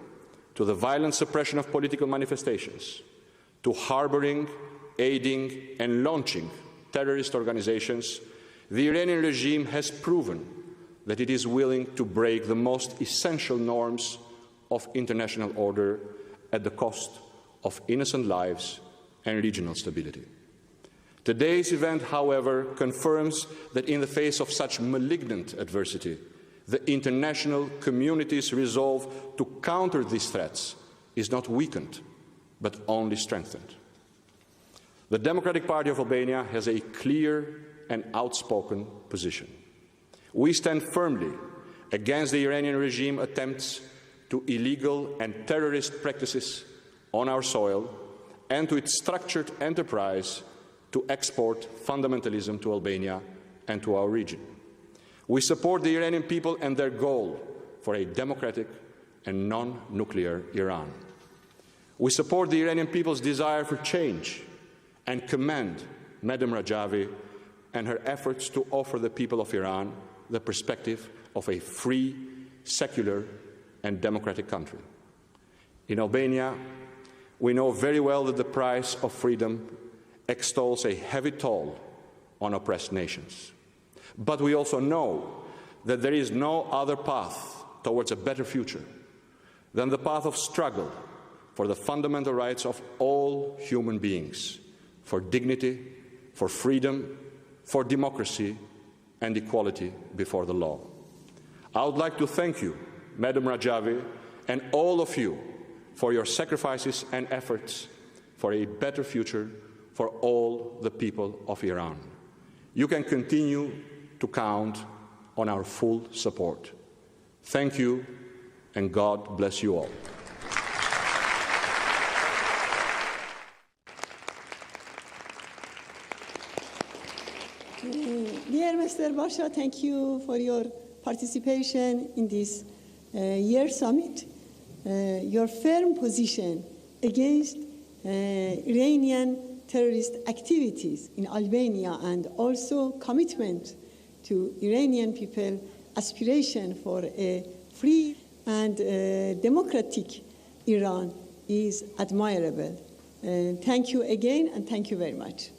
to the violent suppression of political manifestations, to harboring, aiding, and launching terrorist organizations, the Iranian regime has proven that it is willing to break the most essential norms of international order at the cost of innocent lives and regional stability. Today's event, however, confirms that in the face of such malignant adversity, the international community's resolve to counter these threats is not weakened, but only strengthened. The Democratic Party of Albania has a clear and outspoken position. We stand firmly against the Iranian regime attempts to illegal and terrorist practices on our soil and to its structured enterprise to export fundamentalism to Albania and to our region. We support the Iranian people and their goal for a democratic and non-nuclear Iran. We support the Iranian people's desire for change and commend Madam Rajavi and her efforts to offer the people of Iran the perspective of a free, secular, and democratic country. In Albania, we know very well that the price of freedom extols a heavy toll on oppressed nations. But we also know that there is no other path towards a better future than the path of struggle for the fundamental rights of all human beings, for dignity, for freedom, for democracy, and equality before the law. I would like to thank you, Madam Rajavi, and all of you for your sacrifices and efforts for a better future for all the people of Iran. You can continue to count on our full support. Thank you, and God bless you all. Dear Mr. Basha, thank you for your participation in this year summit. Your firm position against Iranian terrorist activities in Albania and also commitment to Iranian people aspiration for a free and democratic Iran is admirable. Thank you again, and thank you very much.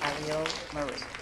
Ariel Marie.